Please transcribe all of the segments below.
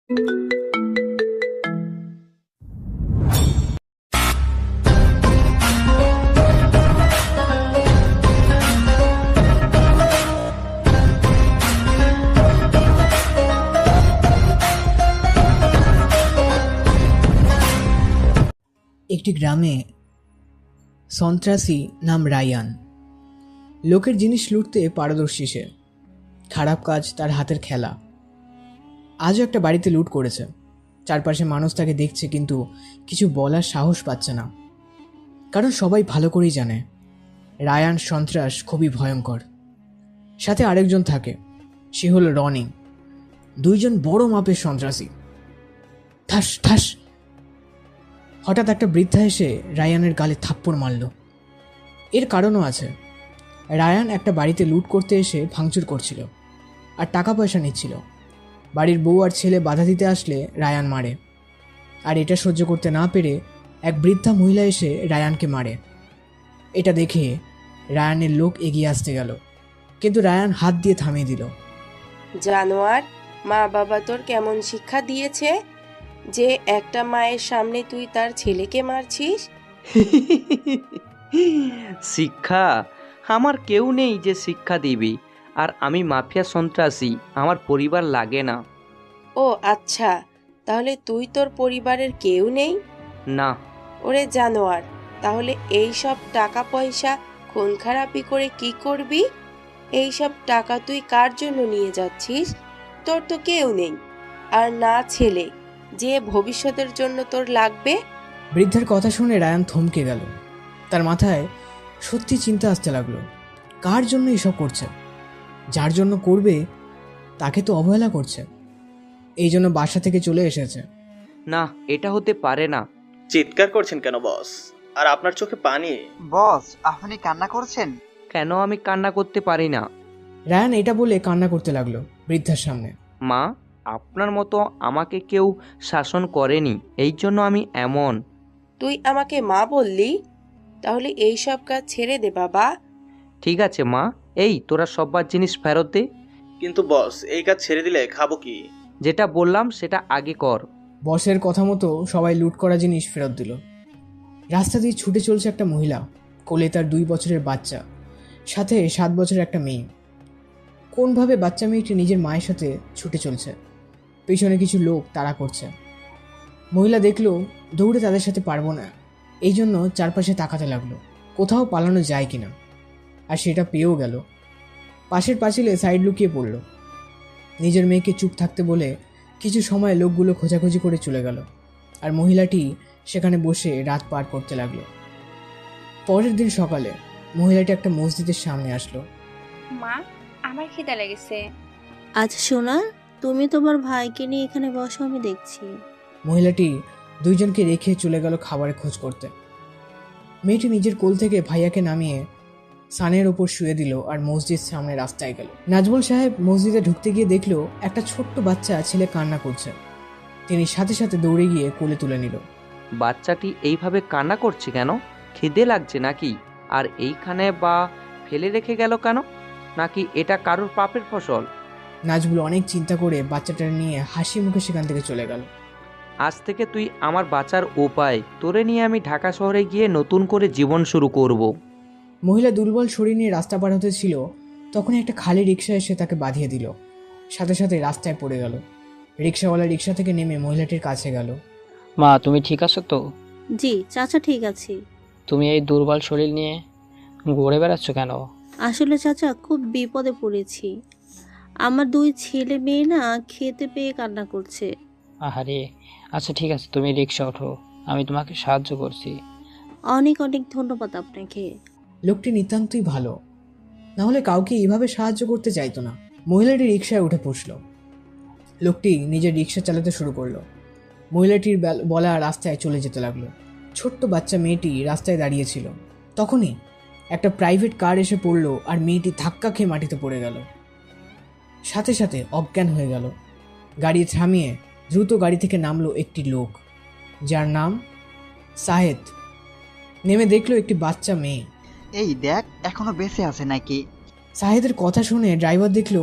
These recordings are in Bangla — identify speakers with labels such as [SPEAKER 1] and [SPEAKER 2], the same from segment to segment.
[SPEAKER 1] একটি গ্রামে সন্ত্রাসী নাম রায়ান। লোকের জিনিস লুটতে পারদর্শী সে। খারাপ কাজ তার হাতের খেলা। আজও একটা বাড়িতে লুট করেছে। চারপাশে মানুষ তাকে দেখছে, কিন্তু কিছু বলার সাহস পাচ্ছে না, কারণ সবাই ভালো করেই জানে রায়ান সন্ত্রাস খুবই ভয়ঙ্কর। সাথে আরেকজন থাকে, সে হলো রনি। দুইজন বড় মাপের সন্ত্রাসী। ঠাস ঠাস। হঠাৎ একটা বৃদ্ধা এসে রায়ানের গালে থাপ্পড় মারল। এর কারণও আছে। রায়ান একটা বাড়িতে লুট করতে এসে ভাঙচুর করছিল আর টাকা পয়সা নিচ্ছিল। বাড়ির বউ আর ছেলে বাধা দিতে আসলে রায়ান মারে। আর এটা সহ্য করতে না পেরে এক বৃদ্ধা মহিলা এসে রায়ানকে মারে। এটা দেখে রায়ানের লোক এগিয়ে আসতে গেল, কিন্তু রায়ান হাত দিয়ে থামিয়ে দিল।
[SPEAKER 2] জানোয়ার, মা বাবা তোর কেমন শিক্ষা দিয়েছে যে একটা মায়ের সামনে তুই তার ছেলেকে মারছিস?
[SPEAKER 3] শিক্ষা? আমার কেউ নেই যে শিক্ষা দিবি। আর আমি মাফিয়া সন্ত্রাসী, আমার পরিবার লাগে না।
[SPEAKER 2] ও আচ্ছা, তাহলে তুই তোর পরিবারের কেউ নেই?
[SPEAKER 3] না।
[SPEAKER 2] ওরে জানোয়ার, তাহলে এই সব টাকা পয়সা খুন খারাপি করে কি করবি? এই সব টাকা তুই কার জন্য নিয়ে যাচ্ছিস? তোর তো কেউ নেই, আর না ছেলে যে ভবিষ্যতের জন্য তোর লাগবে।
[SPEAKER 1] বৃদ্ধার কথা শুনে রায়ান থমকে গেল। তার মাথায় সত্যি চিন্তা আসতে লাগলো, কার জন্য এসব করছে? যার জন্য করবে তাকে তো অবহেলা করছে। এই জন্য বাসা থেকে চলে এসেছে।
[SPEAKER 3] না, এটা হতে পারে না।
[SPEAKER 4] চিৎকার করছেন কেন বস? আর আপনার চোখে পানি?
[SPEAKER 5] বস, আপনি কান্না করছেন?
[SPEAKER 3] কেন আমি কান্না করতে পারি না?
[SPEAKER 1] রায়ান এটা বলে কান্না করতে লাগলো বৃদ্ধার সামনে।
[SPEAKER 3] মা, আপনার মতো আমাকে কেউ শাসন করেনি, এই জন্য আমি এমন।
[SPEAKER 2] তুই আমাকে মা বললি? তাহলে এই সব কাজ ছেড়ে দে বাবা।
[SPEAKER 3] ঠিক আছে মা, এই তোরা সব্বার জিনিস ফেরত দে।
[SPEAKER 4] কিন্তু বস, এই কাজ ছেড়ে দিলে খাবো কি?
[SPEAKER 3] যেটা বললাম সেটা আগে কর।
[SPEAKER 1] বসের কথা মতো সবাই লুট করা জিনিস ফেরত দিল। রাস্তা দিয়ে ছুটে চলছে একটা মহিলা, কোলে তার 2 বছরের বাচ্চা, সাথে 7 বছরের একটা মেয়ে। কোনভাবে বাচ্চা মেয়েটি নিজের মায়ের সাথে ছুটে চলছে। পেছনে কিছু লোক তাড়া করছে। মহিলা দেখলো দৌড়ে তাদের সাথে পারবো না, এই জন্য চারপাশে তাকাতে লাগলো কোথাও পালানো যায় কিনা। আর সেটা পেয়েও গেল। পাশের পাঁচিলে সাইড লুকিয়ে পড়ল। নিজের মেয়েকে চুপ থাকতে বলে কিছু সময় লোকগুলো খোঁজাখুঁজি করে চলে গেল, আর মহিলাটি সেখানে বসে রাত পার করতে লাগলো। পরের দিন সকালে মহিলাটি একটা মসজিদের সামনে আসলো।
[SPEAKER 6] মা, আমার খিদা লেগেছে।
[SPEAKER 7] আচ্ছা সোনা, তুমি তোমার ভাইকে নিয়ে এখানে বসো, আমি দেখছি।
[SPEAKER 1] মহিলাটি দুইজনকে রেখে চলে গেল খাবারের খোঁজ করতে। মেয়েটি নিজের কোল থেকে ভাইয়াকে নামিয়ে সানের ওপর শুয়ে দিল আর মসজিদ সামনে রাস্তায় গেল। নাজমুল সাহেব মসজিদে ঢুকতে গিয়ে দেখলো একটা ছোট্ট বাচ্চা ছেলে কান্না করছে। তিনি সাথে সাথে দৌড়ে গিয়ে কোলে তুলে নিল।
[SPEAKER 3] বাচ্চাটি এইভাবে কান্না করছে কেন? খিদে লাগছে নাকি? আর এইখানে বা ফেলে রেখে গেল কেন? নাকি এটা কারোর পাপের ফসল?
[SPEAKER 1] নাজমুল অনেক চিন্তা করে বাচ্চাটা নিয়ে হাসি মুখে সেখান থেকে চলে গেল।
[SPEAKER 3] আজ থেকে তুই আমার বাঁচার উপায়। তোরে নিয়ে আমি ঢাকা শহরে গিয়ে নতুন করে জীবন শুরু করব।
[SPEAKER 1] মহিলা দুর্বল শরীর নিয়ে রাস্তা পার হতে ছিল, তখন একটা খালি রিক্সা এসে তাকে বাঁধিয়ে দিল। সাথে সাথে রাস্তায় পড়ে গেল। রিক্সাওয়ালা রিক্সা থেকে নেমে মহিলাটির কাছে গেল।
[SPEAKER 8] মা, তুমি ঠিক আছো তো?
[SPEAKER 7] জি চাচা, ঠিক আছি।
[SPEAKER 8] তুমি এই দুর্বল শরীর নিয়ে ঘুরে বেড়াচ্ছ কেন?
[SPEAKER 7] আসলে চাচা, খুব বিপদে পড়েছি। আমার 2 ছেলে মেয়ে না খেতে পেয়ে কান্না করছে।
[SPEAKER 8] আহারে, আচ্ছা ঠিক আছে, তুমি রিক্সা ওঠো, আমি তোমাকে সাহায্য করছি।
[SPEAKER 7] অনেক অনেক ধন্যবাদ আপনাকে।
[SPEAKER 1] লোকটি নিতান্তই ভালো, না হলে কাউকে এইভাবে সাহায্য করতে চাইতো না। মহিলাটি রিক্সায় উঠে বসল। লোকটি নিজের রিক্সা চালাতে শুরু করলো। মহিলাটির বলা রাস্তায় চলে যেতে লাগলো। ছোট্ট বাচ্চা মেয়েটি রাস্তায় দাঁড়িয়েছিল। তখনই একটা প্রাইভেট কার এসে পড়লো আর মেয়েটি ধাক্কা খেয়ে মাটিতে পড়ে গেল। সাথে সাথে অজ্ঞান হয়ে গেল। গাড়ি থামিয়ে দ্রুত গাড়ি থেকে নামলো একটি লোক, যার নাম সাহেদ। নেমে দেখলো একটি বাচ্চা মেয়ে।
[SPEAKER 5] এই দেখ, এখনো বেঁচে আছে নাকি?
[SPEAKER 1] সাহেদের কথা শুনে ড্রাইভার দেখলো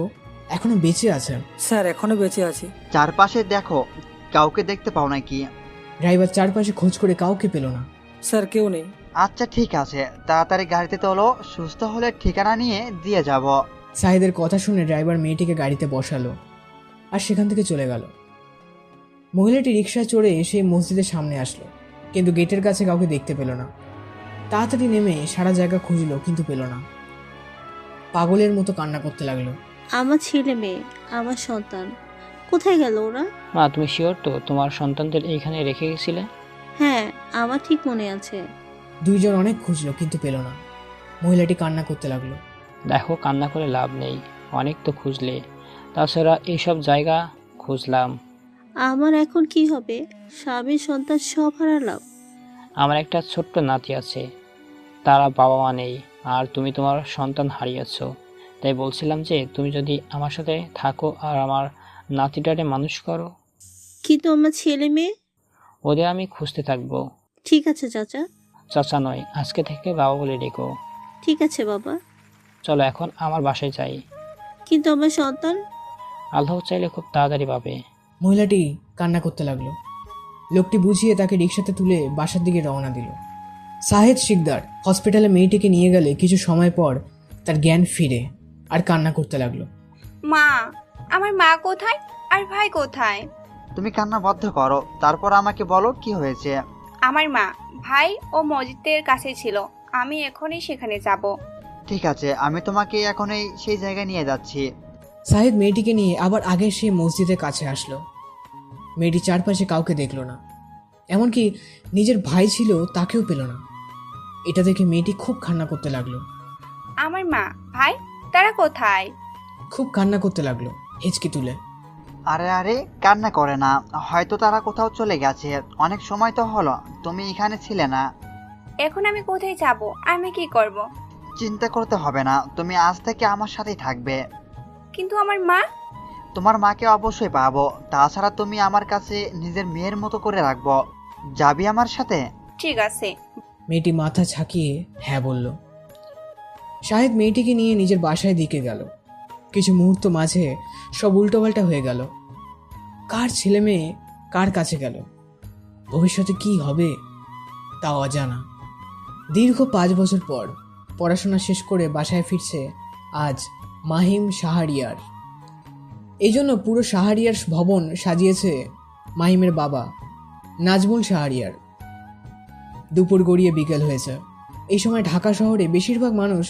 [SPEAKER 1] এখনো বেঁচে আছে।
[SPEAKER 9] স্যার এখনো বেঁচে আছি।
[SPEAKER 5] চারপাশে দেখো, কাউকে দেখতে পাও নাকি?
[SPEAKER 1] ড্রাইভার চারপাশে খোঁজ করে কাউকে পেল না।
[SPEAKER 9] স্যার কেউ নেই।
[SPEAKER 5] আচ্ছা ঠিক আছে, তাড়াতাড়ি গাড়িতে তোলো, সুস্থ হলে ঠিকানা নিয়ে দিয়ে যাব।
[SPEAKER 1] সাহিদের কথা শুনে ড্রাইভার মেয়েটিকে গাড়িতে বসালো আর সেখান থেকে চলে গেল। মহিলাটি রিকশায় চড়ে সেই মসজিদের সামনে আসলো, কিন্তু গেটের কাছে কাউকে দেখতে পেল না। তাড়াতাড়ি নেমে সারা জায়গা খুঁজলো, কিন্তু পেল না। পাগলের মতো কান্না করতে লাগলো।
[SPEAKER 7] আমার ছেলে মেয়ে, আমার সন্তান কোথায় গেল ওরা?
[SPEAKER 8] মা, তুমি শিওর তো তোমার সন্তানদের এইখানে রেখে গেছিলে?
[SPEAKER 7] হ্যাঁ, আমার ঠিক মনে আছে।
[SPEAKER 1] দুইজন অনেক খুঁজলো, কিন্তু পেল না। মহিলাটি কান্না করতে লাগলো।
[SPEAKER 8] দেখো, কান্না করে লাভ নেই, অনেক তো খুঁজলে, তাছাড়া এইসব জায়গা খুঁজলাম।
[SPEAKER 7] আমার এখন কি হবে? স্বামী সন্তান সব হারালাম।
[SPEAKER 8] আমার একটা ছোট্ট নাতি আছে, তারা বাবা মা নেই, আর তুমি তোমার সন্তান হারিয়েছ। তাই বলছিলাম যে তুমি যদি আমার সাথে থাকো আর আমার নাতিটারে মানুষ করো।
[SPEAKER 7] কিন্তু আমার ছেলে মেয়ে?
[SPEAKER 8] ওদের আমি খুঁজতে থাকবো।
[SPEAKER 7] ঠিক আছে চাচা।
[SPEAKER 8] চাচা নয়, আজকে থেকে বাবা বলে ডেকো।
[SPEAKER 7] ঠিক আছে বাবা।
[SPEAKER 8] চলো এখন আমার বাসায় যাই।
[SPEAKER 7] কিন্তু আমার সন্তান?
[SPEAKER 8] আল্লাহ চাইলে খুব তাড়াতাড়ি পাবে।
[SPEAKER 1] মহিলাটি কান্না করতে লাগলো। লোকটি বুঝিয়ে তাকে রিকশাতে তুলে বাসার দিকে রওনা দিল। সাহেদ শিকদার হসপিটালে মেয়েটিকে নিয়ে গেলে কিছু সময় পর তার জ্ঞান ফিরে আর কান্না করতে লাগলো।
[SPEAKER 6] মা, আমার মা কোথায় আর ভাই কোথায়?
[SPEAKER 5] তুমি কান্না বন্ধ করো, তারপর আমাকে বলো কি হয়েছে।
[SPEAKER 6] আমার মা, ভাই ও মসজিদের কাছে ছিল, আমি এখনই সেখানে যাব।
[SPEAKER 5] ঠিক আছে, আমি তোমাকে এখনই সেই জায়গায় নিয়ে যাচ্ছি।
[SPEAKER 1] সাহেদ মেয়েটিকে নিয়ে আবার আগের সেই মসজিদের কাছে আসলো। মেয়েটি চারপাশে কাউকে দেখলো না, এমনকি নিজের ভাই ছিল তাকেও পেল না। এটা দেখে মেয়েটি খুব কান্না করতে লাগলো।
[SPEAKER 6] আমার মা, ভাই তারা কোথায়?
[SPEAKER 1] খুব কান্না করতে লাগলো হেঁচকি তুলে।
[SPEAKER 5] আরে আরে, কান্না করে না, হয়তো তারা কোথাও চলে গেছে, অনেক সময় তো হলো তুমি এখানে ছিলে না।
[SPEAKER 6] এখন আমি কোথায় যাব? আমি কি করব?
[SPEAKER 5] চিন্তা করতে হবে না, তুমি আজ থেকে আমার সাথেই থাকবে।
[SPEAKER 6] কিন্তু আমার মা?
[SPEAKER 5] তোমার মাকে অবশ্যই পাবো, তাছাড়া তুমি আমার কাছে নিজের মেয়ের মতো করে রাখবো। যাবি আমার সাথে?
[SPEAKER 6] ঠিক আছে।
[SPEAKER 1] মেয়েটি মাথা ঝাঁকিয়ে হ্যাঁ বলল। শাহেদ মেয়েটিকে নিয়ে নিজের বাসায় দিকে গেল। কিছু মুহূর্ত মাঝে সব উল্টোপাল্টা হয়ে গেল। কার ছেলে মেয়ে কার কাছে গেল, ভবিষ্যতে কি হবে তা অজানা। দীর্ঘ 5 বছর পর পড়াশোনা শেষ করে বাসায় ফিরছে আজ মাহিম শাহরিয়ার। এই জন্য পুরো শাহরিয়ার ভবন সাজিয়েছে মাহিমের বাবা নাজমুল শাহরিয়ার। দুপুর গড়িয়ে বিকেল হয়েছে। এই সময় ঢাকা শহরে বেশিরভাগ মানুষ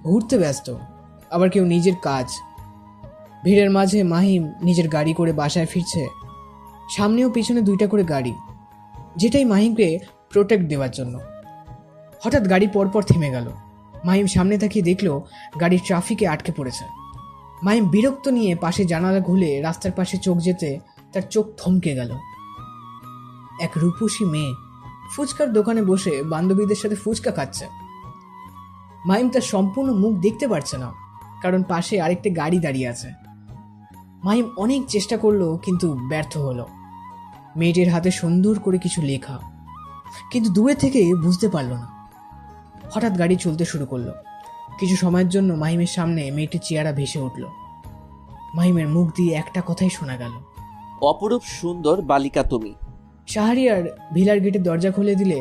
[SPEAKER 1] ঘুরতে ব্যস্ত, আবার কেউ নিজের কাজ। ভিড়ের মাঝে মাহিম নিজের গাড়ি করে বাসায় ফিরছে। সামনেও পিছনে 2টা করে গাড়ি, যেটাই মাহিমকে প্রোটেক্ট দেওয়ার জন্য। হঠাৎ গাড়ি পরপর থেমে গেল। মাহিম সামনে তাকিয়ে দেখলো গাড়ি ট্রাফিকে আটকে পড়েছে। মাহিম বিরক্ত নিয়ে পাশে জানালা খুলে রাস্তার পাশে চোখ যেতে তার চোখ থমকে গেল। এক রূপসী মেয়ে ফুচকার দোকানে বসে বান্ধবীদের সাথে ফুচকা খাচ্ছে। মাহিম তার সম্পূর্ণ মুখ দেখতে পারছে না, কারণ পাশে আরেকটি গাড়ি দাঁড়িয়ে আছে। মাহিম অনেক চেষ্টা করলো, কিন্তু ব্যর্থ হলো। মেয়েটির হাতে সুন্দর করে কিছু লেখা, কিন্তু দূরে থেকে বুঝতে পারল না। হঠাৎ গাড়ি চলতে শুরু করলো। কিছু সময়ের জন্য মাহিমের সামনে মেয়েটির চেহারা ভেসে উঠল। মাহিমের মুখ দিয়ে একটা কথাই শোনা গেল,
[SPEAKER 10] অপরূপ সুন্দর বালিকা তুমি।
[SPEAKER 1] শাহরিয়ার ভিলার গেটের দরজা খুলে দিলে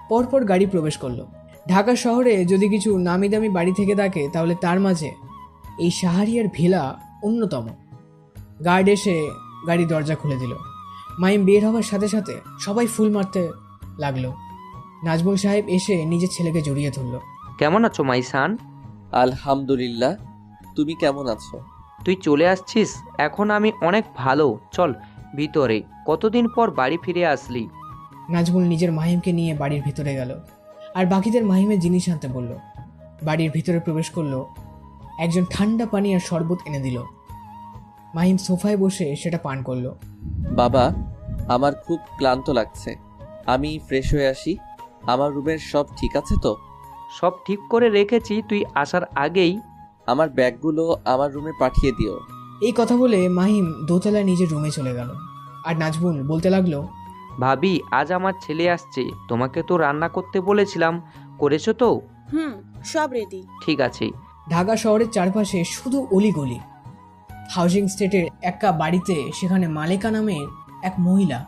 [SPEAKER 1] পরপর গাড়ি প্রবেশ করলো। ঢাকা শহরে যদি কিছু নামি দামি বাড়ি থেকে থাকে, তাহলে তার মাঝে এই শাহরিয়ার ভিলা অন্যতম। গার্ড এসে গাড়ি দরজা খুলে দিল। মাহিম বের হওয়ার সাথে সাথে সবাই ফুল মারতে লাগলো। নাজমুল সাহেব এসে নিজের ছেলেকে জড়িয়ে ধরল।
[SPEAKER 3] কেমন আছো মাইসান?
[SPEAKER 10] আলহামদুলিল্লাহ, তুমি কেমন আছো?
[SPEAKER 3] তুই চলে আসছিস? এখন আমি অনেক ভালো। চল ভিতরে, কতদিন পর বাড়ি ফিরে আসলি।
[SPEAKER 1] নাজমুল নিজের মাহিমকে নিয়ে বাড়ির ভিতরে গেল আর বাকিদের মাহিমের জিনিস আনতে বলল। বাড়ির ভিতরে প্রবেশ করলো। একজন ঠান্ডা পানি আর শরবত এনে দিল। মাহিম সোফায় বসে সেটা পান করলো।
[SPEAKER 10] বাবা, আমার খুব ক্লান্ত লাগছে, আমি ফ্রেশ হয়ে আসি। আমার রুমের সব ঠিক আছে তো?
[SPEAKER 3] সব ঠিক করে রেখেছি, তুই আসার আগেই।
[SPEAKER 10] আমার ব্যাগগুলো আমার রুমে পাঠিয়ে দিও।
[SPEAKER 1] এই কথা বলে মাহিম দোতলায় নিজের রুমে চলে গেল। আর নাজমুল বলতে লাগলো,
[SPEAKER 3] ভাবি, আজ আমার ছেলে আসছে, তোমাকে তো রান্না করতে বলেছিলাম, করেছো তো?
[SPEAKER 11] সব রেডি।
[SPEAKER 3] ঠিক আছে।
[SPEAKER 1] ঢাকা শহরের চারপাশে শুধু অলিগলি, হাউজিং স্টেটের একটা বাড়িতে, সেখানে মালেকা নামের এক মহিলা,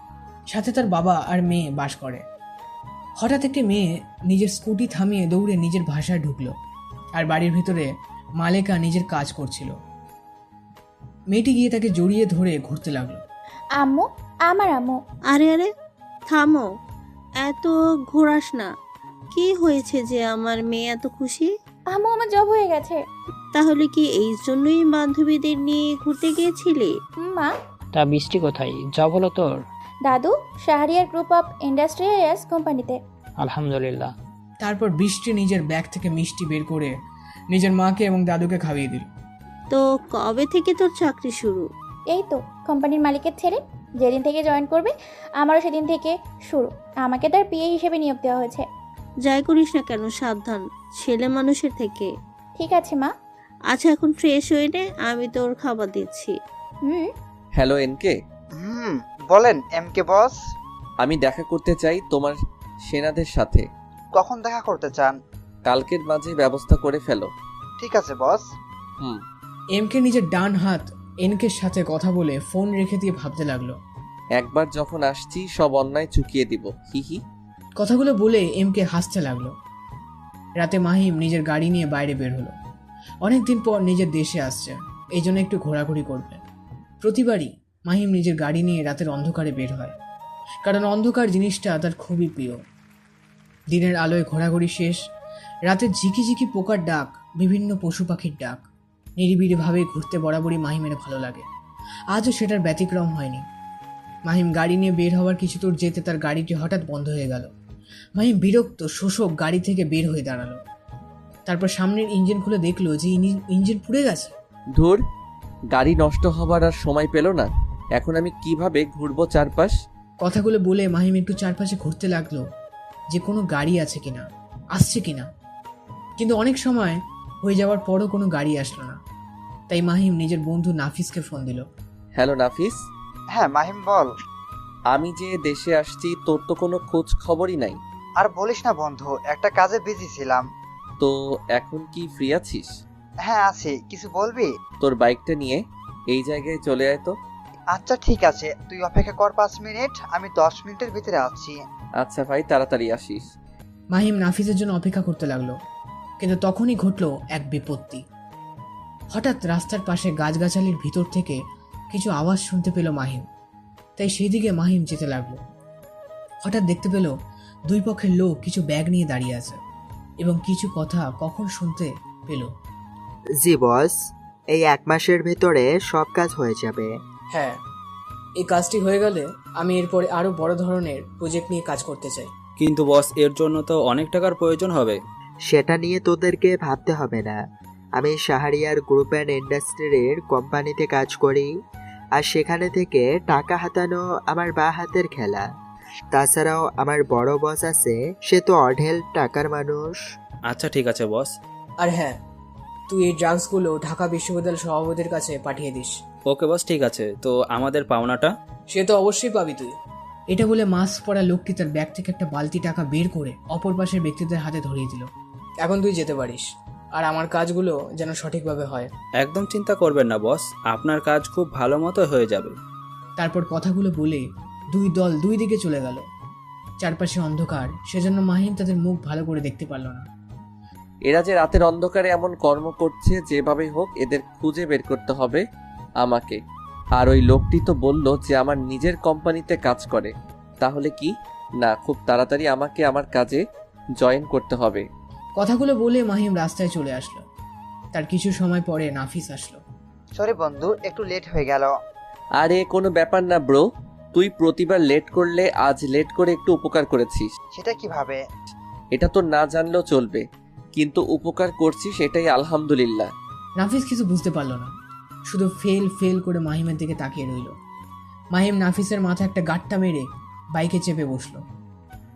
[SPEAKER 1] সাথে তার বাবা আর মেয়ে বাস করে। হঠাৎ একটি মেয়ে নিজের স্কুটি থামিয়ে দৌড়ে নিজের ভাষায় ঢুকলো, আর বাড়ির ভিতরে মালেকা নিজের কাজ করছিল। মেয়েটি গিয়ে তাকে জড়িয়ে ধরে ঘুরতে লাগলো।
[SPEAKER 11] আম্মু, আমার আম্মু।
[SPEAKER 7] আরে আরে থামো, এত ঘোরাস না। কি হয়েছে যে আমার মেয়ে এত খুশি?
[SPEAKER 11] আম্মু, আমার জব হয়ে গেছে।
[SPEAKER 7] তাহলে কি এই জন্যই বান্ধবীদের নিয়ে ঘুরতে গিয়েছিলি?
[SPEAKER 11] মা,
[SPEAKER 8] তা বৃষ্টি কোথায়? জব হলো তোর?
[SPEAKER 11] দাদু শাহরিয়ার গ্রুপ অফ ইন্ডাস্ট্রিয়াস কোম্পানিতে।
[SPEAKER 8] আলহামদুলিল্লাহ।
[SPEAKER 1] তারপর বৃষ্টি নিজের ব্যাগ থেকে মিষ্টি বের করে নিজের মাকে এবং দাদুকে খাইয়ে দিল।
[SPEAKER 7] তো কবে থেকে তোর চাকরি শুরু?
[SPEAKER 11] এই তো কোম্পানির মালিকের ছেলে যেদিন থেকে জয়েন করবে, আমারও সেদিন থেকে শুরু। আমাকে তার পিএ হিসেবে নিয়োগ দেওয়া হয়েছে।
[SPEAKER 7] যাই করিস না কেন সাবধান, ছেলে মানুষের থেকে।
[SPEAKER 11] ঠিক আছে মা।
[SPEAKER 7] আচ্ছা এখন ফ্রেশ হয়ে নে, আমি তোর খাবার দিচ্ছি।
[SPEAKER 10] Hello NK.
[SPEAKER 5] বলেন এমকে বস।
[SPEAKER 10] আমি দেখা করতে চাই তোমার সেনাদের সাথে।
[SPEAKER 5] কখন দেখা করতে চান?
[SPEAKER 10] কালকের মাঝে ব্যবস্থা করে ফেলো।
[SPEAKER 5] ঠিক আছে বস।
[SPEAKER 1] এমকে নিজের ডান হাত এনকের সাথে কথা বলে ফোন রেখে দিয়ে ভাবতে লাগলো।
[SPEAKER 10] একবার যখন আসছি সব অন্যায় চুকিয়ে দিব, হি হি।
[SPEAKER 1] কথাগুলো বলে এমকে হাসতে লাগলো। রাতে মাহিম নিজের গাড়ি নিয়ে বাইরে বের হলো। অনেকদিন পর নিজের দেশে আসছে, এই জন্য একটু ঘোরাঘুরি করবে। প্রতিবারই মাহিম নিজের গাড়ি নিয়ে রাতের অন্ধকারে বের হয়, কারণ অন্ধকার জিনিসটা তার খুবই প্রিয়। দিনের আলোয় ঘোরাঘুরি শেষ, রাতের ঝিকিঝিকি পোকার ডাক, বিভিন্ন পশু পাখির ডাক, নিরিবিলিভাবে ঘুরতে বরাবরই মাহিমের ভালো লাগে। আজও সেটার ব্যতিক্রম হয়নি। মাহিম গাড়ি নিয়ে বের হওয়ার কিছু দূর যেতে তার গাড়িটি হঠাৎ বন্ধ হয়ে গেল। মাহিম বিরক্ত শোষক গাড়ি থেকে বের হয়ে দাঁড়ালো। তারপর সামনের ইঞ্জিন খুলে দেখলো যে ইঞ্জিন পুড়ে গেছে।
[SPEAKER 10] ধুর, গাড়ি নষ্ট হবার আর সময় পেল না। এখন আমি কিভাবে ঘুরবো চারপাশ?
[SPEAKER 1] কথাগুলো বলে মাহিম একটু চারপাশে ঘুরতে লাগলো যে কোনো গাড়ি আছে কিনা, আসছে কিনা। কিন্তু অনেক সময় হয়ে যাওয়ার পরও কোনো গাড়ি আসলো না। তাই মাহিম নিজের বন্ধু নাফিসকে ফোন দিল।
[SPEAKER 10] হ্যালো নাফিস।
[SPEAKER 5] হ্যাঁ মাহিম বল।
[SPEAKER 10] আমি যে দেশে আসছি তোর তো কোনো খোঁজ খবরই নাই।
[SPEAKER 5] আর বলিস না বন্ধু, একটা কাজে বিজি ছিলাম।
[SPEAKER 10] তো এখন কি ফ্রি আছিস?
[SPEAKER 5] হ্যাঁ আছি, কিছু বলবি?
[SPEAKER 10] তোর বাইকটা নিয়ে এই জায়গায় চলে আয় তো।
[SPEAKER 5] আচ্ছা ঠিক আছে, তুই অপেক্ষা কর 5 মিনিট, আমি 10 মিনিটের ভিতরে আসছি।
[SPEAKER 10] আচ্ছা ভাই, তাড়াতাড়ি আসিস।
[SPEAKER 1] মাহিম নাফিসের জন্য অপেক্ষা করতে লাগলো, কিন্তু তখনই ঘটলো এক বিপত্তি। হঠাৎ রাস্তার পাশে গাছগাছালির ভিতর থেকে কিছু আওয়াজ শুনতে পেল মাহিম। তাই সেই দিকে মাহিম যেতে লাগলো। হঠাৎ দেখতে পেল দুই পক্ষের লোক কিছু ব্যাগ নিয়ে দাঁড়িয়ে আছে এবং কিছু কথা কখন শুনতে পেল।
[SPEAKER 12] জি বস, এই 1 মাসের ভেতরে সব কাজ হয়ে যাবে।
[SPEAKER 1] হ্যাঁ, এই কাজটি হয়ে গেলে আমি এরপরে আরো বড় ধরনের প্রজেক্ট নিয়ে কাজ করতে চাই।
[SPEAKER 13] কিন্তু বস, এর জন্য তো অনেক টাকার প্রয়োজন হবে।
[SPEAKER 12] সেটা নিয়ে তোদেরকে ভাবতে হবে না। আমি শাহরিয়ার গ্রুপ অ্যান্ড ইন্ডাস্ট্রির কোম্পানিতে কাজ করি, আর সেখানে থেকে টাকা হাতানো আমার বা হাতের খেলা। তাছাড়াও আমার বড় বস আছে, সে তো অঢেল টাকার মানুষ।
[SPEAKER 13] আচ্ছা ঠিক আছে বস।
[SPEAKER 1] আর হ্যাঁ, তুই এই ড্রাগসগুলো ঢাকা বিশ্ববিদ্যালয় সভাপতির কাছে পাঠিয়ে দিস।
[SPEAKER 13] ওকে বস, ঠিক আছে। তো আমাদের পাওনাটা?
[SPEAKER 1] সে তো অবশ্যই পাবি তুই। এটা বলে মাস্ক পরা লোকটি তার ব্যাগ থেকে একটা বালতি টাকা বের করে অপর পাশের ব্যক্তিদের হাতে ধরিয়ে দিল। এখন তুই যেতে পারিস, আর আমার কাজগুলো যেন সঠিকভাবে হয়।
[SPEAKER 13] একদম চিন্তা করবেন না বস, আপনার কাজ খুব ভালো মতো হয়ে যাবে।
[SPEAKER 1] তারপর কথাগুলো বলে দুই দল দুই দিকে চলে গেল। চারপাশে অন্ধকার, সেজন্য মাহিম তাদের মুখ ভালো করে দেখতে পারল না।
[SPEAKER 10] এরা যে রাতের অন্ধকারে এমন কর্ম করছে, যেভাবে হোক এদের খুঁজে বের করতে হবে আমাকে। আর ওই লোকটি তো বলল যে আমার নিজের কোম্পানিতে কাজ করে, তাহলে কি না খুব তাড়াতাড়ি আমাকে আমার কাজে জয়েন করতে হবে।
[SPEAKER 1] কথাগুলো বলে মাহিম রাস্তায় চলে আসলো। তার কিছু সময় পরে নাফিস আসলো।
[SPEAKER 5] সরি বন্ধু, একটু লেট হয়ে গেল।
[SPEAKER 10] আরে কোনো ব্যাপার না ব্রো, তুই প্রতিবার লেট করলে আজ লেট করে একটু উপকার করেছিস।
[SPEAKER 5] সেটা কিভাবে?
[SPEAKER 10] এটা তো না জানলেও চলবে, কিন্তু উপকার করছিস এটাই আলহামদুলিল্লাহ।
[SPEAKER 1] নাফিস কিছু বুঝতে পারলো না, শুধু ফেল করে মাহিমের দিকে তাকিয়ে রইল। মাহিম নাফিসের মাথায় একটা গাট্টা মেরে বাইকে চেপে বসলো।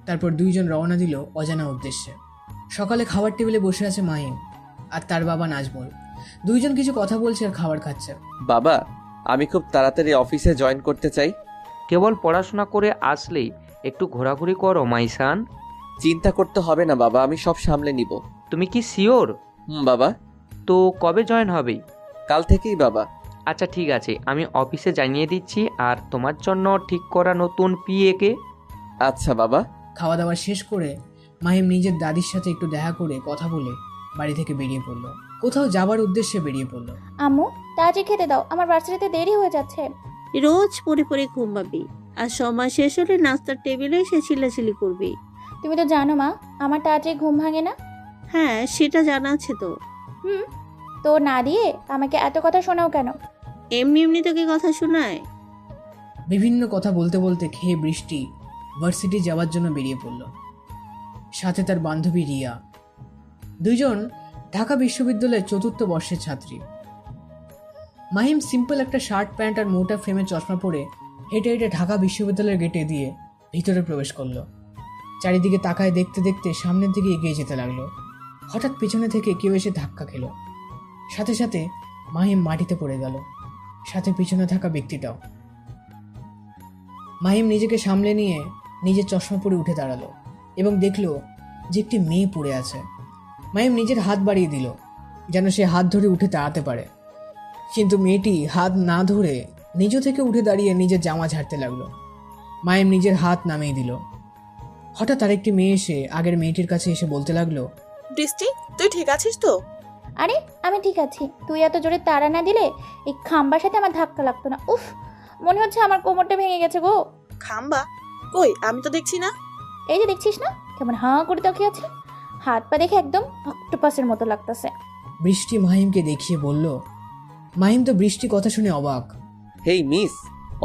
[SPEAKER 1] তারপর দুইজন রওনা দিল অজানা উদ্দেশ্যে। সকালে খাবার টেবিলে বসে আছে মাহিম আর তার বাবা নাজমুল। দুইজন কিছু কথা বলছে আর খাবার খাচ্ছে।
[SPEAKER 10] বাবা, আমি খুব তাড়াতাড়ি অফিসে জয়েন করতে চাই।
[SPEAKER 3] কেবল পড়াশোনা করে আসলেই একটু ঘোরাঘুরি করো মাইসান।
[SPEAKER 10] চিন্তা করতে হবে না বাবা, আমি সব সামলে নিব।
[SPEAKER 3] তুমি কি শিওর?
[SPEAKER 10] বাবা।
[SPEAKER 3] তো কবে জয়েন হবে?
[SPEAKER 10] কাল থেকেই বাবা।
[SPEAKER 3] আচ্ছা ঠিক আছে, আমি অফিসে জানিয়ে দিচ্ছি। আর তোমার জন্য ঠিক করা নতুন পিএকে।
[SPEAKER 10] আচ্ছা বাবা।
[SPEAKER 1] খাওয়া দাওয়া শেষ করে মাহিম নিজের দাদির সাথে একটু দেখা করে কথা বলে বাড়ি থেকে বেরিয়ে পড়লো। কোথাও যাবার উদ্দেশ্যে বেরিয়ে পড়লো।
[SPEAKER 11] আম্মু তাড়াতাড়ি খেতে দাও, আমার ভার্সিটিতে দেরি হয়ে যাচ্ছে।
[SPEAKER 7] রোজ পরে পরে ঘুমাবি, আর সময় শেষ হলে নাস্তার টেবিলে এসে চিল্লাচিল্লি করবি।
[SPEAKER 11] তুমি তো জানো মা, আমার তাড়াতাড়ি ঘুম ভাঙে না।
[SPEAKER 7] হ্যাঁ, সেটা জানা আছে তো।
[SPEAKER 11] তো না দিয়ে আমাকে এত কথা শোনাও কেন?
[SPEAKER 7] এমনি এমনি তোকে কথা শোনায়?
[SPEAKER 1] বিভিন্ন কথা বলতে বলতে খেয়ে বৃষ্টি ভার্সিটি যাওয়ার জন্য বেরিয়ে পড়ল। সাথে তার বান্ধবী রিয়া। দুইজন ঢাকা বিশ্ববিদ্যালয়ের ৪র্থ বর্ষের ছাত্রী। মাহিম সিম্পল একটা শার্ট প্যান্ট আর মোটা ফ্রেমের চশমা পরে হেঁটে হেঁটে ঢাকা বিশ্ববিদ্যালয়ের গেটে দিয়ে ভিতরে প্রবেশ করলো। চারিদিকে তাকায় দেখতে দেখতে সামনের দিকে এগিয়ে যেতে লাগলো। হঠাৎ পিছনে থেকে কেউ এসে ধাক্কা খেল। সাথে সাথে মাহিম মাটিতে পড়ে গেল, সাথে পিছনে থাকা ব্যক্তিটাও। মাহিম নিজেকে সামলে নিয়ে নিজের চশমা পরে উঠে দাঁড়ালো এবং দেখলো যে একটি মেয়ে পড়ে আছে। মাহিম নিজের হাত বাড়িয়ে দিল যেন সে হাত ধরে উঠে দাঁড়াতে পারে, কিন্তু মেয়েটি হাত না ধরে নিজ থেকে উঠে দাঁড়িয়ে নিজের জামা ঝাড়তে লাগলো। মাহিম নিজের হাত নামিয়ে দিল। হঠাৎ আরেকটি মেয়ে এসে আগের মেয়েটির কাছে এসে বলতে লাগলো,
[SPEAKER 14] বৃষ্টি তুই ঠিক আছিস তো?
[SPEAKER 11] আরে আমি ঠিক আছি, তুই এত জোরে তাড়া না দিলে এই খাম্বার সাথে আমার ধাক্কা লাগতো না। উফ, মনে হচ্ছে আমার কোমরটা ভেঙে গেছে গো।
[SPEAKER 14] খাম্বা? কই, আমি তো দেখছি না।
[SPEAKER 11] এই যে দেখছিস না কেমন হাঁ করে তাকিয়ে আছে, হাত পা দেখে একদম অক্টোপাসের মতো লাগতেছে।
[SPEAKER 1] বৃষ্টি মাহিমকে দেখিয়ে বলল। মাহিম তো বৃষ্টি কথা শুনে অবাক।
[SPEAKER 10] হেই মিস,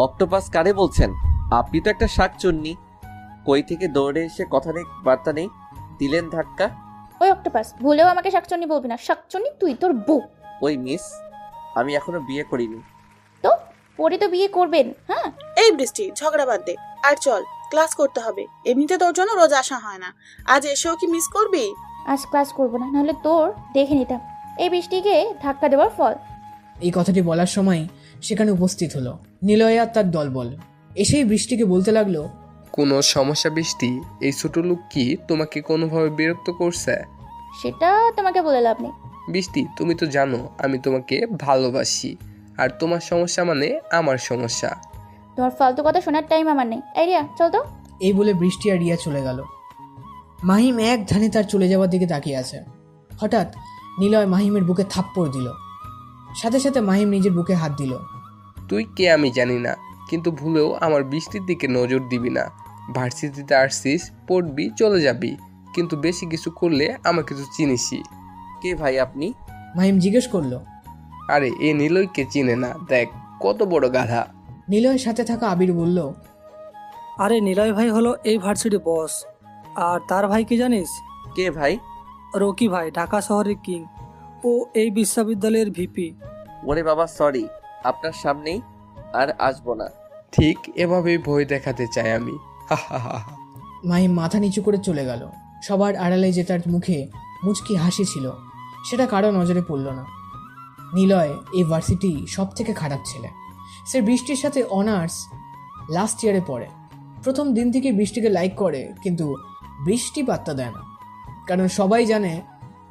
[SPEAKER 10] অক্টোপাস কারে বলছেন? আপনি তো একটা শাকচুন্নি। কই থেকে দৌড়ে এসে কথা নেই বার্তা নেই, দিলেন ধাক্কা।
[SPEAKER 11] ওই অক্টোপাস, ভুলেও আমাকে শাকচুন্নি বলবি না। শাকচুন্নি তুই, তোর বউ।
[SPEAKER 10] ওই মিস, আমি এখনো বিয়ে করিনি।
[SPEAKER 11] তো পরে তো বিয়ে করবেন। হ্যাঁ
[SPEAKER 14] এই বৃষ্টি, ঝগড়া বাদ দে আর চল, ক্লাস করতে হবে। এমনিতে তোর জন্য রোজ আসা হয় না, আজ এসেও কি মিস করবি?
[SPEAKER 11] আজ ক্লাস করবো না, নাহলে তোর দেখে নিতাম এই বৃষ্টিকে ধাক্কা দেওয়ার ফল।
[SPEAKER 1] এই কথাটি বলার সময় সেখানে উপস্থিত হলো নিলয় আর তার দলবল। এসেই বৃষ্টিকে বলতে লাগলো,
[SPEAKER 15] কোনো সমস্যা বৃষ্টি? এই ছোট লোক কি তোমাকে কোনোভাবে বিরক্ত করছে?
[SPEAKER 11] সেটা তোমাকে বলে লাভ নেই।
[SPEAKER 15] বৃষ্টি, তুমি তো জানো আমি তোমাকে ভালোবাসি, আর তোমার সমস্যা মানে আমার সমস্যা।
[SPEAKER 11] তোমার ফালতু কথা শোনার টাইম আমার নেই। এই রিয়া চল তো।
[SPEAKER 1] এই বলে বৃষ্টি আর রিয়া চলে গেল। মাহিম এক ধ্যানে তার চলে যাওয়ার দিকে তাকিয়ে আছে। হঠাৎ নিলয় মাহিমের বুকে থাপ্পড় দিল। সাথে সাথে মাহিম নিজের বুকে হাত দিল।
[SPEAKER 15] তুই কে আমি জানি না, কিন্তু ভুলেও আমার বৃষ্টির দিকে নজর দিবি না। ভার্সিটিতে আসছিস, পড়বি, চলে যাবি, কিন্তু বেশি কিছু করলে আমাকে তো চিনিসই।
[SPEAKER 10] কে ভাই আপনি?
[SPEAKER 1] মাহিম জিজ্ঞেস করলো।
[SPEAKER 15] আরে এ নিলয়কে চিনে না, দেখ কত বড় গাধা।
[SPEAKER 1] নিলয়ের সাথে থাকা আবির বলল,
[SPEAKER 9] আরে নিলয় ভাই হলো এই ভার্সিটি বস, আর তার ভাই কি জানিস?
[SPEAKER 10] কে ভাই?
[SPEAKER 9] রকি ভাই, ঢাকা শহরের কিং। ও এই বিশ্ববিদ্যালয়ের ভিপি।
[SPEAKER 10] ওরে বাবা সরি, আপনার সামনেই আর আসবো না।
[SPEAKER 15] ঠিক এভাবেই ভয় দেখাতে চাই আমি।
[SPEAKER 1] মাহিম মাথা নিচু করে চলে গেল। সবার আড়ালে যে তার মুখে মুচকি হাসি ছিল সেটা কারো নজরে পড়ল না। নিলয় এই ভার্সিটি সব থেকে খারাপ ছেলে। সে বৃষ্টির সাথে অনার্স লাস্ট ইয়ারে পড়ে। প্রথম দিন থেকে বৃষ্টিকে লাইক করে, কিন্তু বৃষ্টি পাত্তা দেয় না, কারণ সবাই জানে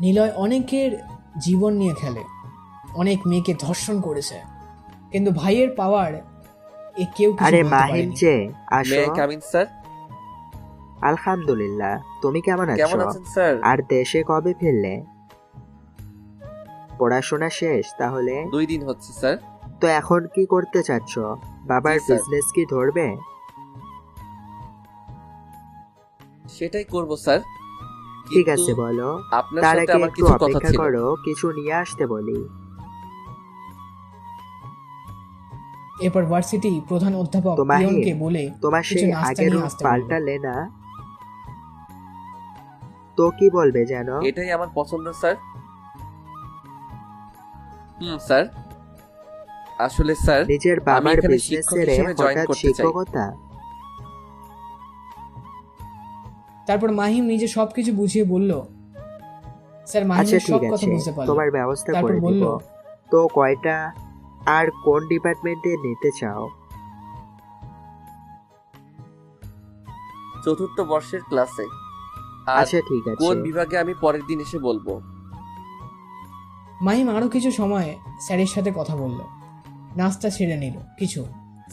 [SPEAKER 1] নিলয় অনেকের জীবন নিয়ে খেলে, অনেক মেয়েকে ধর্ষণ করেছে, কিন্তু ভাইয়ের পাওয়ার এ কেউ কিছু
[SPEAKER 12] আরে
[SPEAKER 1] বলতে
[SPEAKER 12] মাহিম
[SPEAKER 1] পারেনি।
[SPEAKER 12] যে আসো।
[SPEAKER 10] মে কামিন স্যার?
[SPEAKER 12] আলহামদুলিল্লাহ, তুমি কেমন
[SPEAKER 10] কেমন
[SPEAKER 12] আছো?
[SPEAKER 10] আছেন স্যার?
[SPEAKER 12] আর দেশে কবে ফিরলে? পড়াশোনা শেষ তাহলে?
[SPEAKER 10] 2 দিন হচ্ছে স্যার।
[SPEAKER 12] তো এখন কি করতে চাচ্ছ? বাবার
[SPEAKER 10] জি, স্যার।
[SPEAKER 12] বিজনেস কি ধরবে?
[SPEAKER 10] সেটাই করব স্যার।
[SPEAKER 12] ঠিক
[SPEAKER 10] কিন্তু
[SPEAKER 12] আছে বলো।
[SPEAKER 10] আপনার
[SPEAKER 12] তার
[SPEAKER 10] সাথে
[SPEAKER 12] আগে
[SPEAKER 10] আমার
[SPEAKER 12] একটু
[SPEAKER 10] কিছু কথা
[SPEAKER 12] অপেক্ষা
[SPEAKER 10] ছিল।
[SPEAKER 12] করো, কিছু নিয়ে আসতে বলি।
[SPEAKER 1] এরপর ভার্সিটি প্রধান অধ্যাপক
[SPEAKER 12] তো মাহিম,
[SPEAKER 1] পিয়নকে বলে
[SPEAKER 12] তোমার
[SPEAKER 1] কিছু
[SPEAKER 12] সেই
[SPEAKER 1] নাস্তা
[SPEAKER 12] আগের
[SPEAKER 1] নিয়ে
[SPEAKER 12] রূপ
[SPEAKER 1] আসতে বলল।
[SPEAKER 12] পাল্টালে না? তো কি বলবে যেন?
[SPEAKER 10] এটাই আমার পছন্দ স্যার। স্যার, আসলে স্যার
[SPEAKER 12] নিজের
[SPEAKER 10] আমি
[SPEAKER 12] বাবার
[SPEAKER 10] এখানে
[SPEAKER 12] বিজনেস
[SPEAKER 10] শিক্ষক
[SPEAKER 12] ছেড়ে
[SPEAKER 10] হিসেবে জয়েন
[SPEAKER 12] হঠাৎ
[SPEAKER 10] করতে চাই।
[SPEAKER 12] শিক্ষকতা?
[SPEAKER 1] তারপর মাহিম নিজে সবকিছু বুঝিয়ে বলল। স্যার
[SPEAKER 12] আচ্ছা
[SPEAKER 1] মাহিমের সব
[SPEAKER 12] ঠিক
[SPEAKER 1] কথা
[SPEAKER 12] আছে,
[SPEAKER 1] বুঝতে পারল।
[SPEAKER 12] তোমার ব্যবস্থা
[SPEAKER 1] তারপর
[SPEAKER 12] করে
[SPEAKER 1] বলল,
[SPEAKER 12] দিব। তো কয়টা আর কোন ডিপার্টমেন্টে নিতে চাও?
[SPEAKER 10] 4র্থ বর্ষের ক্লাসে। আর
[SPEAKER 12] আচ্ছা ঠিক আছে।
[SPEAKER 10] কোন বিভাগে আমি পরের দিন এসে বলবো।
[SPEAKER 1] মাহিম আরো কিছু সময় স্যারের সাথে কথা বলল। নাস্তা ছেড়ে নিল কিছু।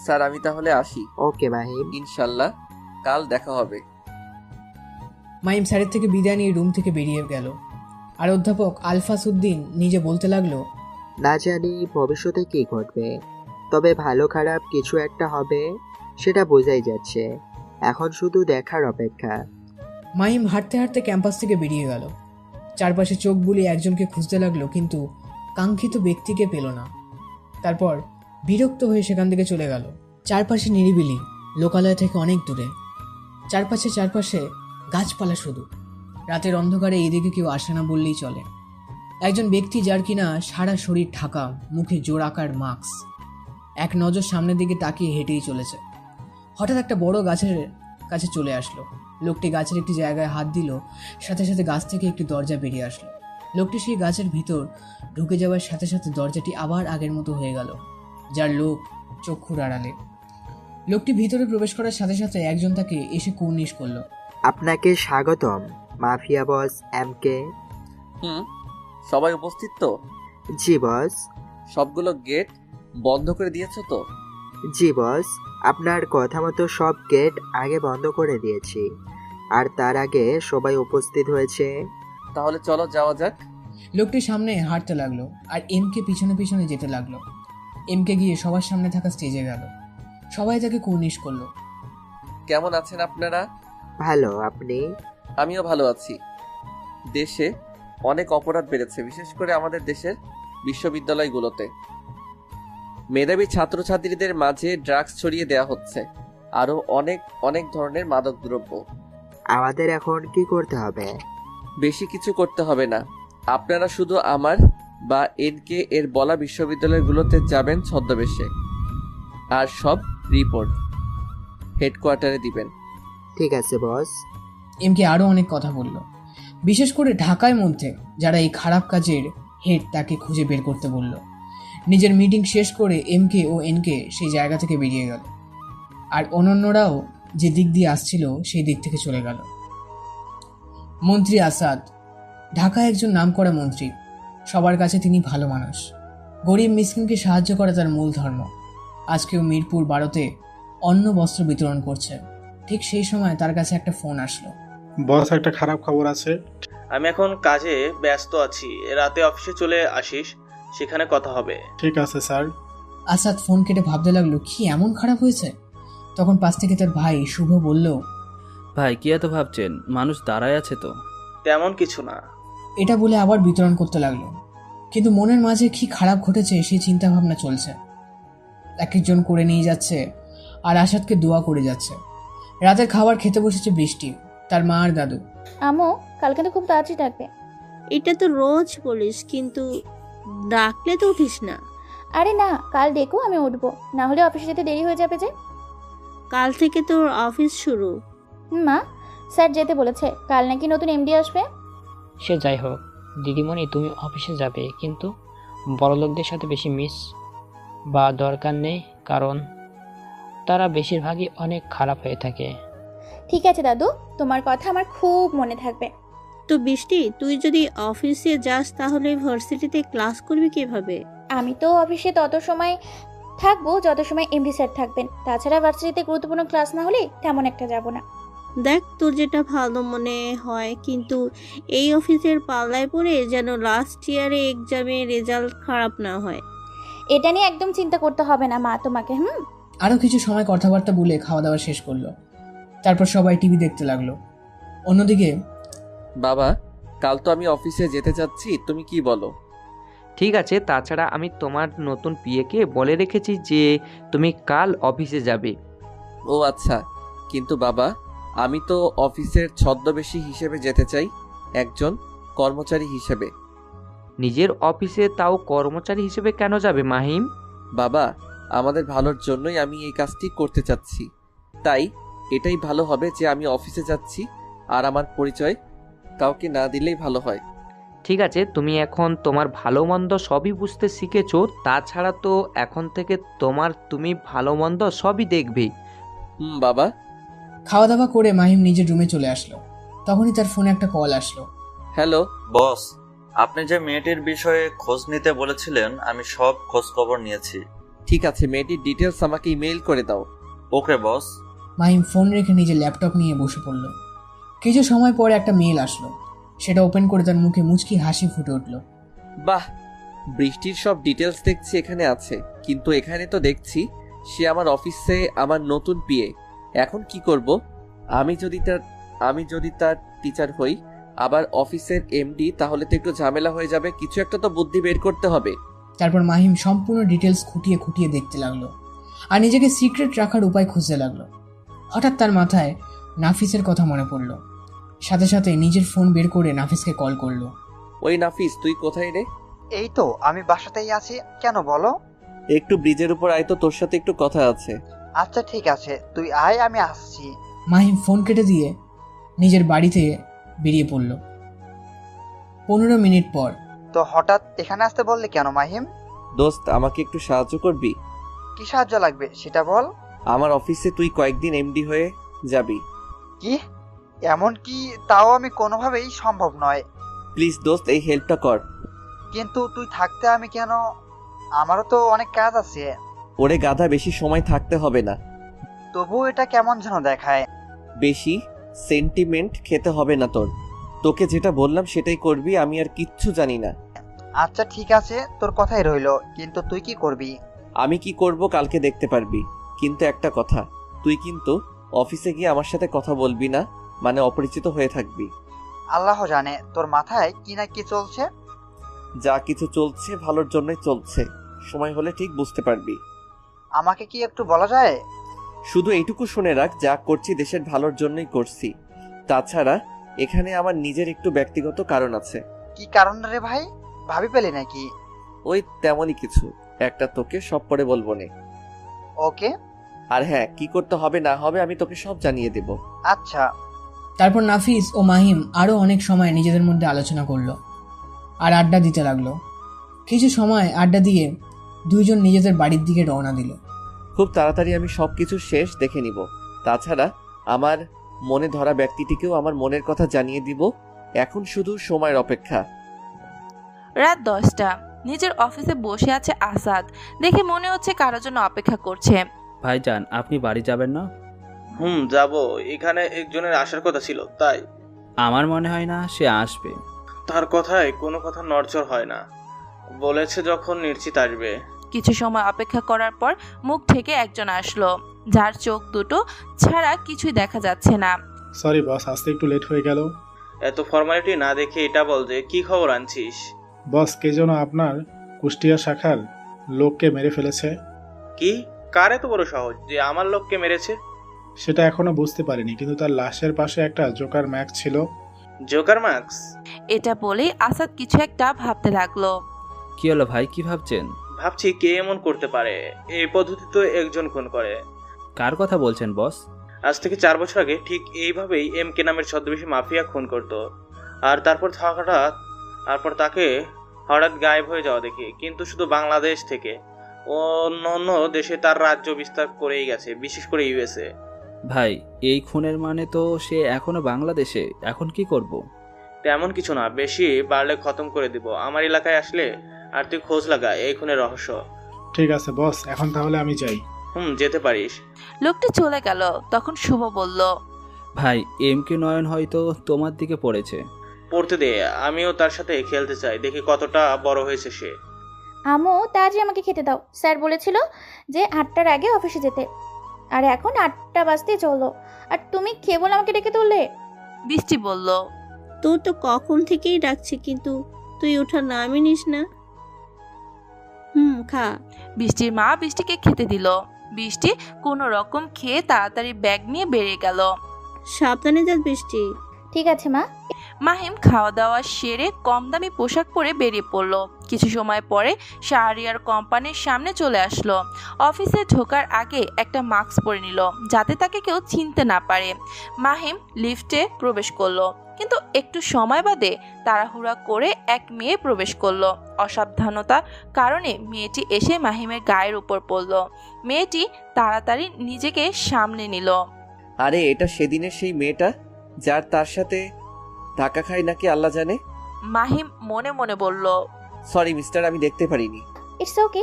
[SPEAKER 10] স্যার আমি তাহলে আসি।
[SPEAKER 12] ওকে মাহিম।
[SPEAKER 10] ইনশাল্লাহ কাল দেখা হবে।
[SPEAKER 1] মাহিম স্যারের থেকে বিদায় নিয়ে রুম থেকে বেরিয়ে গেল। আর অধ্যাপক আলফাস উদ্দিন নিজে বলতে লাগলো,
[SPEAKER 12] না জানি ভবিষ্যতে কি ঘটবে, তবে ভালো খারাপ কিছু একটা হবে সেটা বোঝাই যাচ্ছে। এখন শুধু দেখার অপেক্ষা।
[SPEAKER 1] মাহিম হাঁটতে হাঁটতে ক্যাম্পাস থেকে বেরিয়ে গেল। চারপাশে চোখ বুলিয়ে একজনকে খুঁজতে লাগলো, কিন্তু কাঙ্ক্ষিত ব্যক্তিকে পেল না। তারপর বিরক্ত হয়ে সেখান থেকে চলে গেল। চারপাশে নিরিবিলি, লোকালয় থেকে অনেক দূরে। চারপাশে গাছপালা শুধু। রাতের অন্ধকারে এদিকে কেউ আসে না বললেই চলে। একজন ব্যক্তি যার কিনা সারা শরীর ঢাকা, মুখে জোড়াকার মাস্ক, এক নজর সামনের দিকে তাকিয়ে হেঁটেই চলেছে। হঠাৎ একটা বড় গাছের কাছে চলে আসলো। লোকটি গাছের একটি জায়গায় হাত দিল, সাথে সাথে গাছ থেকে একটি দরজা বেরিয়ে আসলো। লোকটি সেই গাছের ভিতর ঢুকে যাওয়ার সাথে সাথে দরজাটি আবার আগের মতো হয়ে গেল, যার লোক চক্ষুর আড়ালে। লোকটি ভিতরে প্রবেশ করার সাথে সাথে একজন তাকে এসে কুর্নিশ করলো।
[SPEAKER 12] আপনাকে স্বাগতম মাফিয়া বস MK।
[SPEAKER 10] সবাই উপস্থিত তো?
[SPEAKER 12] জি বস।
[SPEAKER 10] সবগুলো গেট বন্ধ করে দিয়েছো তো?
[SPEAKER 12] জি বস, আপনার কথা মতো সব গেট আগে বন্ধ করে দিয়েছি, আর তার আগে সবাই উপস্থিত হয়েছে।
[SPEAKER 10] তাহলে চলো যাওয়া যাক।
[SPEAKER 1] লোকটি সামনে হাঁটতে লাগলো আর MK পিছনে পিছনে যেতে লাগলো। MK গিয়ে সবার সামনে থাকা স্টেজে গেল। সবাই তাকে কুর্নিশ করলো।
[SPEAKER 10] কেমন আছেন আপনারা?
[SPEAKER 12] ভালো, আপনি?
[SPEAKER 10] আমিও ভালো আছি। দেশে অনেক অপরাধ বেড়েছে, বিশেষ করে আমাদের দেশের বিশ্ববিদ্যালয়গুলোতে। মেধাবী ছাত্রছাত্রীদের মাঝে ড্রাগস ছড়িয়ে দেওয়া হচ্ছে, আরো অনেক ধরনের মাদকদ্রব্য।
[SPEAKER 12] আমাদের এখন কি করতে হবে?
[SPEAKER 10] বেশি কিছু করতে হবে না। আপনারা শুধু আমার বা NK এর বলা বিশ্ববিদ্যালয়গুলোতে যাবেন ছদ্মবেশে, আর সব রিপোর্ট হেডকোয়ার্টারে দিবেন।
[SPEAKER 12] ঠিক আছে বস।
[SPEAKER 1] MK আরো অনেক কথা বলল, বিশেষ করে ঢাকার মধ্যে যারা এই খারাপ কাজের হেড তাকে খুঁজে বের করতে বলল। নিজের মিটিং শেষ করে MK ও NK সেই জায়গা থেকে বেরিয়ে গেল, আর অন্যান্যরাও যে দিক দিয়ে আসছিল সেই দিক থেকে চলে গেল। মন্ত্রী আসাদ ঢাকায় একজন নামকরা মন্ত্রী। সবার কাছে তিনি ভালো মানুষ। গরিব মিসকিনকে সাহায্য করা তার মূল ধর্ম। আজকেও মিরপুর 12-তে অন্ন বস্ত্র বিতরণ করছে। ঠিক সেই সময় তার কাছে একটা ফোন আসলো।
[SPEAKER 16] বস, একটা খারাপ খবর আছে।
[SPEAKER 4] আমি এখন কাজে ব্যস্ত আছি, রাতে অফিসে চলে আসিস, সেখানে কথা হবে।
[SPEAKER 16] ঠিক আছে স্যার।
[SPEAKER 1] আসাদ ফোন কেটে ভাবতে লাগলো, কি এমন খারাপ হয়েছে? তখন পাশ থেকে তার ভাই শুভ বলল,
[SPEAKER 13] ভাই কি এত ভাবছেন, মানুষ দাঁড়ায় আছে তো।
[SPEAKER 4] তেমন কিছু না।
[SPEAKER 1] এটা বলে আবার বিতরণ করতে লাগলো। কিন্তু মনের মাঝে কি খারাপ ঘটেছে সেই চিন্তা ভাবনা চলছে। এক একজন করে নিয়ে যাচ্ছে আর আসাদকে দোয়া করে যাচ্ছে। রাতের খাবার খেতে বসেছে বৃষ্টি, তার মা আর দাদু।
[SPEAKER 11] আমু, কালকে তো খুব তাড়াতাড়ি ডাকবে।
[SPEAKER 7] এটা তো রোজ বলিস, কিন্তু ডাকলে তো উঠিস না।
[SPEAKER 11] আরে না, কাল ডেকো, আমি উঠবো, না হলে অফিসে যেতে দেরি হয়ে যাবে যে।
[SPEAKER 7] কাল থেকে তোর অফিস শুরু।
[SPEAKER 11] মা, স্যার যেতে বলেছে, কাল নাকি নতুন MD আসবে।
[SPEAKER 8] সে যাই হোক দিদিমণি, তুমি অফিসে যাবে, কিন্তু বড়লোকদের সাথে বেশি মিস বা দরকার নেই, কারণ তারা বেশিরভাগই অনেক খারাপ হয়ে থাকে।
[SPEAKER 11] ঠিক আছে দাদু, তোমার কথা আমার খুব মনে থাকবে।
[SPEAKER 7] তো বৃষ্টি, তুই যদি অফিসে যাস তাহলে ভার্সিটিতে ক্লাস করবি কিভাবে?
[SPEAKER 11] আমি তো অফিসে তত সময় থাকবো যত সময় MD স্যার থাকবেন। তাছাড়া ভার্সিটিতে গুরুত্বপূর্ণ ক্লাস না হলে তেমন একটা যাব না।
[SPEAKER 7] দেখ তোর যেটা ভালো মনে হয়, কিন্তু এই অফিসের পাল্লায় পড়ে যেন লাস্ট ইয়ারে এক্সামে রেজাল্ট খারাপ না হয়।
[SPEAKER 11] এটা নিয়ে একদম চিন্তা করতে হবে না মা তোমাকে।
[SPEAKER 1] আরো কিছু সময় কথাবার্তা বলে খাওয়া দাওয়া শেষ করলো। তারপর সবাই টিভি দেখতে লাগলো। অন্যদিকে,
[SPEAKER 10] বাবা, কাল তো আমি অফিসে যেতে চাচ্ছি, তুমি কি বলো?
[SPEAKER 3] ঠিক আছে, তাছাড়া আমি তোমার নতুন পিএকে বলে রেখেছি যে তুমি কাল অফিসে যাবে।
[SPEAKER 10] ও আচ্ছা, কিন্তু বাবা, আমি তো অফিসের ছদ্মবেশী হিসেবে যেতে চাই, একজন কর্মচারী হিসেবে।
[SPEAKER 3] নিজের অফিসে তাও কর্মচারী হিসেবে কেন যাবে মাহিম?
[SPEAKER 10] বাবা, আমাদের ভালোর জন্যই আমি এই কাজটি করতে চাচ্ছি, তাই এটাই ভালো হবে যে আমি অফিসে যাচ্ছি, আর আমার পরিচয় কাউকে না দিলেই ভালো হয়।
[SPEAKER 3] ঠিক আছে, তুমি এখন তোমার ভালো মন্দ সবই বুঝতে শিখেছো, তাছাড়া তো এখন থেকে তুমি ভালো মন্দ সবই দেখবে।
[SPEAKER 10] বাবা।
[SPEAKER 1] খাওয়া দাওয়া করে মাহিম নিজের রুমে চলে আসলো। তখনই তার ফোনে একটা কল আসলো।
[SPEAKER 10] হ্যালো
[SPEAKER 17] বস, আপনি যে মেয়েটির বিষয়ে খোঁজ নিতে বলেছিলেন, আমি সব খোঁজ খবর নিয়েছি।
[SPEAKER 10] ঠিক আছে, মেয়েটির ডিটেলস আমাকে ইমেইল করে দাও।
[SPEAKER 17] ওকে বস।
[SPEAKER 1] মাহিম ফোন রেখে নিজের ল্যাপটপ নিয়ে বসে পড়ল। কিছু সময় পরে একটা মেল আসলো। সেটা ওপেন করে তার মুখে মুচকি হাসি ফুটে উঠল।
[SPEAKER 10] বাহ, বৃষ্টির সব ডিটেলস দেখছি এখানে আছে, কিন্তু এখানে তো দেখছি সে আমার অফিসে আমার নতুন পিএ। এখন কি করব? আমি যদি তার টিচার হই, আবার অফিসের এমডি, তাহলে তো একটু ঝামেলা হয়ে যাবে। কিছু একটা তো বুদ্ধি বের করতে হবে।
[SPEAKER 1] তারপর মাহিম সম্পূর্ণ ডিটেলস খুঁটিয়ে খুঁটিয়ে দেখতে লাগলো আর নিজেকে সিক্রেট রাখার উপায় খুঁজতে লাগলো। হঠাৎ তার মাথায় নাফিসের কথা মনে পড়লো। সাথে সাথে নিজের ফোন বের করে নাফিসকে কল করলো।
[SPEAKER 10] ওই নাফিস, তুই কোথায় রে?
[SPEAKER 5] এই তো আমি বাসাতেই আছি, কেন বলো?
[SPEAKER 10] একটু ব্রিজের উপর আয় তো, তোর সাথে একটু কথা আছে।
[SPEAKER 5] আচ্ছা ঠিক আছে, তুই আয়, আমি আসছি।
[SPEAKER 1] মাহিম ফোন কেটে দিয়ে নিজের বাড়িতে বেরিয়ে পড়ল। 15 মিনিট পর।
[SPEAKER 5] তো হঠাৎ এখানে আসতে বললে কেন মাহিম?
[SPEAKER 10] দোস্ত, আমাকে একটু সাহায্য করবি?
[SPEAKER 5] কি সাহায্য লাগবে সেটা বল।
[SPEAKER 10] আমার অফিসে তুই কয়েকদিন এমডি হয়ে যাবি।
[SPEAKER 5] কি? এমন কি? তাও আমি কোনোভাবেই সম্ভব নয়।
[SPEAKER 10] প্লিজ দোস্ত, এই হেল্পটা কর।
[SPEAKER 5] কিন্তু তুই থাকতে আমি কেন? আমারও তো অনেক কাজ আছে।
[SPEAKER 10] ওরে গাধা, বেশি সময় থাকতে হবে না।
[SPEAKER 5] তবুও এটা কেমন যেন দেখায়।
[SPEAKER 10] বেশি সেন্টিমেন্ট খেতে হবে না তোর। তোকে যেটা বললাম সেটাই করবি, আমি আর কিচ্ছু জানি না।
[SPEAKER 5] আচ্ছা ঠিক আছে, তোর কথাই রইলো, কিন্তু তুই কি করবি?
[SPEAKER 10] আমি কি করব কালকে দেখতে পারবি। কিন্তু একটা কথা, তুই কিন্তু অফিসে গিয়ে আমার সাথে কথা বলবি না, মানে অপরিচিত হয়ে থাকবি।
[SPEAKER 5] আল্লাহ জানে তোর মাথায় কি না কি চলছে।
[SPEAKER 10] যা কিছু চলছে ভালোর জন্যই চলছে, সময় হলে ঠিক বুঝতে পারবি।
[SPEAKER 5] আমাকে কি একটু বলা যায়?
[SPEAKER 10] শুধু এইটুকু শুনে রাখ, যা করছি দেশের ভালোর জন্যই করছি। তাছাড়া এখানে আমার নিজের একটু ব্যক্তিগত কারণ আছে।
[SPEAKER 5] কি কারণ রে ভাই? ভাবি পেলি নাকি?
[SPEAKER 10] ওই তেমনই কিছু একটা, তোকে সব পরে বলবো নে।
[SPEAKER 5] ওকে।
[SPEAKER 10] আর হ্যাঁ, কি করতে হবে না হবে আমি তোকে সব জানিয়ে দেব।
[SPEAKER 5] আচ্ছা।
[SPEAKER 1] তারপর নাফিস ও মাহিম আরও অনেক সময় নিজেদের মধ্যে আলোচনা করলো আর আড্ডা দিতে লাগলো। কিছু সময় আড্ডা দিয়ে দুইজন নিজেদের বাড়ির দিকে রওনা দিল।
[SPEAKER 10] খুব তাড়াতাড়ি আমি সব কিছু শেষ দেখে নিব। তাছাড়া আমার মনে ধরা ব্যক্তিটিকেও আমার মনের কথা জানিয়ে দিব। এখন শুধু সময়ের অপেক্ষা।
[SPEAKER 18] রাত 10টা। নিজের অফিসে বসে আছে আসাদ। দেখে মনে হচ্ছে কারোর জন্য অপেক্ষা করছে।
[SPEAKER 13] ভাইজান, আপনি বাড়ি যাবেন না?
[SPEAKER 4] যাব। এখানে একজনের আসার কথা ছিল, তাই।
[SPEAKER 13] আমার মনে হয় না সে আসবে।
[SPEAKER 4] তার কথায় কোনো কথা নড়চড় হয় না। বলেছে যখন নিশ্চিত আসবে।
[SPEAKER 18] কিছু সময় অপেক্ষা করার পর মুখ থেকে একজন আসলো, যার চোখ দুটো ছাড়া কিছুই দেখা যাচ্ছে না।
[SPEAKER 16] সরি বস, আসতে একটু লেট হয়ে গেল।
[SPEAKER 4] এত ফর্মালিটি না দেখে এটা বল যে কি খবর আনছিস।
[SPEAKER 16] বস, কে যেন আপনার কুষ্টিয়া শাখার লোককে মেরে ফেলেছে।
[SPEAKER 4] কি? কার এত বড় সহজ যে আমার লোককে মেরেছে?
[SPEAKER 16] সেটা এখনো বুঝতে পারিনি, কিন্তু তার লাশের পাশে একটা জোকার ম্যাক্স ছিল।
[SPEAKER 4] Joker max?
[SPEAKER 18] এটা বলেই আসাদ কিছু একটা ভাবতে লাগলো।
[SPEAKER 13] কি হলো ভাই, কি ভাবছেন?
[SPEAKER 4] ভাবছি কে এমন করতে পারে। এই পদ্ধতি তো একজন খুন করে।
[SPEAKER 13] কার কথা বলছেন বস?
[SPEAKER 4] আজ থেকে 4 বছর আগে ঠিক এইভাবেই এমকে নামের ছদ্মবেশী মাফিয়া খুন করত। আর তারপর তাকে হঠাৎ গায়েব হয়ে যাওয়া দেখি। কিন্তু শুধু বাংলাদেশ থেকে অন্য দেশে তার রাজ্য বিস্তার করেই গেছে, বিশেষ করে ইউএসএ।
[SPEAKER 13] ভাই, এই খুনের মানে তো সে এখনো বাংলাদেশে। এখন কি করব?
[SPEAKER 4] তেমন কিছু না, বেশি বাড়লে খতম করে দিব। আমার এলাকায় আসলে আর তুই খোঁজ লাগা এই খুনের রহস্য।
[SPEAKER 16] ঠিক আছে বস, এখন তাহলে আমি যাই।
[SPEAKER 4] যেতে পারিস।
[SPEAKER 18] লোকটি চলে গেল। তখন শুভ বলল,
[SPEAKER 13] ভাই, এমকে নয়ন হয়তো তোমার দিকে পড়েছে।
[SPEAKER 4] পড়তে দে, আমিও তার সাথে খেলতে চাই, দেখি কতটা বড় হয়েছে সে।
[SPEAKER 11] আমু, তাড়াতাড়ি আমাকে খেতে দাও। স্যার বলেছিল যে 8টার আগে অফিসে যেতে, আর এখন 8টা বাজতে চলো, আর তুমি খেয়ে বলে আমাকে ডেকে তুললে।
[SPEAKER 18] বৃষ্টি বলল,
[SPEAKER 7] তোর তো কখন থেকেই ডাকছে, কিন্তু তুই ওঠার নামই নিস না। খা।
[SPEAKER 18] বৃষ্টির মা বৃষ্টিকে খেতে দিল। বৃষ্টি কোনো রকম খেয়ে তাড়াতাড়ি ব্যাগ নিয়ে বেরিয়ে গেল।
[SPEAKER 7] সাবধানে যাস বৃষ্টি।
[SPEAKER 11] ঠিক আছে মা।
[SPEAKER 18] মাহিম খাওয়া দাওয়া সেরে কম দামি পোশাক পরে বেরিয়ে পড়ল। কিছু সময় পরে শাহরিয়ার কোম্পানির সামনে চলে আসলো। অফিসে ঢোকার আগে একটা মাস্ক পরে নিল, যাতে তাকে কেউ চিনতে না পারে। মাহিম লিফটে প্রবেশ করলো, কিন্তু একটু সময় বাদে তাড়াহুড়া করে এক মেয়ে প্রবেশ করলো। অসাবধানতার কারণে মেয়েটি এসে মাহিমের গায়ের উপর পড়ল। মেয়েটি তাড়াতাড়ি নিজেকে সামনে নিল।
[SPEAKER 10] আরে, এটা সেদিনের সেই মেয়েটা যার তার সাথে ধাক্কা খাই নাকি আল্লাহ জানে।
[SPEAKER 18] মাহিম মনে মনে বলল,
[SPEAKER 10] সরি মিস্টার, আমি দেখতে পারিনি।
[SPEAKER 11] It's okay.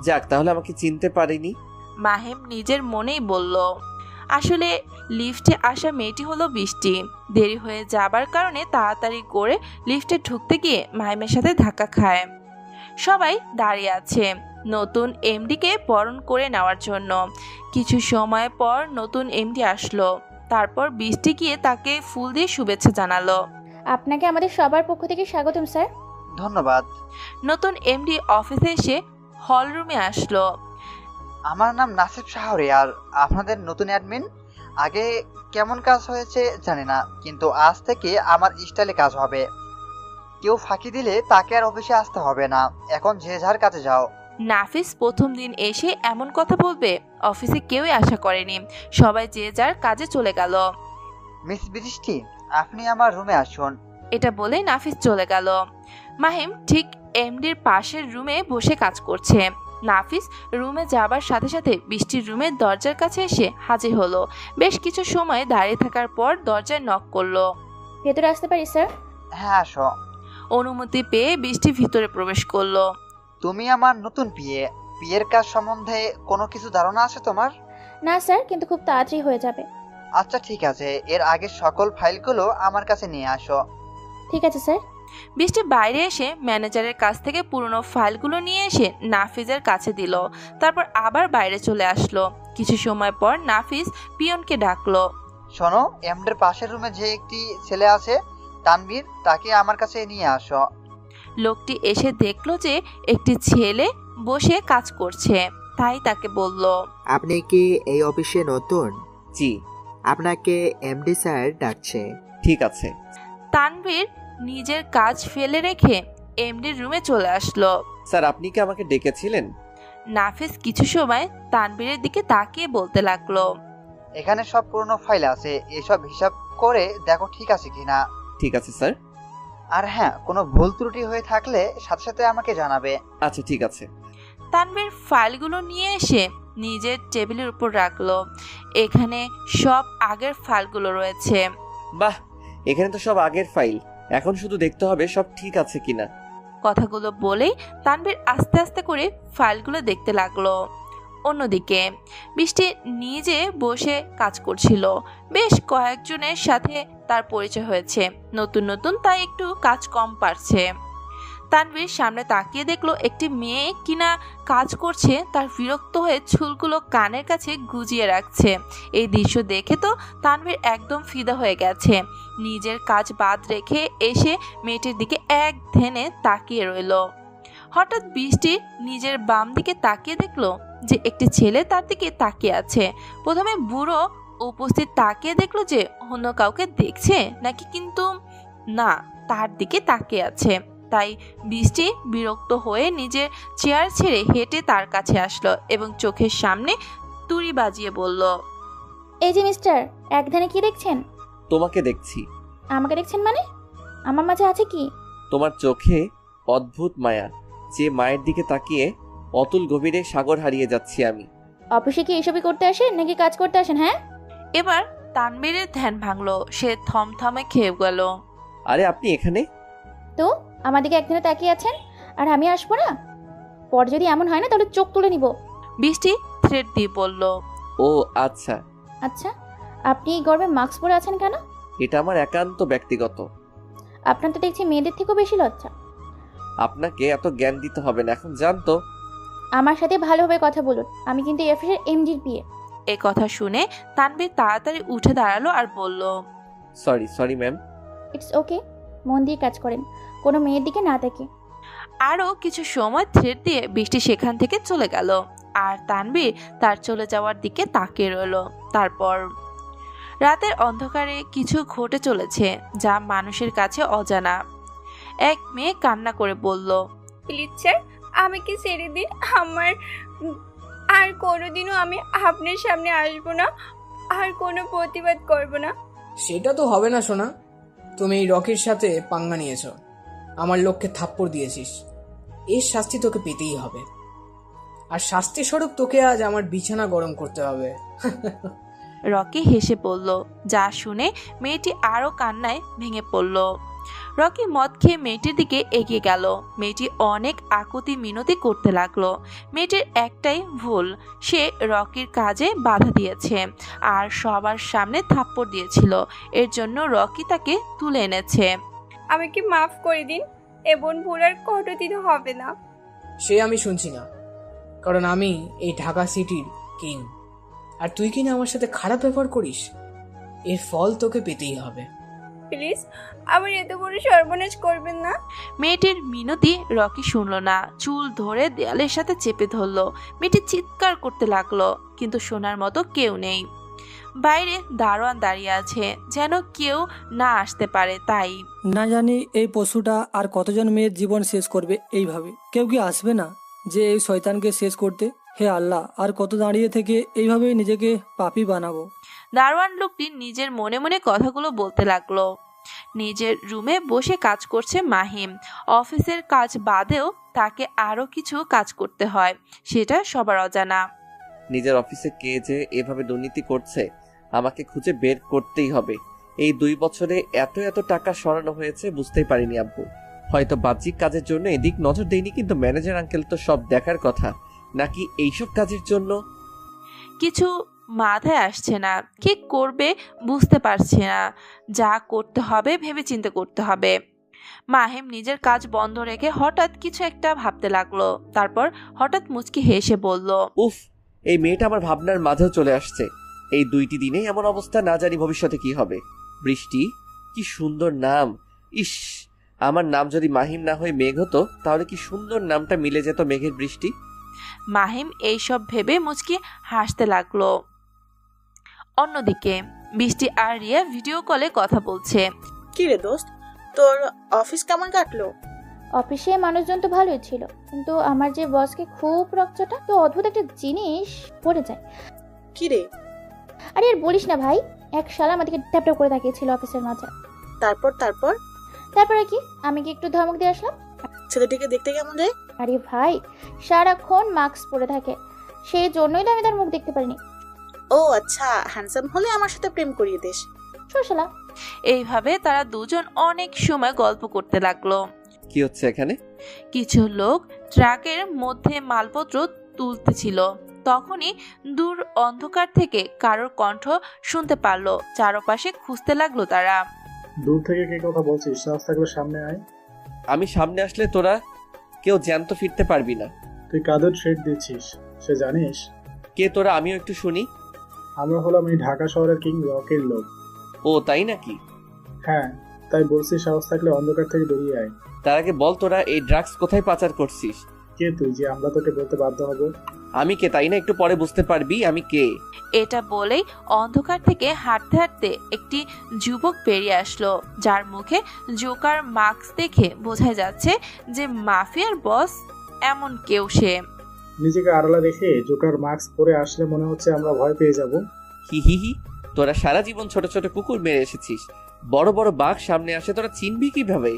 [SPEAKER 10] যাক, তাহলে আমাকে চিনতে পারিনি।
[SPEAKER 18] মাহিম নিজের মনেই বলল। আসলে লিফটে আসা মেয়েটি হলো বৃষ্টি। দেরি হয়ে যাবার কারণে তাড়াতাড়ি করে লিফটে ঢুকতে গিয়ে মাহিমের সাথে ধাক্কা খায়। সবাই দাঁড়িয়ে আছে নতুন এমডিকে বরণ করে নেওয়ার জন্য। কিছু সময় পর নতুন এমডি আসলো। তারপর বৃষ্টি গিয়ে তাকে ফুল দিয়ে শুভেচ্ছা জানালো।
[SPEAKER 11] আপনাকে আমাদের সবার পক্ষ থেকে স্বাগতম স্যার।
[SPEAKER 5] ধন্যবাদ।
[SPEAKER 18] নতুন এমডি অফিসে এসে হল রুমে আসলো।
[SPEAKER 5] আমার নাম নাসিব শাহরি, আর আপনাদের নতুন অ্যাডমিন। আগে কেমন কাজ হয়েছে জানি না, কিন্তু আজ থেকে আমার স্টাইলে কাজ হবে। কেউ ফাঁকি দিলে তাকে আর অফিসে আসতে হবে না। এখন যে যার কাছে যাও।
[SPEAKER 18] নাফিস প্রথম দিন এসে এমন কথা বলবে অফিসে কেউই আশা করেনি। সবাই যে যার কাজে চলে গেল।
[SPEAKER 5] মিস বৃষ্টি, আপনি আমার রুমে আসুন।
[SPEAKER 18] এটা বলে নাফিস চলে গেল। মাহিম ঠিক এমডির পাশের রুমে বসে কাজ করছে। নাফিস রুমে যাবার সাথে সাথে বৃষ্টির রুমের দরজার কাছে এসে হাজির হলো। বেশ কিছু সময় দাঁড়িয়ে থাকার পর দরজায় নক করলো।
[SPEAKER 11] ভেতরে আসতে পারি স্যার?
[SPEAKER 5] হ্যাঁ, আসো।
[SPEAKER 18] অনুমতি পেয়ে বৃষ্টি ভিতরে প্রবেশ করলো।
[SPEAKER 5] তুমি আমার নতুন পিএ। পিএর কাজ সম্বন্ধে কোনো কিছু ধারণা আছে তোমার?
[SPEAKER 11] না স্যার, কিন্তু খুব তাড়াতাড়ি হয়ে যাবে।
[SPEAKER 5] আচ্ছা ঠিক আছে, এর আগের সকল ফাইলগুলো আমার কাছে নিয়ে আসো।
[SPEAKER 11] ঠিক আছে স্যার।
[SPEAKER 18] বৃষ্টি বাইরে এসে ম্যানেজারের কাছ থেকে পুরনো ফাইলগুলো নিয়ে এসে নাফিজের কাছে দিল। তারপর আবার বাইরে চলে আসলো। কিছু সময় পর নাফিস পিয়নকে ডাকলো।
[SPEAKER 5] শোনো, এমডের পাশের রুমে যে একটি ছেলে আছে তানভীর, তাকে আমার কাছে নিয়ে আসো।
[SPEAKER 18] লোকটি এসে দেখলো যে একটি ছেলে বসে কাজ করছে, তাই তাকে বলল,
[SPEAKER 12] আপনি কি এই অফিসে নতুন?
[SPEAKER 10] জি।
[SPEAKER 12] আপনাকে এমডি স্যার ডাকছে।
[SPEAKER 10] ঠিক আছে।
[SPEAKER 18] তানভীর নিজের কাজ ফেলে রেখে এমডির রুমে চলে আসলো।
[SPEAKER 10] স্যার, আপনি কি আমাকে ডেকেছিলেন?
[SPEAKER 18] নাফিস কিছু সময় তানভীরের দিকে তাকিয়ে বলতে লাগলো,
[SPEAKER 5] এখানে সব পুরনো ফাইল আছে, এসব হিসাব করে দেখো ঠিক আছে কিনা।
[SPEAKER 10] ঠিক আছে স্যার।
[SPEAKER 5] আর হ্যাঁ, কোনো ভুল ত্রুটি হয়ে থাকলে সাথে সাথে আমাকে জানাবে।
[SPEAKER 10] আচ্ছা ঠিক আছে।
[SPEAKER 18] তানভীর ফাইলগুলো নিয়ে এসে নিজের টেবিলের উপর রাখলো। এখানে সব আগের ফাইলগুলো রয়েছে।
[SPEAKER 10] বাহ, এখানে তো সব আগের ফাইল। এখন শুধু দেখতে হবে সব ঠিক আছে কিনা।
[SPEAKER 18] কথাগুলো বলেই তানভীর আস্তে আস্তে করে ফাইলগুলো দেখতে লাগলো। অন্যদিকে বৃষ্টি নিজে বসে কাজ করছিল। বেশ কয়েকজনের সাথে তার পরিচয় হয়েছে। নতুন নতুন, তাই একটু কাজ কম পারছে। তানভীর সামনে তাকিয়ে দেখলো একটি মেয়ে কিনা কাজ করছে, তার বিরক্ত হয়ে চুলগুলো কানের কাছে গুজিয়ে রাখছে। এই দৃশ্য দেখে তো তানভীর একদম ফিদা হয়ে গেছে। নিজের কাজ বাদ রেখে এসে মেয়েটির দিকে এক ধ্যানে তাকিয়ে রইল। হঠাৎ বৃষ্টি নিজের বাম দিকে তাকিয়ে দেখলো যে একটি ছেলে তার দিকে তাকিয়ে আছে। প্রথমে বুড়ো উপস্থিত তাকিয়ে দেখলো যে অন্য কাউকে দেখছে নাকি, কিন্তু না, তার দিকে তাকিয়ে আছে। তাই বৃষ্টি বিরক্ত হয়ে নিজের চেয়ার ছেড়ে হেঁটে তার কাছে আসলো এবং চোখের সামনে তুড়ি বাজিয়ে বলল,
[SPEAKER 11] এই যে মিস্টার, এক ধ্যানে কি দেখছেন?
[SPEAKER 10] তোমাকে দেখছি।
[SPEAKER 11] আমাকে দেখছেন মানে? আমার মাঝে আছে কি?
[SPEAKER 10] তোমার চোখে অদ্ভুত মায়া, যে মায়ের দিকে তাকিয়ে অতুল গভীরে সাগর হারিয়ে যাচ্ছি আমি।
[SPEAKER 11] অফিসে কি এসবই করতে আসেন নাকি কাজ করতে আসেন? হ্যাঁ।
[SPEAKER 18] এবার তানবীরের ধ্যান ভাঙলো। সে থমথমে খেয়ে গেল।
[SPEAKER 10] আরে আপনি এখানে?
[SPEAKER 11] তো আমার দিকে একদিনে তাকিয়ে আছেন আর আমি আসবো না? পর যদি এমন হয় না তাহলে চোখ তুলে নিব।
[SPEAKER 18] বৃষ্টি থ্রেড দিয়ে বলল।
[SPEAKER 10] ও আচ্ছা।
[SPEAKER 11] আচ্ছা, আপনি এই গর্বে মাস্ক পরে আছেন কেন?
[SPEAKER 10] এটা আমার একান্ত ব্যক্তিগত।
[SPEAKER 11] আপনার তো দেখছি মেয়েদের থেকেও বেশি লজ্জা।
[SPEAKER 10] আপনাকে এত জ্ঞান দিতে হবে না, এখন জানতো।
[SPEAKER 11] আমার সাথে ভালোভাবে কথা বলুন, আমি কিন্তু এই অফিসের এমডির বিয়ে।
[SPEAKER 18] এই কথা শুনে তানবীর তাড়াতাড়ি উঠে দাঁড়ালো আর বলল,
[SPEAKER 10] সরি ম্যাম।
[SPEAKER 11] ইটস ওকে, মন দিয়ে কাজ করেন, কোনো মেয়ের দিকে না তাকে।
[SPEAKER 18] আরও কিছু সময় থ্রেড দিয়ে বৃষ্টি সেখান থেকে চলে গেল আর তানবীর তার চলে যাওয়ার দিকে তাকিয়ে রইল। তারপর রাতের অন্ধকারে কিছু ঘটে চলেছে যা মানুষের কাছে অজানা। এক মেয়ে কান্না করে বলল,
[SPEAKER 6] প্লিজ স্যার, আমাকে ছেড়ে দিন। আমার আর কোনোদিনও আমি আপনার সামনে আসবো না, আর কোনো প্রতিবাদ করব না।
[SPEAKER 1] সেটা তো হবে না সোনা, তুমি এই রকির সাথে পাঙ্গা নিয়েছ, আমার লোককে থাপ্পড় দিয়েছিস, এর শাস্তি তোকে পেতেই হবে। আর শাস্তি স্বরূপ তোকে আজ আমার বিছানা গরম করতে হবে।
[SPEAKER 18] রকি হেসে বলল। যা শুনে মেয়েটি আরো কান্নায় ভেঙে পড়ল। রকি মদ খেয়ে মেয়েটির দিকে এগিয়ে গেল। মেয়েটি অনেক আকুতি মিনতি করতে লাগলো। মেয়েটির একটাই ভুল, সে রকির কাজে বাধা দিয়েছে আর সবার সামনে থাপ্পড় দিয়েছিল। এর জন্য রকি তাকে তুলে এনেছে।
[SPEAKER 6] আমাকে মাফ করে দিন, এমন ভুল আর কোনোদিন হবে না।
[SPEAKER 1] সে আমি শুনছি না, কারণ আমি এই ঢাকা সিটির কিং, আর তুই কিনা আমার সাথে খারাপ ব্যবহার করিস, এর ফল তোকে পেতেই হবে।
[SPEAKER 6] প্লিজ আমার এত বড় সর্বনাশ করবেন না।
[SPEAKER 18] মেয়েটির মিনতি রকি শুনল না, চুল ধরে দেয়ালের সাথে চেপে ধরলো। মেয়েটি চিৎকার করতে লাগলো, কিন্তু শোনার মতো কেউ নেই। বাইরে দারোয়ান দাঁড়িয়ে আছে, যেন কেউ না আসতে পারে তাই।
[SPEAKER 9] না জানি এই পশুটা আর কতজন মেয়ের জীবন শেষ করবে এইভাবে। কেউ কি আসবে না যে এই শয়তানকে শেষ করতে? হে আল্লাহ, আর কত দাঁড়িয়ে থেকে এইভাবেই নিজেকে পাপী বানাবো।
[SPEAKER 18] দারোয়ান লোকটি নিজের মনে মনে কথাগুলো বলতে লাগলো। নিজের রুমে বসে কাজ করছে মাহিম। অফিসের কাজ বাদেও তাকে আরো কিছু কাজ করতে হয়, সেটা সবার অজানা।
[SPEAKER 10] নিজের অফিসে কে যে এভাবে দুর্নীতি করছে আমাকে খুঁজে বের করতেই হবে। এই 2 বছরে এত এত টাকা সরানো হয়েছে বুঝতেই পারিনি আব্বু। হয়তো বাহ্যিক কাজের জন্য এদিক নজর দেয়নি, কিন্তু ম্যানেজার আঙ্কেল তো সব দেখার কথা, নাকি এইসব কাজের জন্য?
[SPEAKER 18] কিছু মাথায় আসছে না, কি করবে বুঝতে পারছে না। যা করতে হবে ভেবে চিন্তে করতে হবে। মাহিম নিজের কাজ বন্ধ রেখে হঠাৎ কিছু একটা ভাবতে লাগলো। তারপর হঠাৎ মুচকি হেসে বলল,
[SPEAKER 10] উফ, এই মেয়েটা আমার ভাবনার মাঝেও চলে আসছে। এই 2টি দিনে এমন অবস্থা, না জানি ভবিষ্যতে কি হবে। বৃষ্টি, কি সুন্দর নাম! ইস, আমার নাম যদি মাহিম না হয়ে মেঘ হতো, তাহলে কি সুন্দর নামটা মিলে যেত মেঘের বৃষ্টি।
[SPEAKER 18] মাহিম এইসব ভেবে মুচকি হাসতে লাগলো। অন্যদিকে বৃষ্টি আর রিয়া ভিডিও কলে কথা বলছে।
[SPEAKER 14] কি রে দোস্ত, তোর অফিস কেমন কাটলো?
[SPEAKER 11] অফিসে মানুষজন তো ভালোই ছিল, কিন্তু আমার যে বসকে খুব রকচটা, তো অদ্ভুত একটা জিনিস পড়ে যায়।
[SPEAKER 14] কি রে?
[SPEAKER 11] আরে আর বলিস না ভাই, এক শালা আমাদেরকে ট্যাপট্যাপ করে তাকিয়েছিল অফিসের মাঝে।
[SPEAKER 14] তারপর তারপর
[SPEAKER 11] তারপরে কি, আমি কি একটু ধমক দিয়ে আসলাম।
[SPEAKER 14] ছেলেটিকে দেখতে কেমন রে?
[SPEAKER 11] আরে ভাই, সারাক্ষণ মাস্ক পরে থাকে, সেই জন্যই তো আমি তার মুখ দেখতে পারিনি।
[SPEAKER 14] ও আচ্ছা, হ্যান্ডসাম হলে আমার সাথে প্রেম করিয়ে দিস।
[SPEAKER 11] শালা।
[SPEAKER 18] এইভাবে তারা দুজন অনেক সময় গল্প করতে লাগলো।
[SPEAKER 10] কি হচ্ছে এখানে?
[SPEAKER 18] কিছু লোক ট্রাকের মধ্যে মালপত্র তুলতেছিল। তখনই দূর অন্ধকার থেকে কারোর কণ্ঠ শুনতে পারলো। চারপাশে খুঁজতে লাগলো তারা।
[SPEAKER 16] দূর থেকে কে কথা বলছিস? সাহস থাকলে সামনে আয়।
[SPEAKER 10] আমি সামনে আসলে তোরা কেউ জ্যান্ত ফিরতে পারবি না।
[SPEAKER 16] তুই কাদের থ্রেট দিচ্ছিস সে জানিস?
[SPEAKER 10] কে তোরা, আমিও একটু শুনি।
[SPEAKER 16] আমরা হলাম এই ঢাকা শহরের কিং রকের লোক।
[SPEAKER 10] ও তাই নাকি?
[SPEAKER 16] হ্যাঁ, তাই বলছি সাহস থাকলে অন্ধকার থেকে বেরিয়ে আয়।
[SPEAKER 10] তার আগে বল, তোরা এই ড্রাগস কোথায় পাচার করছিস?
[SPEAKER 16] কে তুই যে আমরা তোকে বলতে বাধ্য হব?
[SPEAKER 10] আমি কে তাই না একটু পরে বুঝতে পারবি আমি কে।
[SPEAKER 18] এটা বলেই অন্ধকার থেকে হাঁটতে হাঁটতে একটি যুবক বেরিয়ে আসলো, যার মুখে জোকার মাস্ক দেখে বোঝা যাচ্ছে যে মাফিয়ার বস এমন কেউ সে।
[SPEAKER 16] নিজেকে আড়ালে রেখে জোকার মাস্ক পরে আসলে মনে হচ্ছে আমরা ভয় পেয়ে যাব।
[SPEAKER 10] হি হি হি, তোরা সারা জীবন ছোট ছোট কুকুর মেরে এসেছিস, বড় বড় বাঘ সামনে আসে তোরা চিনবি কিভাবে?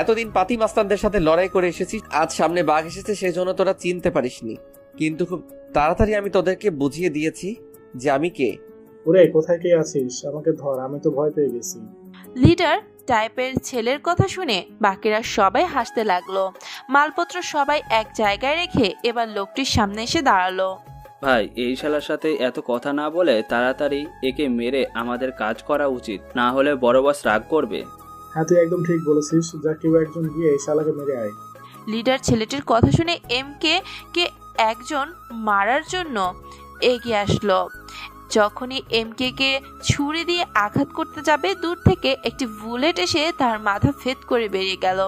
[SPEAKER 10] এতদিন পাতি মাস্তানদের সাথে লড়াই করে এসেছিস, আজ সামনে বাঘ এসেছে সেজন্য তোরা চিনতে পারিসনি। কিন্তু খুব তাড়াতাড়ি আমি তোদেরকে বুঝিয়ে দিয়েছি যে আমি কে।
[SPEAKER 16] ওরে কোথায় কে আছিস? আমাকে ধর, আমি তো ভয় পেয়ে গেছি।
[SPEAKER 18] লিডার টাইপের ছেলের কথা শুনে বাকিরা সবাই হাসতে লাগলো। মালপত্র সবাই এক জায়গায় রেখে এবার লোকটির সামনে এসে দাঁড়ালো।
[SPEAKER 13] ভাই, এই শালার সাথে এত কথা না বলে তাড়াতাড়ি একে মেরে আমাদের কাজ করা উচিত, না হলে বড় বস রাগ করবে।
[SPEAKER 16] হ্যাঁ, তুই একদম ঠিক বলেছিস। যা কেউ একজন গিয়ে এই শালাকে মেরে আয়।
[SPEAKER 18] লিডার ছেলেটির কথা শুনে কে একজন মারার জন্য এগিয়ে আসলো। যখনই কে ছুরি দিয়ে আঘাত করতে যাবে, দূর থেকে একটি বুলেট এসে তার মাথা ফেদ করে বেরিয়ে গেল,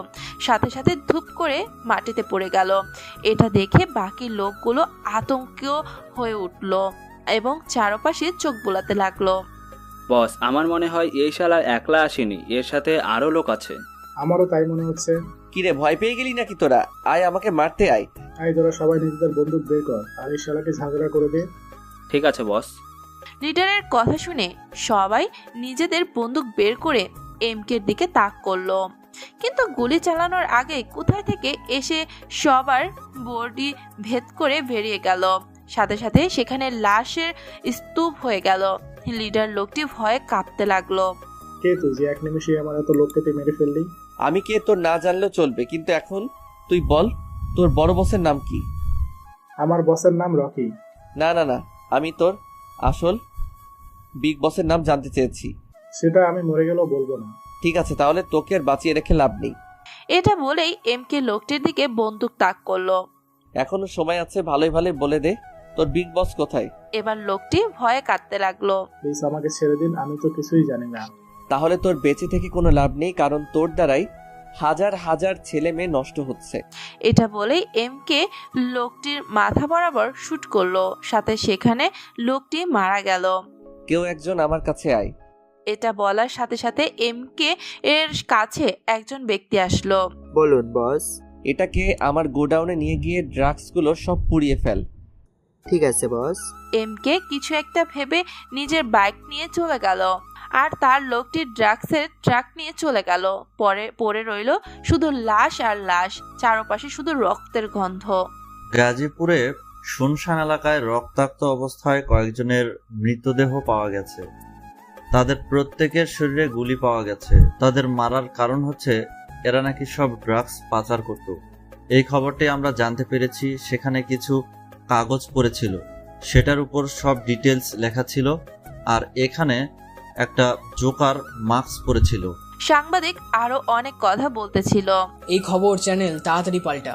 [SPEAKER 18] সাথে সাথে ধূপ করে মাটিতে পড়ে গেল। এটা দেখে বাকি লোকগুলো আতঙ্ক হয়ে উঠল এবং চারপাশে চোখ বোলাতে লাগলো।
[SPEAKER 13] বস, আমার মনে হয় এই শালা একলা আসেনি, এর সাথে আরো লোক আছে।
[SPEAKER 16] আমারও তাই মনে হচ্ছে।
[SPEAKER 10] কিরে, ভয় পেয়ে গেলি নাকি তোরা? আয়, আমাকে মারতে আয়।
[SPEAKER 16] আয়, তোরা সবাই নিজেদের বন্দুক বের কর আর এই শালাকে ঝাগড়া করে দে।
[SPEAKER 13] ঠিক আছে বস।
[SPEAKER 18] লিডারের কথা শুনে সবাই নিজেদের বন্দুক বের করে কের দিকে তাক করলো, কিন্তু গুলি চালানোর আগে কোথায় থেকে এসে সবার বডি ভেদ করে বেরিয়ে গেল। সাথে সাথে সেখানে লাশের স্তূপ হয়ে গেল। লিডার লোকটি ভয়ে কাঁপতে লাগলো।
[SPEAKER 16] কে তুই যে এক নিমিষে আমার এত লোককে তুই মেরে ফেললি?
[SPEAKER 10] আমি কে তোর না জানলেও চলবে, কিন্তু এখন তুই বল তোর বড় বসের নাম কি?
[SPEAKER 16] আমার বসের নাম রকি।
[SPEAKER 10] না না না, আমি তোর আসল বিগ বসের নাম জানতে চেয়েছি।
[SPEAKER 16] সেটা আমি মরে গেলেও বলবো না।
[SPEAKER 10] ঠিক আছে, তাহলে তোকে আর বাঁচিয়ে রেখে লাভ নেই।
[SPEAKER 18] এটা বলেই এমকে লোকটির দিকে বন্দুক তাক করলো।
[SPEAKER 10] এখনো সময় আছে, ভালোই ভালোই বলে দে তোর বিগ বস কোথায়।
[SPEAKER 18] এবার লোকটি ভয়ে কাঁদতে লাগলো।
[SPEAKER 16] প্লিজ আমাকে ছেড়ে দিন, আমি তো কিছুই জানি না।
[SPEAKER 10] তাহলে তোর বেঁচে থেকে কোনো লাভ নেই, কারণ তোর দ্বারাই হাজার হাজার ছেলে মেয়ে নষ্ট হচ্ছে।
[SPEAKER 18] এটা বলেই এমকে লোকটির মাথা বরাবর শুট করলো, সাথে সেখানে লোকটি মারা গেল।
[SPEAKER 10] কেউ একজন আমার কাছে আয়।
[SPEAKER 18] এটা বলার সাথে সাথে এমকে এর কাছে একজন ব্যক্তি আসলো।
[SPEAKER 12] বলুন বস।
[SPEAKER 10] এটাকে আমার গোডাউনে নিয়ে গিয়ে ড্রাগসগুলো সব পুড়িয়ে ফেল।
[SPEAKER 12] ঠিক আছে বস।
[SPEAKER 18] এমকে কিছু একটা ভেবে নিজের বাইক নিয়ে চলে গেল, আর তার লোকটি ড্রাগসের ট্রাক নিয়ে চলে গেল। পরে রইল শুধু লাশ আর লাশ, চারপাশে শুধু রক্তের গন্ধ।
[SPEAKER 17] গাজীপুরে শুনশান এলাকায় রক্তাক্ত অবস্থায় কয়েকজনের মৃতদেহ পাওয়া গেছে। তাদের প্রত্যেকের শরীরে গুলি পাওয়া গেছে। তাদের মারার কারণ হচ্ছে এরা নাকি সব ড্রাগস পাচার করত। এই খবরটি আমরা জানতে পেরেছি। সেখানে কিছু কাগজ পড়েছিল, সেটার উপর সব ডিটেলস লেখা ছিল, আর এখানে একটা জোকার মাস্ক পরেছিল।
[SPEAKER 18] সাংবাদিক আরো অনেক কথা বলতেছিল।
[SPEAKER 1] এই খবর চ্যানেল তাড়াতাড়ি পাল্টা,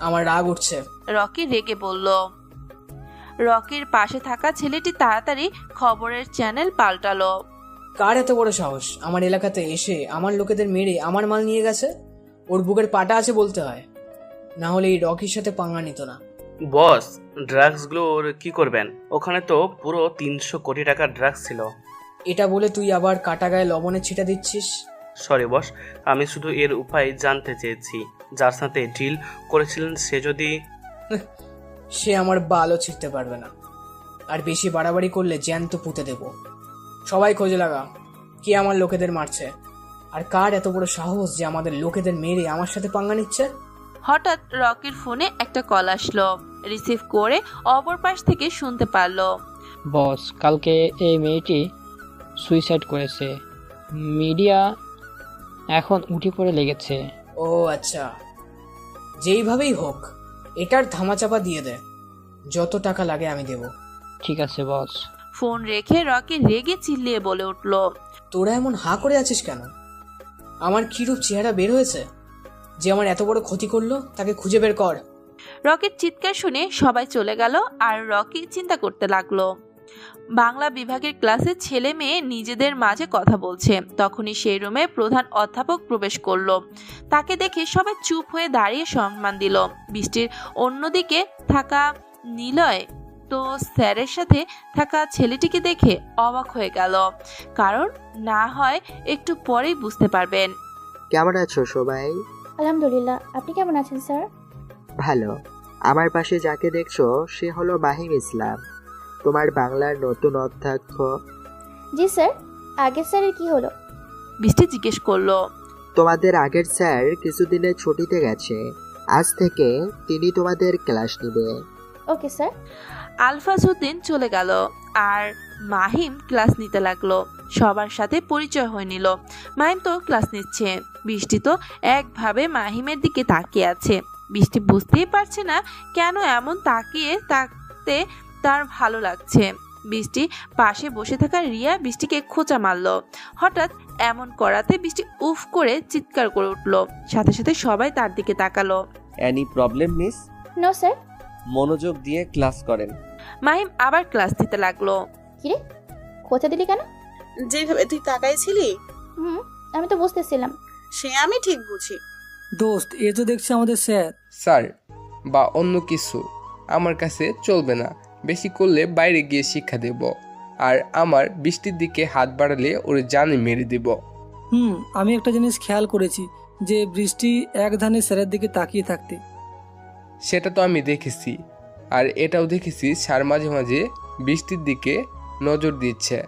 [SPEAKER 1] আমার রাগ উঠছে।
[SPEAKER 18] রকি রেগে বলল। রকির পাশে থাকা ছেলেটি তাড়াতাড়ি খবরের চ্যানেল পাল্টালো।
[SPEAKER 1] কার এত বড় সাহস আমার এলাকাতে এসে আমার লোকেদের মেরে আমার মাল নিয়ে গেছে? ওর বুকের পাটা আছে বলতে হয়, না হলে এই রকির সাথে পাঙ্গা নিত না।
[SPEAKER 19] বস, ড্রাগসগুলো ওর কি করবেন? ওখানে তো পুরো 300 কোটি টাকার ড্রাগস ছিল।
[SPEAKER 1] এটা বলে তুই আবার কাটা গায়ে লবণের ছিটা দিচ্ছিস?
[SPEAKER 19] সরি বস, আমি শুধু এর উপায় জানতে চেয়েছি। যার সাথে ডিল করেছিলেন সে যদি...
[SPEAKER 1] সে আমার বালও ছিঁড়তে পারবে না, আর বেশি বাড়াবাড়ি করলে জ্যান্ত পুঁতে দেব। সবাই খোঁজে লাগা, কে আমার লোকেদের মারছে, আর কার এত বড় সাহস যে আমাদের লোকেদের মেরে আমার সাথে পাঙ্গা নিচ্ছে।
[SPEAKER 18] হঠাৎ রকির ফোনে একটা কল আসলো। রিসিভ করে অপর পাশ থেকে শুনতে পারলো।
[SPEAKER 8] বস, কালকে এই মেয়েটি সুইসাইড করেছে। মিডিয়া এখন উঠে পড়ে লেগেছে।
[SPEAKER 1] ও আচ্ছা, যেইভাবেই হোক এটার ধামাচাপা দিয়ে দে, যত টাকা লাগে আমি দেব।
[SPEAKER 8] ঠিক আছে বস।
[SPEAKER 18] ফোন রেখে রকি রেগে চিল্লিয়ে বলে উঠল।
[SPEAKER 1] তোরা এমন হা করে আছিস কেন? আমার কিরূপ চেহারা বের হয়েছে? যে আমার এত বড় ক্ষতি করলো তাকে খুঁজে বের কর।
[SPEAKER 18] রকির চিৎকার শুনে সবাই চলে গেল, আর রকি চিন্তা করতে লাগলো। বাংলা বিভাগের ক্লাসে ছেলে মেয়ে নিজেদের মাঝে কথা বলছে। তখনই সেই রুমে প্রধান অধ্যাপক প্রবেশ করলো। তাকে দেখে সবাই চুপ হয়ে দাঁড়িয়ে সম্মান দিল। বৃষ্টির অন্যদিকে থাকা নিলয় তো স্যারের সাথে থাকা ছেলেটিকে দেখে অবাক হয়ে গেল, কারণ না হয় একটু পরেই বুঝতে পারবেন।
[SPEAKER 12] কেমন আছো সবাই?
[SPEAKER 11] আলহামদুলিল্লাহ, আপনি কেমন আছেন স্যার?
[SPEAKER 12] ভালো। আমার পাশে যাকে দেখছো সে হলো মাহিম ইসলাম, তোমার বাংলার নতুন অধ্যক্ষ।
[SPEAKER 11] জি স্যার। আগের স্যারের কি হলো?
[SPEAKER 18] বৃষ্টি জিজ্ঞেস করলো।
[SPEAKER 12] তোমাদের আগের স্যার কিছুদিনের ছুটিতে গেছে, আজ থেকে তিনি তোমাদের ক্লাস নেবে।
[SPEAKER 11] Okay sir.
[SPEAKER 18] আলফাজউদ্দিন চলে গেল, আর মাহিম ক্লাস নিতে লাগলো। সবার সাথে পরিচয় হয়ে নিল। মাহিম তো ক্লাস নিচ্ছে, বৃষ্টি তো একভাবে মাহিমের দিকে তাকিয়ে আছে। বৃষ্টি বুঝতেই পারছে না কেন এমন তাকিয়ে থাকতে তার ভালো লাগছে। বৃষ্টি পাশে বসে থাকা রিয়া বৃষ্টিকে খোঁচা মারলো। হঠাৎ এমন করাতে বৃষ্টি উফ করে চিৎকার করে উঠল। সাথে সাথে সবাই তার দিকে তাকালো।
[SPEAKER 10] Any problem miss?
[SPEAKER 11] No sir.
[SPEAKER 10] মনোযোগ দিয়ে ক্লাস করেন।
[SPEAKER 18] মাহিম আবার ক্লাস দিতে লাগলো।
[SPEAKER 11] কিরে, খোঁচা দিলি কেন?
[SPEAKER 14] যেভাবে তুই তাকাইছিলি।
[SPEAKER 11] আমি তো বুঝতেছিলাম।
[SPEAKER 14] সে আমি ঠিক বুঝি।
[SPEAKER 9] দোস্ত, এ তো দেখছি আমাদের স্যার।
[SPEAKER 15] স্যার বা অন্য কিছু আমার কাছে চলবে না। বেশি করলে বাইরে গিয়ে শিক্ষা দেব, আর আমার বৃষ্টির দিকে হাত বাড়ালে ওর জানে মেরে দেব।
[SPEAKER 9] আমি একটা জিনিস খেয়াল করেছি যে বৃষ্টি এক ধানে স্যারের দিকে তাকিয়ে থাকতে।
[SPEAKER 15] সেটা তো আমি দেখেছি, আর এটাও দেখেছি স্যার মাঝে মাঝে বৃষ্টির দিকে নজর দিচ্ছে।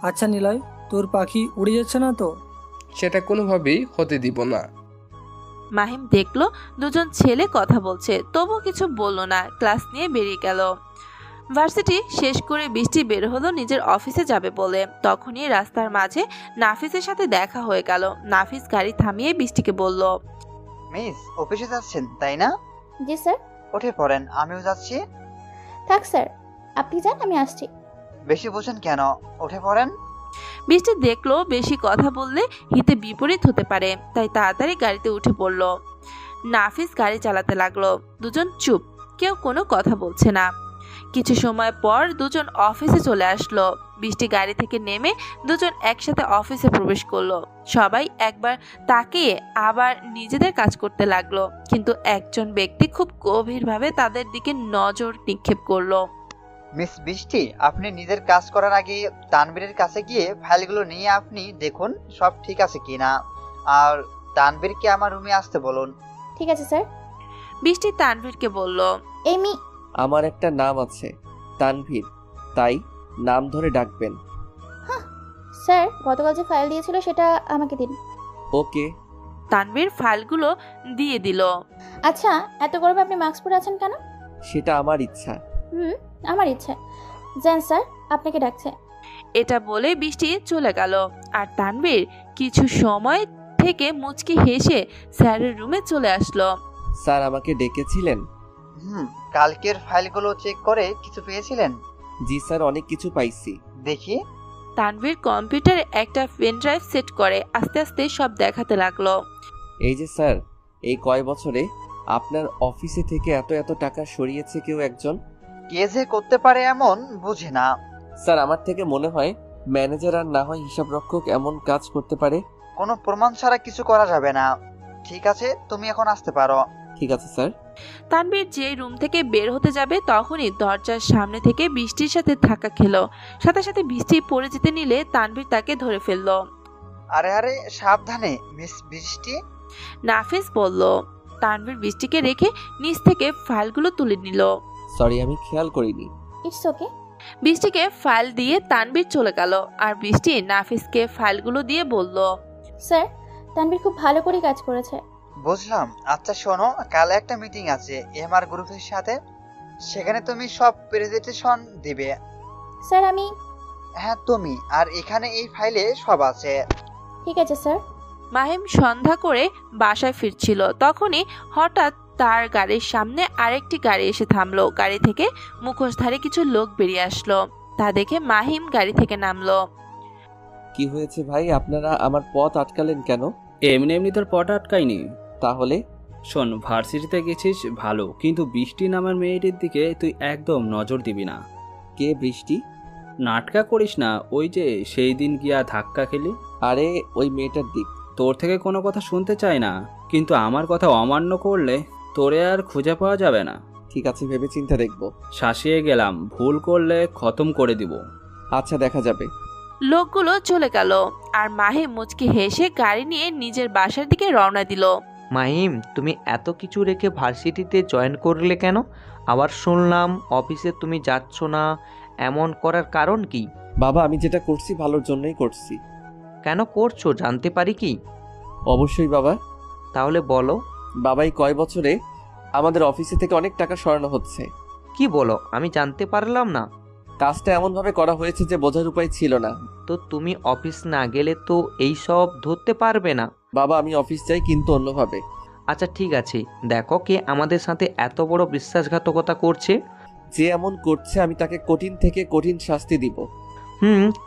[SPEAKER 9] আচ্ছা নিলয়, তোর পাখি উড়ে যাচ্ছে না তো?
[SPEAKER 15] সেটা কোনোভাবেই হতে দিব না।
[SPEAKER 18] মাহিম দেখলো দুজন ছেলে কথা বলছে, তবু কিছু বলল না। ক্লাস নিয়ে বেরিয়ে গেল। ভার্সিটি শেষ করে বৃষ্টি বের হলো নিজের অফিসে যাবে বলে। তখনই রাস্তার মাঝে নাফিসের সাথে দেখা হয়ে গেল। নাফিস গাড়ি থামিয়ে বৃষ্টিকে বলল,
[SPEAKER 5] মিস অফিসে যাচ্ছেন তাই না?
[SPEAKER 11] জি স্যার।
[SPEAKER 5] উঠে পড়েন, আমিও যাচ্ছি।
[SPEAKER 11] থাক স্যার, আপনি যান, আমি আসছি।
[SPEAKER 5] বেশি বোঝেন কেন, উঠে পড়েন।
[SPEAKER 18] বৃষ্টি দেখলো বেশি কথা বললে হিতে বিপরীত হতে পারে, তাই তাড়াতাড়ি গাড়িতে উঠে পড়ল। নাফিস গাড়ি চালাতে লাগলো। দুজন চুপ, কেউ কোনো কথা বলছে না। কিছু সময় পর দুজন অফিসে চলে আসলো। বৃষ্টি গাড়ি থেকে নেমে দুজন একসাথে অফিসে প্রবেশ করলো। সবাই একবার তাকিয়ে আবার নিজেদের কাজ করতে লাগলো, কিন্তু একজন ব্যক্তি খুব গভীরভাবে তাদের দিকে নজর নিক্ষেপ করলো।
[SPEAKER 5] মিস বৃষ্টি, আপনি নিজের কাজ করার আগে তানবীরের কাছে গিয়ে ফাইলগুলো নিয়ে আপনি দেখুন সব ঠিক আছে কিনা, আর তানবীরকে আমার রুমে আসতে বলুন।
[SPEAKER 11] ঠিক আছে স্যার।
[SPEAKER 18] বৃষ্টি তানভীরকে বলল,
[SPEAKER 11] এমি।
[SPEAKER 10] আমার একটা নাম আছে তানভীর, তাই নাম ধরে ডাকবেন।
[SPEAKER 11] স্যার, গতকাল যে ফাইল দিয়েছিল সেটা আমাকে দিন।
[SPEAKER 10] ওকে।
[SPEAKER 18] তানভীর ফাইলগুলো দিয়ে দিল।
[SPEAKER 11] আচ্ছা, এত গরমে আপনি মাস্ক পরে আছেন কেন?
[SPEAKER 10] সেটা আমার ইচ্ছা।
[SPEAKER 11] আমার ইচ্ছা। যান স্যার, আপনাকে ডাকছে।
[SPEAKER 18] এটা বলে বৃষ্টি চলে গেল, আর তানভীর কিছু সময় থেকে মুচকি হেসে স্যারের রুমে চলে আসলো।
[SPEAKER 10] স্যার আমাকে ডেকেছিলেন?
[SPEAKER 5] কালকের ফাইলগুলো চেক করে কিছু পেয়েছিলেন?
[SPEAKER 10] জি স্যার, অনেক কিছু পাইছি।
[SPEAKER 5] দেখি।
[SPEAKER 18] তানভীর কম্পিউটারে একটা পেন ড্রাইভ সেট করে আস্তে আস্তে সব দেখাতে লাগলো।
[SPEAKER 10] এই যে স্যার, এই কয় বছরে আপনার অফিসে থেকে এত এত টাকা সরিয়েছে কেউ একজন।
[SPEAKER 5] কে যে করতে পারে এমন বুঝি না।
[SPEAKER 10] স্যার আমার থেকে মনে হয় ম্যানেজার আর না হয় হিসাব রক্ষক এমন কাজ করতে পারে।
[SPEAKER 5] কোনো প্রমাণ ছাড়া কিছু করা যাবে না। ঠিক আছে, তুমি এখন আসতে পারো।
[SPEAKER 10] ঠিক আছে স্যার।
[SPEAKER 18] তানভীর যে রুম থেকে বের হতে যাবে তখনই দরজার সামনে থেকে বৃষ্টির সাথে ধাক্কা খেলো। সাথে সাথে বৃষ্টি পড়ে যেতে নিলে তানভীর তাকে ধরে ফেললো।
[SPEAKER 5] আরে আরে, সাবধানে মিস বৃষ্টি।
[SPEAKER 18] নাফিস বলল। তানভীর বৃষ্টিকে রেখে নিচ থেকে ফাইলগুলো তুলে নিল।
[SPEAKER 10] সরি, আমি খেয়াল করিনি।
[SPEAKER 11] It's okay.
[SPEAKER 18] বৃষ্টিকে ফাইল দিয়ে তানভীর চলে গেল, আর বৃষ্টি নাফিসকে ফাইলগুলো দিয়ে বলল,
[SPEAKER 11] স্যার, তানভীর খুব ভালো করে কাজ করেছে।
[SPEAKER 5] বুঝলাম। আচ্ছা শোনো, কাল একটা মিটিং আছে এমআর গ্রুপের সাথে, সেখানে তুমি সব প্রেজেন্টেশন দিবে।
[SPEAKER 11] স্যার আমি?
[SPEAKER 5] হ্যাঁ তুমি, আর এখানে এই ফাইলে সব আছে।
[SPEAKER 11] ঠিক আছে স্যার।
[SPEAKER 18] মাহিম সন্ধ্যা করে বাসায় ফিরছিল, তখনই হঠাৎ তার গাড়ির সামনে আরেকটি গাড়ি এসে থামলো। গাড়ি থেকে মুখোশধারী কিছু লোক বেরিয়ে আসলো। তা দেখে মাহিম গাড়ি থেকে নামলো।
[SPEAKER 10] কি হয়েছে ভাই, আপনারা আমার পথ আটকালেন কেন?
[SPEAKER 13] এমনি এমনি তোর পথ আটকায়নি।
[SPEAKER 10] তাহলে
[SPEAKER 13] শোন, ভার্সিটিতে গেছিস ভালো, কিন্তু বৃষ্টি নামের মেয়েটির দিকে তুই একদম নজর দিবি না।
[SPEAKER 10] কে বৃষ্টি?
[SPEAKER 13] নাটকা করিস না, ওই যে সেই দিন গিয়া ধাক্কা খেলি।
[SPEAKER 10] আরে ওই মেয়েটার দিক।
[SPEAKER 13] তোর থেকে কোনো কথা শুনতে চাই না, কিন্তু আমার কথা অমান্য করলে তোরে আর খুঁজে পাওয়া যাবে না।
[SPEAKER 10] ঠিক আছে, ভেবে চিন্তা দেখবো।
[SPEAKER 13] শাসিয়ে গেলাম, ভুল করলে খতম করে দিব।
[SPEAKER 10] আচ্ছা, দেখা যাবে।
[SPEAKER 18] লোকগুলো চলে গেল, আর মাহিম মুচকি হেসে গাড়ি নিয়ে নিজের বাসার দিকে রওনা দিল।
[SPEAKER 3] মাহিম, তুমি এত কিছু রেখে ভার্সিটিতে জয়েন করলে কেন? আবার শুনলাম অফিসে তুমি যাচ্ছ না, এমন করার কারণ কি?
[SPEAKER 10] বাবা, আমি যেটা করছি ভালোর জন্যই করছি।
[SPEAKER 3] কেন করছো জানতে পারি কি?
[SPEAKER 10] অবশ্যই বাবা।
[SPEAKER 3] তাহলে বলো।
[SPEAKER 10] বাবা, এই কয় বছরে আমাদের অফিসে থেকে অনেক টাকা সরানো হচ্ছে।
[SPEAKER 3] কি বলো? আমি জানতে পারলাম না।
[SPEAKER 10] কাজটা এমনভাবে করা হয়েছে যে বোঝার উপায় ছিল না।
[SPEAKER 3] তো তুমি অফিস না গেলে তো এই সব ধরতে পারবে না।
[SPEAKER 10] বাবা, আমি অফিস যাই, কিন্তু অন্যভাবে।
[SPEAKER 3] আচ্ছা ঠিক আছে, দেখো কে আমাদের সাথে এত বড় বিশ্বাসঘাতকতা করছে।
[SPEAKER 10] যে এমন করছে আমি তাকে কঠিন থেকে কঠিন শাস্তি দিব।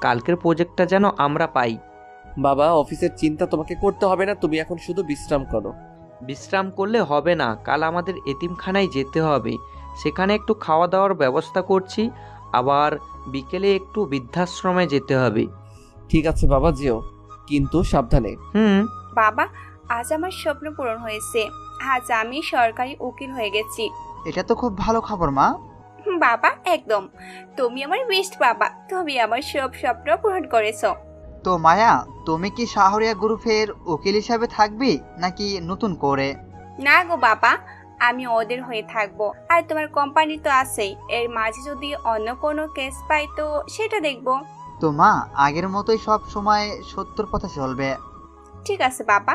[SPEAKER 3] কালকের প্রজেক্টটা যেন আমরা পাই।
[SPEAKER 10] বাবা, অফিসের চিন্তা তোমাকে করতে হবে না, তুমি এখন শুধু বিশ্রাম করো।
[SPEAKER 3] বিশ্রাম করলে হবে না, কাল আমাদের এতিমখানায় যেতে হবে, সেখানে একটু খাওয়া দাওয়ার ব্যবস্থা করছি, আবার বিকেলে একটু বৃদ্ধাশ্রমে যেতে হবে।
[SPEAKER 10] ঠিক আছে বাবা, যেও, কিন্তু সাবধানে।
[SPEAKER 6] বাবা, আজ আমার স্বপ্ন পূরণ হয়েছে। আজ আমি সরকারি উকিল হয়ে গেছি।
[SPEAKER 5] এটা তো খুব ভালো খবর মা।
[SPEAKER 6] বাবা, একদম। তুমি আমার বেস্ট বাবা, তুমি আমার সব স্বপ্ন পূরণ করেছো।
[SPEAKER 5] তো মায়া, তুমি কি শাহরিয়া গ্রুপের উকিল হিসাবে থাকবি নাকি নতুন করে?
[SPEAKER 6] না গো বাবা, আমি ওদের হয়ে থাকবো। আর তোমার কোম্পানি তো আছেই, এর মাঝে যদি অন্য কোনো কেস পাই তো সেটা দেখবো।
[SPEAKER 5] তো মা, আগের মতোই সব সময় সত্যর পথে চলবে।
[SPEAKER 6] ঠিক আছে বাবা।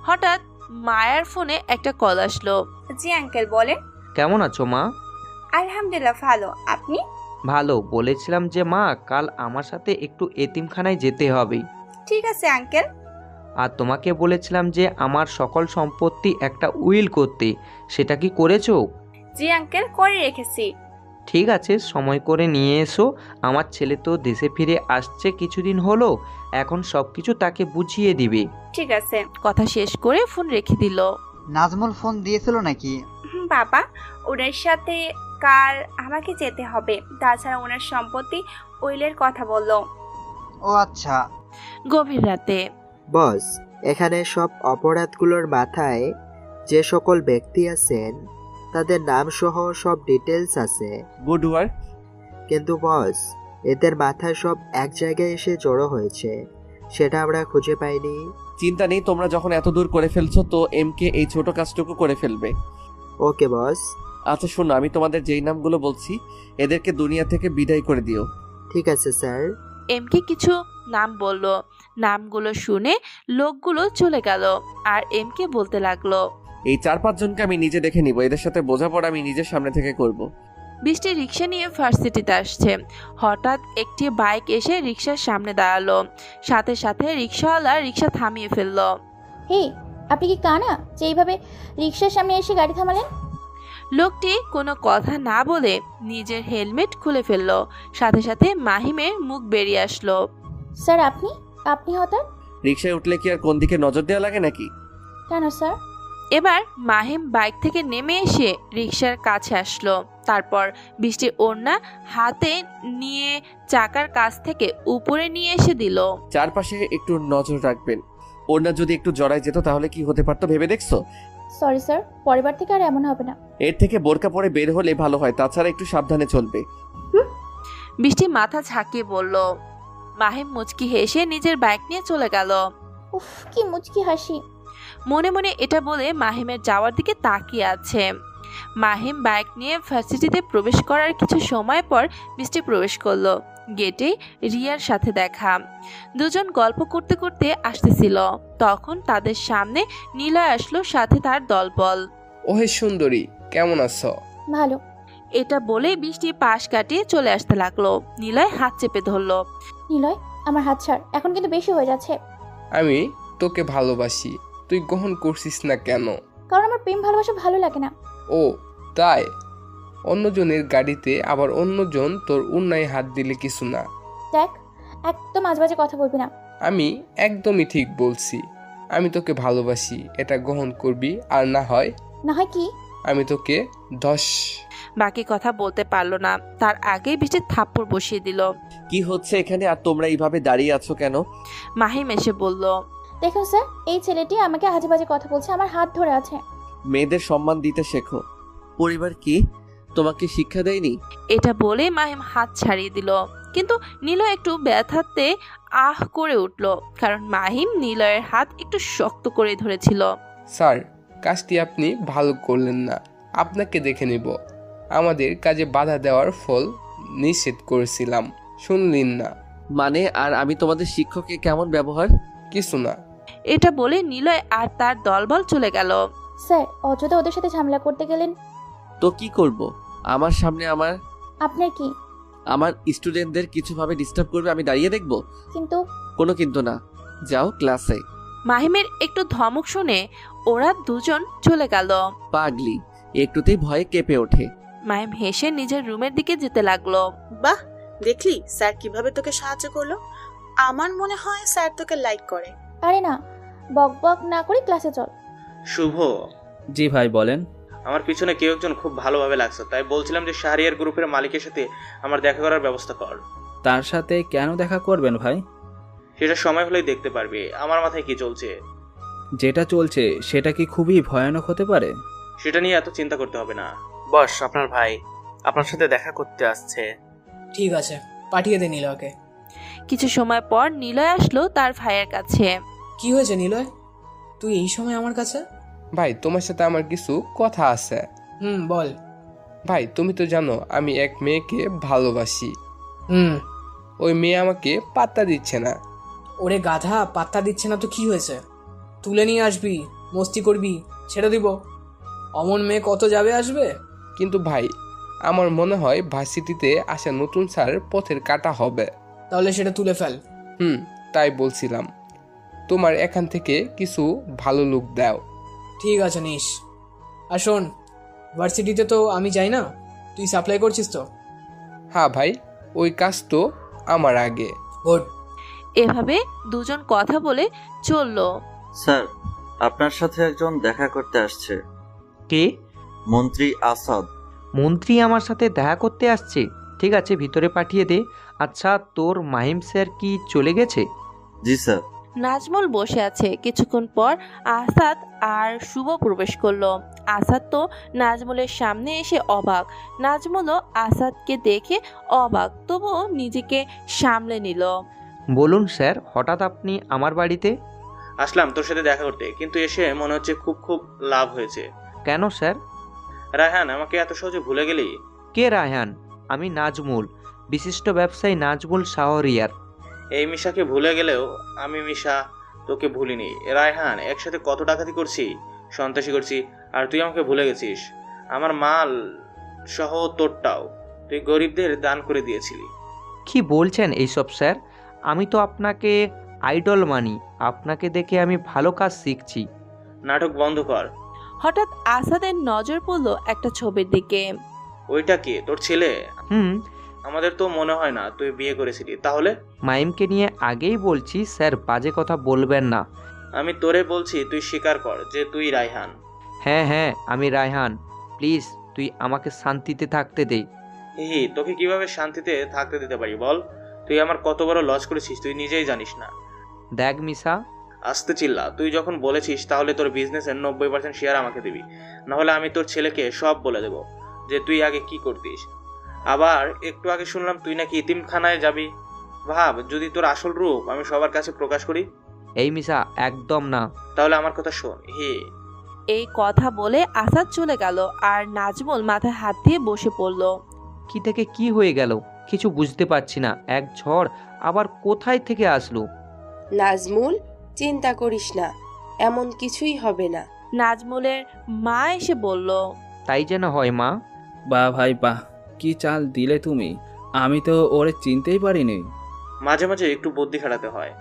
[SPEAKER 18] হঠাৎ মায়ের ফোনে একটা কল আসলো।
[SPEAKER 6] জি আঙ্কেল, বলেন।
[SPEAKER 3] কেমন আছো মা?
[SPEAKER 6] আলহামদুলিল্লাহ ভালো, আপনি?
[SPEAKER 3] ভালো বলেছিলাম যে মা কাল আমার সাথে একটু এতিমখানায় যেতে হবে।
[SPEAKER 6] ঠিক আছে আঙ্কেল।
[SPEAKER 3] আর তোমাকে বলেছিলাম যে আমার সকল সম্পত্তি একটা উইল করতে, সেটা কি করেছো?
[SPEAKER 6] জি আঙ্কেল, করে রেখেছি।
[SPEAKER 3] ঠিক আছে, সময় করে নিয়ে এসো। আমার ছেলে তো দেশে ফিরে আসছে কিছুদিন হলো, এখন সব কিছু তাকে বুঝিয়ে দিবে।
[SPEAKER 6] ঠিক আছে।
[SPEAKER 18] কথা শেষ করে ফোন রেখে দিল।
[SPEAKER 5] নাজমুল ফোন দিয়েছিল নাকি?
[SPEAKER 6] বাবা, ওনার সাথে কাল আমাকে যেতে হবে, তাছাড়া ওনার সম্পত্তি উইলের কথা বললো।
[SPEAKER 5] ও আচ্ছা।
[SPEAKER 18] গভীর রাতে
[SPEAKER 12] বস, এখানে সব অপরাধগুলোর মাথায় যে সকল ব্যক্তি আছেন তাদের নাম সহ সব ডিটেলস আছে।
[SPEAKER 10] Good work.
[SPEAKER 12] কিন্তু বস, এদের মাথায় সব এক জায়গায় এসে জড়ো হয়েছে, সেটা আমরা খুঁজে পাইনি।
[SPEAKER 10] চিন্তা নেই, তোমরা যখন এত দূর করে ফেলছো তো এমকে এই ছোট কাজটুকু করে ফেলবে।
[SPEAKER 12] ওকে বস।
[SPEAKER 10] আচ্ছা শোনো, আমি তোমাদের যেই নামগুলো বলছি এদেরকে দুনিয়া থেকে বিদায় করে দিও।
[SPEAKER 12] ঠিক আছে স্যার।
[SPEAKER 18] এমকে কিছু নাম বলল। নামগুলো শুনে লোকগুলো চলে গেল আর এমকে বলতে লাগলো,
[SPEAKER 10] এই 4-5 জনকে আমি নিজে দেখে নিব, এদের সাথে বোঝাপড়া আমি নিজের সামনে থেকে করব।
[SPEAKER 18] বৃষ্টি রিক্সা নিয়ে ভার্সিটিতে আসছে। হঠাৎ একটি বাইক এসে রিক্সার সামনে দাঁড়ালো। সাথে সাথে রিক্সাওয়ালা রিক্সা থামিয়ে ফেললো।
[SPEAKER 11] হে, আপনি কি কানা যে এইভাবে রিক্সার সামনে এসে গাড়ি থামালেন?
[SPEAKER 18] লোকটি কোনো কথা না বলে নিজের হেলমেট খুলে ফেললো। সাথে সাথে মাহিমের মুখ বেরিয়ে আসলো।
[SPEAKER 11] স্যার আপনি আপনি হঠাৎ?
[SPEAKER 10] রিক্সায় উঠলে কি আর কোন দিকে নজর দেওয়া লাগে নাকি?
[SPEAKER 11] কেন স্যার?
[SPEAKER 18] এবার মাহিম বাইক থেকে নেমে এসে রিক্সার কাছে আসলো। তারপর বৃষ্টি ওড়না হাতে নিয়ে চাকার কাছ থেকে উপরে নিয়ে এসে দিল।
[SPEAKER 10] চারপাশে একটু নজর রাখবেন, ওড়না যদি একটু জড়ায় যেত তাহলে কি হতে পারতো ভেবে দেখছো?
[SPEAKER 11] সরি স্যার, পরেরবার থেকে আর এমন হবে না।
[SPEAKER 10] এর থেকে বোরকা পরে বের হলে ভালো হয়, তাছাড়া একটু সাবধানে চলবে।
[SPEAKER 18] বৃষ্টি মাথা ঝাঁকিয়ে বলল। মাহিম মুচকি হেসে নিজের বাইক নিয়ে চলে গেল।
[SPEAKER 11] উফ, কি মুচকি হাসি।
[SPEAKER 18] মনে মনে এটা বলে মাহিমের যাওয়ার দিকে তাকিয়ে আছে। মাহিম বাইক নিয়ে ভার্সিটিতে প্রবেশ করার কিছু সময় পর বৃষ্টি প্রবেশ করলো। গেটে রিয়ার সাথে দেখা। দুজন গল্প করতে করতে আসতেছিল। তখন তাদের সামনে নীলয় আসলো, সাথে তার দলবল।
[SPEAKER 15] ওহে সুন্দরী, কেমন আছো?
[SPEAKER 11] ভালো।
[SPEAKER 18] এটা বলে বৃষ্টি পাশ কাটিয়ে চলে আসতে লাগলো। নীলয় হাত চেপে ধরলো।
[SPEAKER 11] নীলয়, আমার হাত ছাড়, এখন কিন্তু বেশি হয়ে যাচ্ছে।
[SPEAKER 15] আমি তোকে ভালোবাসি, তুই গ্রহণ করছিস না কেন?
[SPEAKER 11] কারণ আমার প্রেম ভালোবাসা ভালো লাগে না।
[SPEAKER 15] ও তাই? অন্যজনের গাড়িতে আবার অন্যজন তোর উন্নায় হাত দিলে কিছু না।
[SPEAKER 11] দেখ, একদম আজবাজে কথা বলবি না।
[SPEAKER 15] আমি একদমই ঠিক বলছি, আমি তোকে ভালোবাসি, এটা গ্রহণ করবি, আর না হয়
[SPEAKER 11] কি
[SPEAKER 15] আমি তোকে ধস।
[SPEAKER 18] বাকি কথা বলতে পারলো না, তার আগেই বৃষ্টি থাপ্পড় বসিয়ে দিল।
[SPEAKER 10] কি হচ্ছে এখানে আর তোমরা এইভাবে দাঁড়িয়ে আছো কেন?
[SPEAKER 18] মাহিম এসে বলল,
[SPEAKER 11] দেখুন স্যার, এই ছেলেটি আমাকে আজেবাজে কথা বলছে, আমার হাত ধরে আছে।
[SPEAKER 10] মেয়েদের সম্মান দিতে শেখো। পরিবার কি তোমাকে শিক্ষা দেয়নি?
[SPEAKER 18] এটা বলে মাহিম হাত ছাড়িয়ে দিল। কিন্তু নীলয় একটু ব্যথাতে আহ করে উঠল, কারণ মাহিম নীলয়ের হাত একটু শক্ত করে ধরেছিল।
[SPEAKER 15] স্যার, কাজটি আপনি ভালো করলেন না, আপনাকে দেখে নিব। আমাদের কাজে বাধা দেওয়ার ফল নিষেধ করেছিলাম, শুনলেন না?
[SPEAKER 10] মানে আর আমি তোমাদের শিক্ষককে কেমন ব্যবহার?
[SPEAKER 15] কিছু না।
[SPEAKER 18] এটা বলে নীলয় আর তার দলবল চলে গেল।
[SPEAKER 11] স্যার, অযথা ওদের সাথে ঝামেলা করতে গেলেন।
[SPEAKER 10] তো কি করব? আমার সামনে
[SPEAKER 11] আপনার কি?
[SPEAKER 10] আমার স্টুডেন্টদের কিছুভাবে ডিস্টার্ব করবে, আমি দাঁড়িয়ে দেখব?
[SPEAKER 11] কিন্তু
[SPEAKER 10] কোনো কিন্তু না, যাও ক্লাসে।
[SPEAKER 18] মাহিমের একটু ধমক শুনে ওরা দুজন চলে গেল।
[SPEAKER 10] পাগলি একটুতেই ভয়ে কেঁপে ওঠে।
[SPEAKER 18] মাহিম হেসে নিজের রুমের দিকে যেতে লাগলো।
[SPEAKER 14] বাহ, দেখলি স্যার কিভাবে তোকে সাহায্য করলো? আমার মনে হয় স্যার তোকে লাইক করে।
[SPEAKER 11] আরে না, বক বক না করে ক্লাসে চল।
[SPEAKER 4] শুভ।
[SPEAKER 13] জি ভাই বলেন।
[SPEAKER 4] আমার পিছনে কেউ একজন খুব ভালোভাবে লাগছে, তাই বলছিলাম যে শাহরিয়ার গ্রুপের মালিকের সাথে আমার দেখা করার ব্যবস্থা কর।
[SPEAKER 13] তার সাথে কেন দেখা করবেন ভাই?
[SPEAKER 4] সেটা সময় হলেই দেখতে পারবি আমার মাথায় কি চলছে।
[SPEAKER 13] যেটা চলছে সেটা কি খুবই ভয়ানক হতে পারে?
[SPEAKER 4] সেটা নিয়ে এত চিন্তা করতে হবে না। বস, আপনার ভাই আপনার সাথে দেখা করতে আসছে।
[SPEAKER 1] ঠিক আছে, পাঠিয়ে দে নীলয়কে।
[SPEAKER 18] কিছু সময় পর নীলয় আসলো তার ভাইয়ের কাছে।
[SPEAKER 1] কি হয়েছে নীলয়, তুই এই সময় আমার কাছে?
[SPEAKER 15] ভাই, তোমার সাথে আমার কিছু কথা আছে।
[SPEAKER 1] বল।
[SPEAKER 15] ভাই, তুমি তো জানো আমি এক মেয়েকে ভালোবাসি। ওই মেয়ে আমাকে পাত্তা দিচ্ছে না।
[SPEAKER 1] ওরে গাধা, পাত্তা দিচ্ছে না তো কি হয়েছে? তুলে নিয়ে আসবি, মস্তি করবি, ছেড়ে দিব। অমন মেয়ে কত যাবে আসবে।
[SPEAKER 15] কিন্তু ভাই, আমার মনে হয় ভার্সিটিতে আসা নতুন স্যার পথের কাটা হবে।
[SPEAKER 1] তাহলে সেটা তুলে ফেল।
[SPEAKER 15] তাই বলছিলাম, তোমার এখান থেকে কিছু ভালো লুক দাও।
[SPEAKER 1] ঠিক আছে নিস। আর শোন, ভার্সিটিতে তো আমি যাই না, তুই সাপ্লাই করছিস তো?
[SPEAKER 15] হ্যাঁ ভাই, ওই কাজ তো আমার আগে।
[SPEAKER 1] গুড।
[SPEAKER 18] এভাবে দুজন কথা বলে চলল।
[SPEAKER 17] স্যার, আপনার সাথে একজন দেখা করতে আসছে।
[SPEAKER 3] কে?
[SPEAKER 17] মন্ত্রী আসাদ।
[SPEAKER 3] মন্ত্রী আমার সাথে দেখা করতে আসছে? ঠিক আছে, ভিতরে পাঠিয়ে দে। আচ্ছা, তোর মাহিম স্যার কি চলে গেছে?
[SPEAKER 17] জি স্যার।
[SPEAKER 18] নাজমুল বসে আছে। কিছুক্ষণ পর আসাদ আর শুভ প্রবেশ করলো। আসাদ তো নাজমুলের সামনে এসে অবাক, নাজমুলও আসাদকে দেখে অবাক, তবুও নিজেকে সামলে নিল।
[SPEAKER 3] বলুন স্যার, হঠাৎ আপনি আমার বাড়িতে?
[SPEAKER 4] আসলাম তোর সাথে দেখা করতে, কিন্তু এসে মনে হচ্ছে খুব খুব লাভ হয়েছে।
[SPEAKER 3] কেন স্যার?
[SPEAKER 4] রায়হান, আমাকে এত সহজে ভুলে গেলি?
[SPEAKER 3] কে রায়হান? আমি নাজমুল, বিশিষ্ট ব্যবসায়ী নাজমুল শাহরিয়ার।
[SPEAKER 4] এই মিশাকে ভুলে গেলেও আমি মিশা তোকে ভুলিনি। রায়হান, একসাথে কত ডাকাতি করছি, সন্ত্রাসী করছি, আর তুই আমাকে ভুলে গেছিস। আমার মাল সহ তোরটাও তুই গরিবদের দান করে দিয়েছিলি।
[SPEAKER 3] কি বলছেন এইসব স্যার? আমি তো আপনাকে আইডল মানি, আপনাকে দেখে আমি ভালো কাজ শিখছি।
[SPEAKER 4] নাটক বন্ধ কর।
[SPEAKER 18] হঠাৎ আসাদের নজর পড়ল একটা ছবির দিকে।
[SPEAKER 4] ওইটা কে, তোর ছেলে? আমাদের তো মনে হয় না তুই বিয়ে করেছিলি। তাহলে?
[SPEAKER 3] মাইমকে নিয়ে আগেই বলছি স্যার, বাজে কথা বলবেন না।
[SPEAKER 4] আমি তোরে বলছি, তুই স্বীকার কর যে তুই রায়হান।
[SPEAKER 3] হ্যাঁ, আমি রায়হান। প্লিজ তুই আমাকে শান্তিতে থাকতে দে।
[SPEAKER 4] তোকে কিভাবে শান্তিতে থাকতে দিতে পারি বল? তুই আমার কত বড় লস করেছিস তুই নিজেই জানিস না।
[SPEAKER 3] দেখ মিশা,
[SPEAKER 4] আস্তে চিল্লা। তুই যখন বলেছিস তাহলে তোর বিজনেসের 90% শেয়ার আমাকে দিবি, নাহলে আমি তোর ছেলেকে সব বলে দেব যে তুই আগে কি করতিস। আবার একটু আগে শুনলাম তুই নাকি ইতিমখানায় যাবি। ভাব যদি তোর আসল রূপ আমি সবার কাছে প্রকাশ করি।
[SPEAKER 3] এই মিশা, একদম না।
[SPEAKER 4] তাহলে আমার কথা শোন।
[SPEAKER 18] এই কথা বলে আসাদ চলে গেল আর নাজমুল মাথায় হাত দিয়ে বসে পড়ল।
[SPEAKER 3] কি থেকে কি হয়ে গেল কিছু বুঝতে পারছি না। এক ঝড় আবার কোথায় থেকে আসলো।
[SPEAKER 2] নাজমুল, চিন্তা করিস না, এমন কিছুই হবে না।
[SPEAKER 18] নাজমুলের মা এসে বলল।
[SPEAKER 3] তাই যেন হয় মা।
[SPEAKER 13] বাহ ভাই বাহ, কি চাল দিলে তুমি, আমি তো ওরে চিনতেই পারিনি।
[SPEAKER 4] মাঝে মাঝে একটু বুদ্ধি খাটাতে হয়।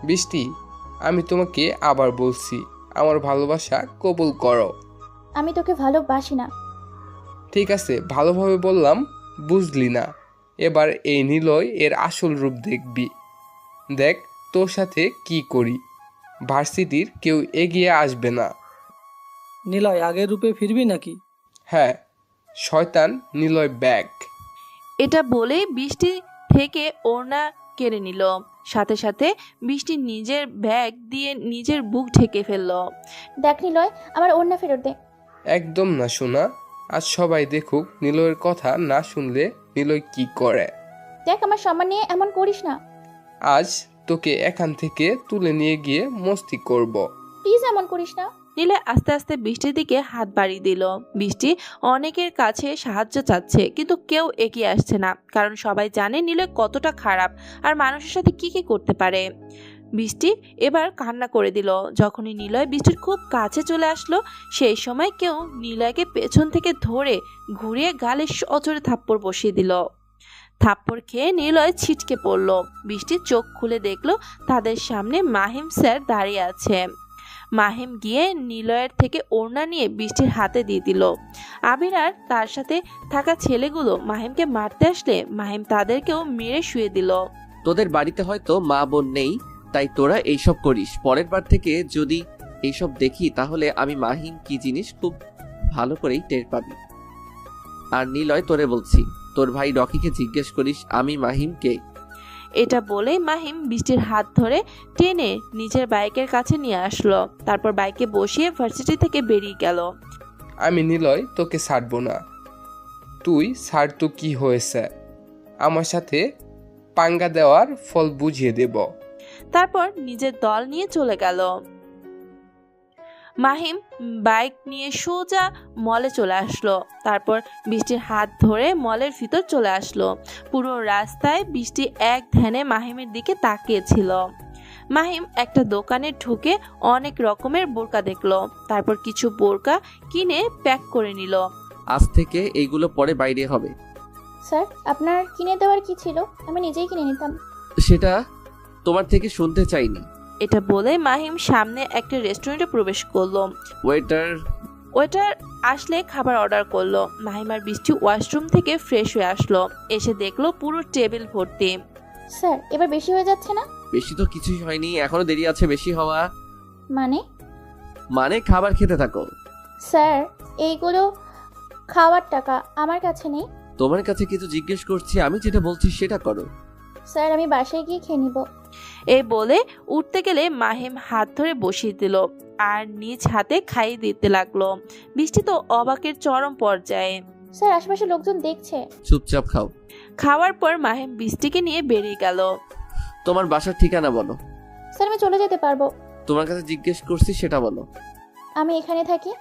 [SPEAKER 15] বৃষ্টি, আমি তোমাকে আবার বলছি, আমার ভালোবাসা কবুল করো।
[SPEAKER 11] আমি তোকে ভালোবাসি না।
[SPEAKER 15] ঠিক আছে, ভালোভাবে বললাম, বুঝলি না। এবার এই নিলয় এর আসল রূপ দেখবি। দেখ তোর সাথে কি করি। ভার্সিটির কেউ এগিয়ে আসবে না।
[SPEAKER 9] নিলয় আগের রূপে ফিরবি নাকি?
[SPEAKER 15] হ্যাঁ, শয়তান নিলয় ব্যাগ।
[SPEAKER 18] এটা বলেই বৃষ্টি থেকে ওড়না কেড়ে নিল। সাথে সাথে বৃষ্টি নিজের ব্যাগ দিয়ে নিজের বুক ঢেকে ফেলল।
[SPEAKER 11] দেখ নিলয়, আমার ওড়না ফেরত দে।
[SPEAKER 15] একদম না সোনা, আজ সবাই দেখুক নিলয়ের কথা না শুনলে নিলয় কি করে।
[SPEAKER 11] দেখ, আমার সম্মান নিয়ে এমন করিস না।
[SPEAKER 15] আজ তোকে এখান থেকে তুলে নিয়ে গিয়ে মস্তি করব।
[SPEAKER 11] প্লিজ এমন করিস না।
[SPEAKER 18] নিলয় আস্তে আস্তে বৃষ্টির দিকে হাত বাড়িয়ে দিল। বৃষ্টি অনেকের কাছে সাহায্য চাচ্ছে, কিন্তু কেউ এগিয়ে আসছে না, কারণ সবাই জানে নিলয় কতটা খারাপ আর মানুষের সাথে কি কি করতে পারে। বৃষ্টি এবার কান্না করে দিল। যখনই নিলয় বৃষ্টির খুব কাছে চলে আসলো, সেই সময় কেউ নিলয়কে পেছন থেকে ধরে ঘুরিয়ে গালে সজোরে থাপ্পড় বসিয়ে দিল। থাপ্পড় খেয়ে নিলয় ছিটকে পড়ল। বৃষ্টি চোখ খুলে দেখলো তাদের সামনে মাহিম স্যার দাঁড়িয়ে আছে। মাহিম গিয়ে নিলয়ের থেকে ওড়না নিয়ে বৃষ্টির হাতে দিয়ে দিল। আবির আর তার সাথে থাকা ছেলেগুলো মাহিমকে মারতে আসলে মাহিম তাদেরকেও মেরে শুয়ে দিল।
[SPEAKER 10] তোদের বাড়িতে হয়তো মা বোন নেই, তাই তোরা এইসব করিস। পরের বার থেকে যদি এইসব দেখি তাহলে আমি মাহিম কি জিনিস খুব ভালো করেই টের পাবি। আর নিলয়, তোরে বলছি, তোর ভাই রকিকে জিজ্ঞেস করিস আমি মাহিম কে।
[SPEAKER 18] এটা বলেই মাহিম বৃষ্টির হাত ধরে টেনে নিজের বাইকের কাছে নিয়ে আসলো। তারপর বাইকে বসিয়ে ভার্সিটি থেকে বেরিয়ে গেল।
[SPEAKER 15] আমি নিলয় তোকে ছাড়বো না। তুই ছাড় তো কি হয়েছে, আমার সাথে পাঙ্গা দেওয়ার ফল বুঝিয়ে দেব।
[SPEAKER 18] তারপর নিজের দল নিয়ে চলে গেল। মাহিম বাইক নিয়ে সোজা মলে চলে আসলো। তারপর বৃষ্টির হাত ধরে মলের ভিতর চলে আসলো। পুরো রাস্তায় বৃষ্টি এক ধ্যানে মাহিমের দিকে তাকিয়েছিল। মাহিম একটা দোকানে ঢুকে অনেক রকমের বোরকা দেখলো। তারপর কিছু বোরকা কিনে প্যাক করে নিল।
[SPEAKER 10] আজ থেকে এইগুলো পরে বাইরে হবে।
[SPEAKER 11] স্যার আপনার কিনে দেওয়ার কি ছিল? আমি নিজেই কিনে নিতাম।
[SPEAKER 10] সেটা তোমার থেকে শুনতে চাইনি।
[SPEAKER 18] এটা বলে মাহিম সামনে একটা রেস্টুরেন্টে প্রবেশ করলো। ওয়েটার আসলে খাবার অর্ডার করলো। মাহিম আর বৃষ্টি ওয়াশরুম থেকে ফ্রেশ হয়ে আসলো। এসে দেখলো পুরো টেবিল ভর্তি।
[SPEAKER 11] স্যার এবার বেশি হয়ে যাচ্ছে না?
[SPEAKER 10] বেশি তো কিছুই হয়নি, এখনো দেরি আছে বেশি হওয়া।
[SPEAKER 11] মানে
[SPEAKER 10] খাবার খেতে থাকো।
[SPEAKER 11] স্যার এইগুলো খাওয়ার টাকা আমার কাছে নেই।
[SPEAKER 10] তোমার কাছে কিছু জিজ্ঞেস করছি, আমি যেটা বলছি সেটা করো।
[SPEAKER 11] স্যার আমি বাসায় গিয়ে খেয়ে নিব।
[SPEAKER 18] এই বলে উঠতে গেলে মাহিম হাত ধরে বসিয়ে দিল আর নিজ হাতে খাইয়ে দিতে লাগলো। বৃষ্টি তো অবাকের চরম পর্যায়ে।
[SPEAKER 11] স্যার আশেপাশে লোকজন দেখছে।
[SPEAKER 10] চুপচাপ খাও।
[SPEAKER 18] খাওয়ার পর মাহিম বৃষ্টিকে নিয়ে বেরিয়ে গেল।
[SPEAKER 10] তোমার বাসার ঠিকানা বলো।
[SPEAKER 11] স্যার আমি চলে যেতে পারবো।
[SPEAKER 10] তোমার কাছে জিজ্ঞেস করছি সেটা বলো।
[SPEAKER 11] আমি এখানে থাকি।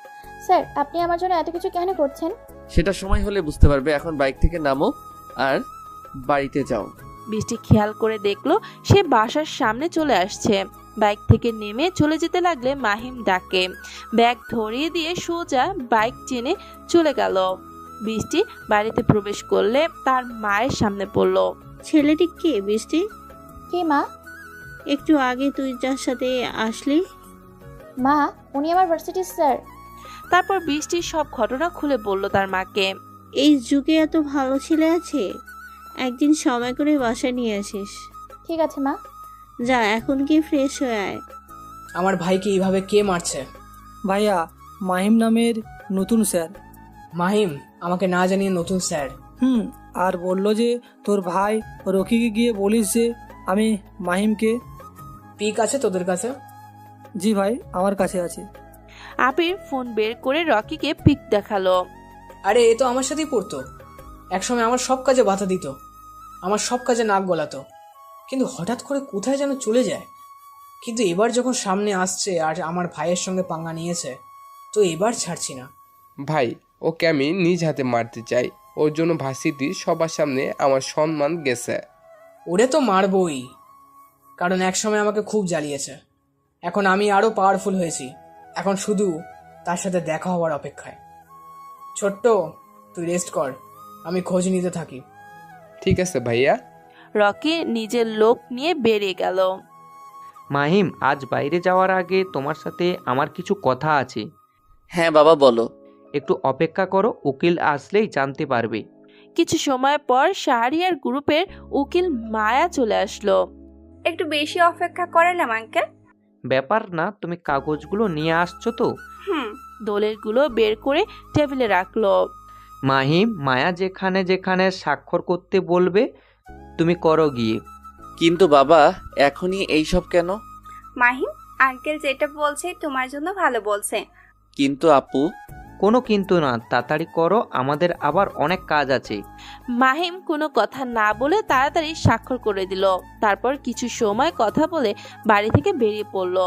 [SPEAKER 11] স্যার আপনি আমার জন্য এত কিছু কেন করছেন?
[SPEAKER 10] সেটা সময় হলে বুঝতে পারবে, এখন বাইক থেকে নামো আর বাড়িতে যাও।
[SPEAKER 18] বৃষ্টি খেয়াল করে দেখলো সে বাসার সামনে চলে আসছে। বাইক থেকে নেমে চলে যেতে লাগলে মাহিম ডাকে। ব্যাগ ধরিয়ে দিয়ে সোজা বাইক টেনে চলে গেল। বৃষ্টি বাড়িতে প্রবেশ করলে তার মায়ের সামনে পড়ল।
[SPEAKER 7] ছেলেটি কে বৃষ্টি?
[SPEAKER 11] কে মা?
[SPEAKER 7] একটু আগে তুই যার সাথে আসলি।
[SPEAKER 11] মা উনি আমার ভার্সিটির স্যার।
[SPEAKER 18] তারপর বৃষ্টি সব ঘটনা খুলে বলল তার মাকে।
[SPEAKER 7] এই যুগে এত ভালো ছেলে আছে, একদিন সময় করে বাসায় নিয়ে আসিস।
[SPEAKER 11] ঠিক আছে মা।
[SPEAKER 7] যা এখন কি ফ্রেশ হয়ে আয়।
[SPEAKER 1] আমার ভাইকে এইভাবে কে মারছে?
[SPEAKER 9] ভাইয়া মাহিম নামের নতুন স্যার।
[SPEAKER 1] মাহিম আমাকে না জানিয়ে নতুন স্যার?
[SPEAKER 9] আর বলল যে তোর ভাই রকিকে গিয়ে বলিস যে আমি মাহিমকে।
[SPEAKER 1] পিক আছে তোদের কাছে?
[SPEAKER 9] জি ভাই আমার কাছে আছে।
[SPEAKER 18] আবির ফোন বের করে রকিকে পিক দেখালো।
[SPEAKER 1] আরে এ তো আমার সাথেই পড়তো, একসময় আমার সব কাজে বাধা দিত, আমার সব কাজে নাক গলাতো, কিন্তু হঠাৎ করে কোথায় যেন চলে যায়। কিন্তু এবার যখন সামনে আসছে আর আমার ভাইয়ের সঙ্গে পাঙ্গা নিয়েছে, তো এবার ছাড়ছি না।
[SPEAKER 15] ভাই ওকে আমি নিজ হাতে মারতে চাই, ওর জন্য ভার্সিটির সবার সামনে আমার সম্মান গেছে।
[SPEAKER 1] ওরে তো মারবই, কারণ একসময় আমাকে খুব জ্বালিয়েছে। এখন আমি আরো পাওয়ারফুল হয়েছি, এখন শুধু তার সাথে দেখা হওয়ার অপেক্ষায়। ছোট্ট তুই রেস্ট কর, আমি খোঁজ নিতে থাকি।
[SPEAKER 15] ঠিক আছে ভাইয়া।
[SPEAKER 18] রকি নিজের লোক নিয়ে বেরিয়ে গেল।
[SPEAKER 3] মাহিম আজ বাইরে যাওয়ার আগে তোমার সাথে আমার কিছু কথা আছে।
[SPEAKER 10] হ্যাঁ বাবা বলো।
[SPEAKER 3] একটু অপেক্ষা করো, উকিল আসলেই জানতে পারবে।
[SPEAKER 18] কিছু সময় পর শাহরিয়ার গ্রুপের উকিল মায়া চলে আসলো।
[SPEAKER 6] একটু বেশি অপেক্ষা করালাম আঙ্কেল।
[SPEAKER 3] ব্যাপার না, তুমি কাগজগুলো নিয়ে আসছো তো?
[SPEAKER 18] দলিলগুলো বের করে টেবিলে রাখলো।
[SPEAKER 3] মাহিম মায়া যেখানে যেখানে স্বাক্ষর করতে বলবে তুমি করো গিয়ে।
[SPEAKER 10] কিন্তু বাবা এখনই এইসব কেন?
[SPEAKER 6] মাহিম আঙ্কেল যেটা বলছে তোমার জন্য ভালো বলছে।
[SPEAKER 10] কিন্তু আপু।
[SPEAKER 3] কোনো কিন্তু না, তাড়াতাড়ি করো, আমাদের আবার অনেক কাজ আছে।
[SPEAKER 18] মাহিম কোনো কথা না বলে তাড়াতাড়ি স্বাক্ষর করে দিল। তারপর কিছু সময় কথা বলে বাড়ি থেকে বেরিয়ে পড়ল।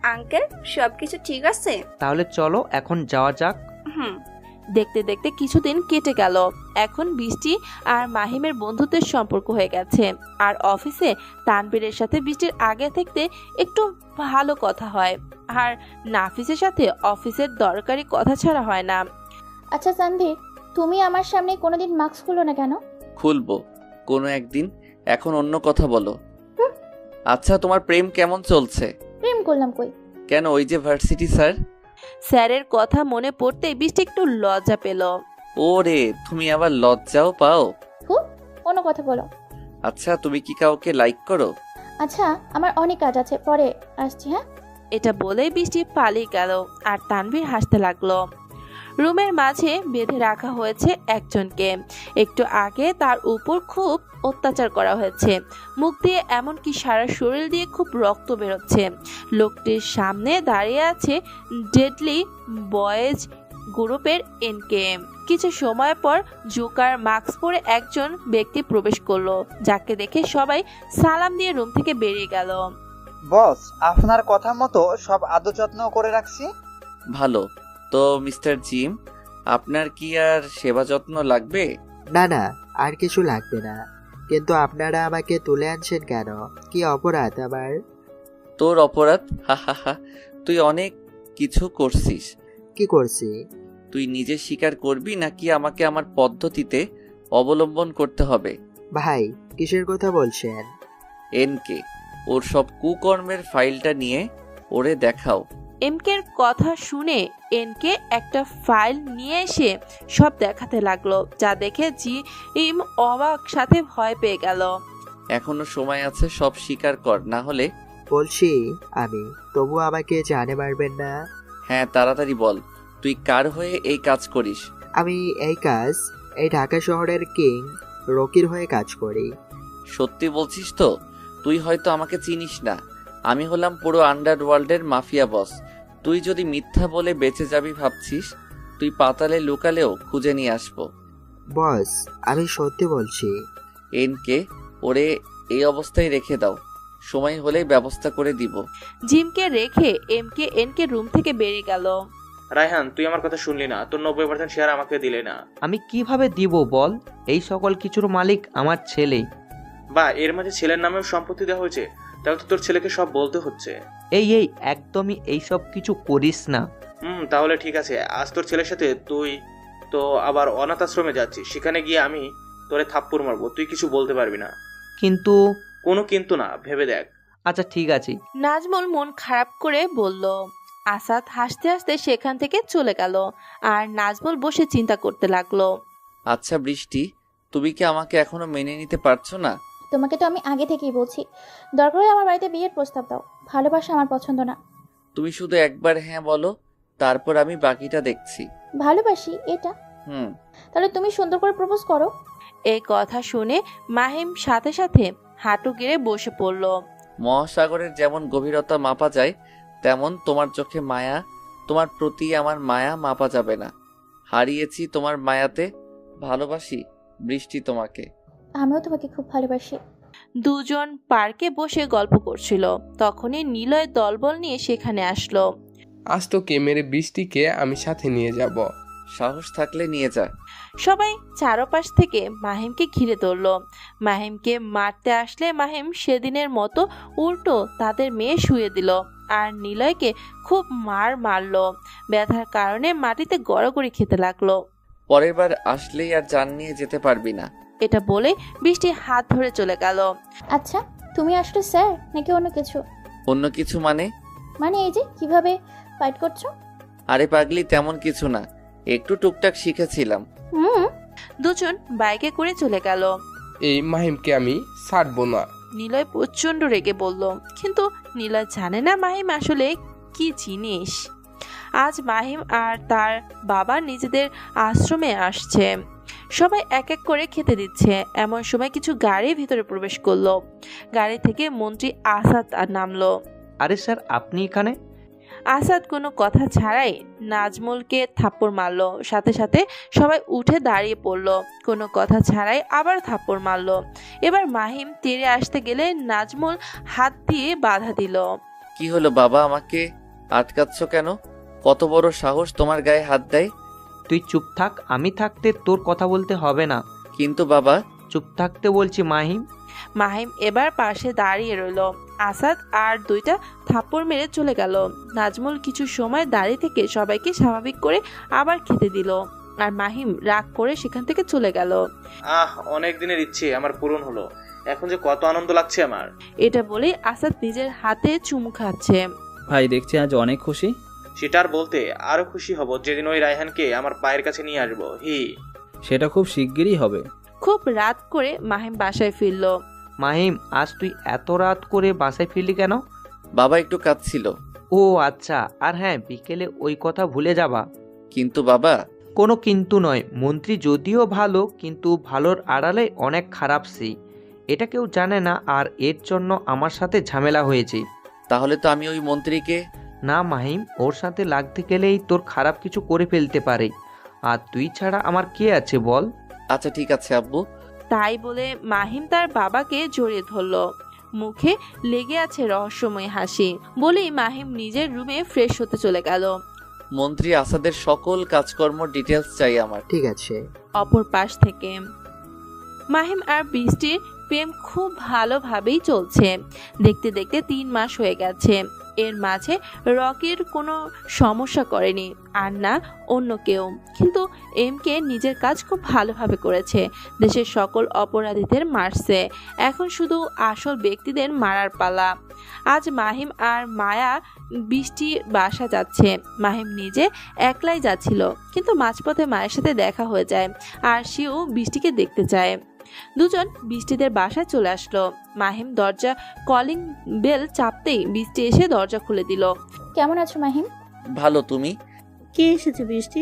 [SPEAKER 6] আঙ্কেল সবকিছু ঠিক আছে?
[SPEAKER 3] তাহলে চলো এখন যাওয়া যাক।
[SPEAKER 18] দেখতে দেখতে কিছুদিন কেটে গেল। এখন বৃষ্টি আর মাহিমের বন্ধুত্বের সম্পর্ক হয়ে গেছে। আর অফিসে তানবীরের সাথে বৃষ্টির আগে থেকে একটু ভালো কথা হয়, আর নাফিসের সাথে অফিসের দরকারি কথা ছাড়া হয় না।
[SPEAKER 11] আচ্ছা সানভীর, তুমি আমার সামনে কোনোদিন মাস্ক খুলো না কেন?
[SPEAKER 10] খুলবো কোনো একদিন, এখন অন্য কথা বলো। আচ্ছা তোমার প্রেম কেমন চলছে?
[SPEAKER 11] প্রেম করলাম কই?
[SPEAKER 10] কেন ওই যে ভার্সিটি স্যার?
[SPEAKER 18] স্যারের কথা মনে পড়তে বৃষ্টি একটু লজ্জা পেল।
[SPEAKER 10] ওরে তুমি আবার লজ্জাও পাও?
[SPEAKER 11] কোনো কথা বলো।
[SPEAKER 10] আচ্ছা তুমি কি কাউকে লাইক করো?
[SPEAKER 11] আচ্ছা আমার অনেক কাজ আছে, পরে আসছি। হ্যাঁ।
[SPEAKER 18] এটা বলে বৃষ্টি পালিয়ে গেল আর তানভীর হাসতে লাগলো। রুমের মাঝে বেঁধে রাখা হয়েছে একজনকে। একটু আগে তার উপর খুব অত্যাচার করা হয়েছে, মুখ দিয়ে এমনকি সারা শরীর দিয়ে খুব রক্ত বেরোচ্ছে। লোকটির সামনে দাঁড়িয়ে আছে ডেডলি বয়েজ গ্রুপের এনকেএম। কিছু সময় পর জোকার মাস্ক পরে একজন ব্যক্তি প্রবেশ করলো, যাকে দেখে সবাই সালাম দিয়ে রুম থেকে বেরিয়ে গেল।
[SPEAKER 5] বস আপনার কথা মতো সব আদর যত্ন করে রাখছি।
[SPEAKER 10] ভালো তো মিস্টার জিম, আপনার কি আর সেবা যত্ন লাগবে?
[SPEAKER 12] না না আর কিছু লাগবে না, কিন্তু আপনারা আমাকে তুলে আনছেন কেন? কি অপরাধ আমার?
[SPEAKER 10] তোর অপরাধ? হা হা হা, তুই অনেক কিছু করছিস।
[SPEAKER 12] কি করছি?
[SPEAKER 10] তুই নিজে স্বীকার করবি নাকি আমাকে আমার পদ্ধতিতে অবলম্বন করতে হবে?
[SPEAKER 12] ভাই কিসের কথা বলছেন?
[SPEAKER 10] এনকে, ওর সব কুকর্মের ফাইলটা নিয়ে ওরে দেখাও।
[SPEAKER 18] এমকের কথা শুনে এনকে একটা ফাইল নিয়ে এসে সব দেখাতে লাগলো, যা দেখে জিম অবাক সাথে ভয় পেয়ে গেল।
[SPEAKER 10] এখনো সময় আছে, সব স্বীকার কর, না হলে।
[SPEAKER 12] বলছি আমি, তবু আমাকে জানে মারবেন না?
[SPEAKER 10] হ্যাঁ, তাড়াতাড়ি বল, তুই কার হয়ে এই কাজ করিস?
[SPEAKER 12] আমি এই ঢাকা শহরের কিং রকির হয়ে কাজ করি।
[SPEAKER 10] সত্যি বলছিস তো? তুই হয়তো আমাকে চিনিস না, আমি হলাম পুরো আন্ডারওয়ার্ল্ডের মাফিয়া বস। তুই যদি মিথ্যা বলে বেঁচে যাবি ভাবছিস, তুই পাতালে লুকালেও খুঁজে নিয়ে আসবো।
[SPEAKER 12] বস আমি সত্যি বলছি।
[SPEAKER 10] এনকে, ওরে এই অবস্থায় রেখে দাও, সময় হলেই ব্যবস্থা করে দিব।
[SPEAKER 18] জিমকে রেখে এনকে রুম থেকে বেরিয়ে গেল।
[SPEAKER 4] রায়হান, তুই আমার কথা শুনলি না, তোর 90% শেয়ার আমাকে দিলে না।
[SPEAKER 3] আমি কিভাবে দিব বল? এই সকল কিছুর মালিক আমার ছেলে।
[SPEAKER 4] বা এর মাঝে ছেলের নামেও সম্পত্তি দেওয়া হয়েছে, তাহলে তো তোর ছেলেকে সব বলতে হচ্ছে।
[SPEAKER 3] এই একদমই এইসব কিছু করিস না।
[SPEAKER 4] তাহলে ঠিক আছে, আজ তোর ছেলের সাথে তুই তো আবার অনাথ আশ্রমে যাচ্ছিস, সেখানে গিয়ে আমি তোরে থাপ্পড় মারবো, তুই কিছু বলতে পারবি না।
[SPEAKER 3] কিন্তু?
[SPEAKER 4] কোনো কিন্তু না, ভেবে দেখ।
[SPEAKER 3] আচ্ছা ঠিক আছে।
[SPEAKER 18] নাজমুল মন খারাপ করে বলল। আসাদ হাসতে হাসতে সেখান থেকে চলে গেল, আর নাজমুল বসে চিন্তা করতে লাগলো।
[SPEAKER 10] আচ্ছা বৃষ্টি, তুমি কি আমাকে এখনো মেনে নিতে পারছো না?
[SPEAKER 11] তোমাকে তো আমি আগে থেকেই বলছি, দরকার হলে আমার বাড়িতে বিয়ের প্রস্তাব দাও। ভালোবাসা আমার পছন্দ না।
[SPEAKER 10] তুমি শুধু একবার হ্যাঁ বলো, তারপর আমি বাকিটা দেখছি।
[SPEAKER 11] ভালোবাসি এটা? তাহলে তুমি সুন্দর করে প্রপোজ করো।
[SPEAKER 18] এই কথা শুনে মাহিম সাথে সাথে হাঁটু গেড়ে বসে পড়ল।
[SPEAKER 10] মহাসাগরের যেমন গভীরতা মাপা যায়, তেমন তোমার চোখে মায়া, তোমার প্রতি আমার মায়া মাপা যাবে না। হারিয়েছি তোমার মায়াতে, ভালোবাসি বৃষ্টি তোমাকে।
[SPEAKER 11] আমিও তোমাকে খুব ভালোবাসি।
[SPEAKER 18] দুজন পার্কে বসে গল্প করছিল, তখনই নিলয় দলবল নিয়ে সেখানে আসলো।
[SPEAKER 15] আজ তোকে মেরে বৃষ্টিকে আমি সাথে নিয়ে যাব।
[SPEAKER 10] সাহস থাকলে নিয়ে যা।
[SPEAKER 18] সবাই চারপাশ থেকে মাহিমকে ঘিরে ধরল। মাহিমকে মারতে আসলে মাহিম সেদিনের মতো উল্টো তাদের মেয়ে শুয়ে দিল, আর নিলয়কে খুব মারলো। ব্যথার কারণে মাটিতে গড়াগড়ি খেতে লাগলো।
[SPEAKER 10] পরের বার আসলেই আর জান নিয়ে যেতে পারবি না।
[SPEAKER 18] এটা বলে বৃষ্টি হাত ধরে চলে গেল।
[SPEAKER 11] আচ্ছা তুমি আসলে স্যার নাকি অন্য কিছু?
[SPEAKER 10] অন্য কিছু মানে?
[SPEAKER 11] মানে এই যে কিভাবে ফাইট করছো।
[SPEAKER 10] আরে পাগলি, তেমন কিছু না, একটু টুকটাক শিখেছিলাম।
[SPEAKER 18] দুজন বাইকে করে চলে গেল।
[SPEAKER 15] এই মাহিমকে আমি ছাড়বো না।
[SPEAKER 18] নিলয় প্রচন্ড রেগে বলল, কিন্তু নিলয় জানে না মাহিম আসলে কি জিনিস। আজ মাহিম আর তার বাবা নিজেদের আশ্রমে আসছে, সবাই এক এক করে খেতে দিচ্ছে। এমন সময় কিছু গাড়ি ভিতরে প্রবেশ করলো। গাড়ি থেকে মন্ত্রী আসাদ নামলো।
[SPEAKER 3] আরে স্যার, আপনি এখানে?
[SPEAKER 18] আসাদ কোনো কথা ছাড়াই নাজমুলকে থাপ্পড় মারলো, সাথে সাথে সবাই উঠে দাঁড়িয়ে পড়লো। কোনো কথা ছাড়াই আবার থাপ্পড় মারলো। এবার মাহিম তেড়ে আসতে গেলে নাজমুল হাত দিয়ে বাধা দিল।
[SPEAKER 10] কি হলো বাবা, আমাকে আটকাচ্ছ কেন? কত বড় সাহস তোমার গায়ে হাত দেয়?
[SPEAKER 3] তুই চুপ থাক, আমি থাকতে তোর কথা বলতে হবে না।
[SPEAKER 10] কিন্তু বাবা।
[SPEAKER 3] চুপ থাকতে বলছি মাহিম।
[SPEAKER 18] মাহিম এবার পাশে দাঁড়িয়ে রইল। আসাদ আর দুইটা থাপ্পড় মেরে চলে গেল। নাজমুল কিছু সময় দাঁড়িয়ে থেকে সবাইকে স্বাভাবিক করে আবার খেতে দিল, আর মাহিম রাগ করে সেখান থেকে চলে গেল।
[SPEAKER 4] অনেক দিনের ইচ্ছে আমার পূরণ হলো, এখন যে কত আনন্দ লাগছে আমার।
[SPEAKER 18] এটা বলে আসাদ নিজের হাতে চুমু খাচ্ছে।
[SPEAKER 13] ভাই দেখছি আজ অনেক খুশি।
[SPEAKER 4] সেটার বলতে আরো খুশি হব যেদিন ওই রায়হানকে আমার পায়ের কাছে নিয়ে আসবো।
[SPEAKER 13] সেটা খুব শিগগিরই হবে।
[SPEAKER 18] খুব রাত করে মাহিম বাসায় ফিরল।
[SPEAKER 3] মাহিম, আজ তুই এত রাত করে বাসায় ফিরলি কেন?
[SPEAKER 10] বাবা একটু কাজ ছিল।
[SPEAKER 3] ও আচ্ছা, আর হ্যাঁ, বিকেলে ওই কথা ভুলে যাবা।
[SPEAKER 10] কিন্তু বাবা।
[SPEAKER 3] কোনো কিন্তু নয়, মন্ত্রী যদিও ভালো, কিন্তু ভালোর আড়ালে অনেক খারাপ সে, এটা কেউ জানে না, আর এর জন্য আমার সাথে ঝামেলা হয়েছে।
[SPEAKER 10] তাহলে তো আমি ওই মন্ত্রীকে।
[SPEAKER 3] না মাহিম, ওর সাথে লাগতে গেলেই তোর খারাপ কিছু করে ফেলতে পারে, আর তুই ছাড়া আমার কে আছে বল?
[SPEAKER 10] আচ্ছা ঠিক আছে আব্বু।
[SPEAKER 18] তাই বলে মাহিম তার বাবাকে জড়িয়ে ধরল। মুখে লেগে আছে রহস্যময় হাসি। বলেই মাহিম নিজের রুমে ফ্রেশ হতে চলে গেল।
[SPEAKER 10] মন্ত্রী আসাদের সকল কাজকর্ম ডিটেলস চাই আমার।
[SPEAKER 12] ঠিক আছে।
[SPEAKER 18] অপর পাশ থেকে মাহিম আর বৃষ্টির প্রেম খুব ভালোভাবেই চলছে। দেখতে দেখতে 3 মাস হয়ে গেছে। এর মাঝে রকির কোনো সমস্যা করেনি, আর না অন্য কেউ। কিন্তু এমকে নিজের কাজ খুব ভালোভাবে করেছে। দেশের সকল অপরাধীদের মারছে, এখন শুধু আসল ব্যক্তিদের মারার পালা। আজ মাহিম আর মায়া বৃষ্টি বাসা যাচ্ছে। মাহিম নিজে একলাই যাচ্ছিল, কিন্তু মাঝপথে মায়ের সাথে দেখা হয়ে যায়, আর সেও বৃষ্টিকে দেখতে চায়। দুজন বৃষ্টিদের বাসায় চলে আসলো। মাহিম দরজা কলিং বেল চাপতেই বৃষ্টি এসে দরজা খুলে দিল।
[SPEAKER 11] কেমন আছো মাহিম?
[SPEAKER 10] ভালো, তুমি?
[SPEAKER 7] কে এসেছে বৃষ্টি?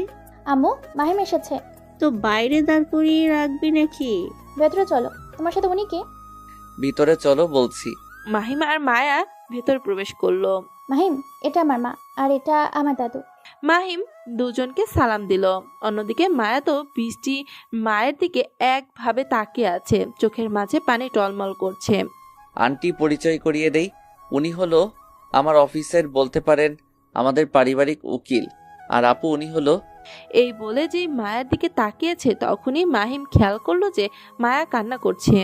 [SPEAKER 11] আম্মু, মাহিম এসেছে।
[SPEAKER 7] তো বাইরে দাঁড় করিয়ে রাখবি নাকি?
[SPEAKER 11] ভেতরে চলো, তোমার সাথে উনি কে?
[SPEAKER 10] ভিতরে চলো বলছি।
[SPEAKER 18] মাহিম আর মায়া ভেতর প্রবেশ করলো।
[SPEAKER 11] মাহিম, এটা আমার মা, আর এটা আমার দাদু।
[SPEAKER 18] মাহিম দুজনকে সালাম দিল। অন্যদিকে মায়া তো বৃষ্টি মায়ের দিকে একভাবে তাকিয়ে আছে, চোখের মাঝে পানি টলমল করছে।
[SPEAKER 10] আন্টি পরিচয় করিয়ে দেই, উনি হলো আমার অফিসের, বলতে পারেন আমাদের পারিবারিক উকিল। আর আপু, উনি হলো।
[SPEAKER 18] এই বলে যে মায়ের দিকে তাকিয়েছে, তখনই মাহিম খেয়াল করলো যে মায়া কান্না করছে।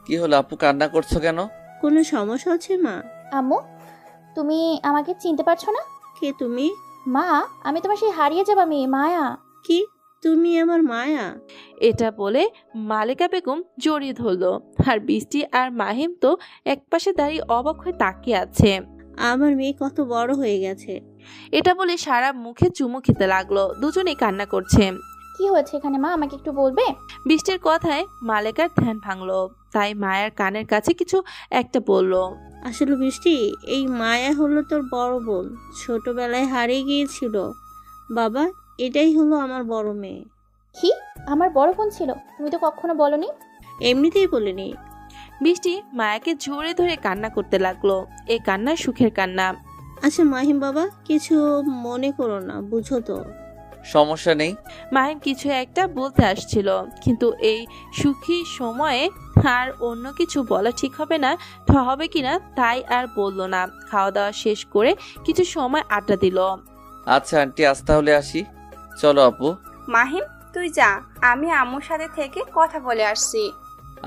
[SPEAKER 10] কি হলো আপু, কান্না করছো কেন?
[SPEAKER 7] কোনো সমস্যা আছে মা?
[SPEAKER 11] আম্মু, তুমি আমাকে চিনতে পারছো না?
[SPEAKER 7] কে তুমি?
[SPEAKER 11] মা, আমি তোমার সেই হারিয়ে যাবা মেয়ে মায়া।
[SPEAKER 7] কি, তুমি আমার মায়া?
[SPEAKER 18] এটা বলে মালিকা বেগম জড়িয়ে ধরলো, আর বৃষ্টি আর মাহিম তো একপাশে দাঁড়িয়ে অবাক হয়ে তাকিয়ে আছে।
[SPEAKER 7] আমার মেয়ে কত বড় হয়ে গেছে।
[SPEAKER 18] এটা বলে সারা মুখে চুমু খেতে লাগলো। দুজনেই কান্না করছে।
[SPEAKER 11] কি হয়েছে এখানে মা, আমাকে একটু বলবে?
[SPEAKER 18] বৃষ্টির কথায় মালিকার ধ্যান ভাঙলো, তাই মায়ের কানের কাছে কিছু একটা বলল।
[SPEAKER 7] আসলে বৃষ্টি, এই মায়া হলো তোর বড় বোন, ছোটবেলায় হারিয়ে গিয়েছিল। বাবা, এটাই হলো আমার বড় মেয়ে।
[SPEAKER 11] কি, আমার বড় বোন ছিল? তুমি তো কখনো বলনি।
[SPEAKER 7] এমনিতেই বলিনি।
[SPEAKER 18] বৃষ্টি মায়াকে জোরে ধরে কান্না করতে লাগলো। এই কান্না সুখের কান্না।
[SPEAKER 7] আচ্ছা মাহিম বাবা, কিছু মনে করো না, বুঝো তো?
[SPEAKER 10] সমস্যা নেই।
[SPEAKER 18] মাহিম কিছু একটা বলতে আসছিল, কিন্তু এই সুখী সময়ে আর অন্য কিছু বলা ঠিক হবে না, হবে কিনা তাই আর বললো না। খাওয়া দাওয়া শেষ করে কিছু সময় আড্ডা দিল।
[SPEAKER 10] আচ্ছা আন্টি, আজ তাহলে আসি। চলো আপু।
[SPEAKER 6] মাহিম, তুই যা, আমি আম্মুর সাথে থেকে কথা বলে আসছি।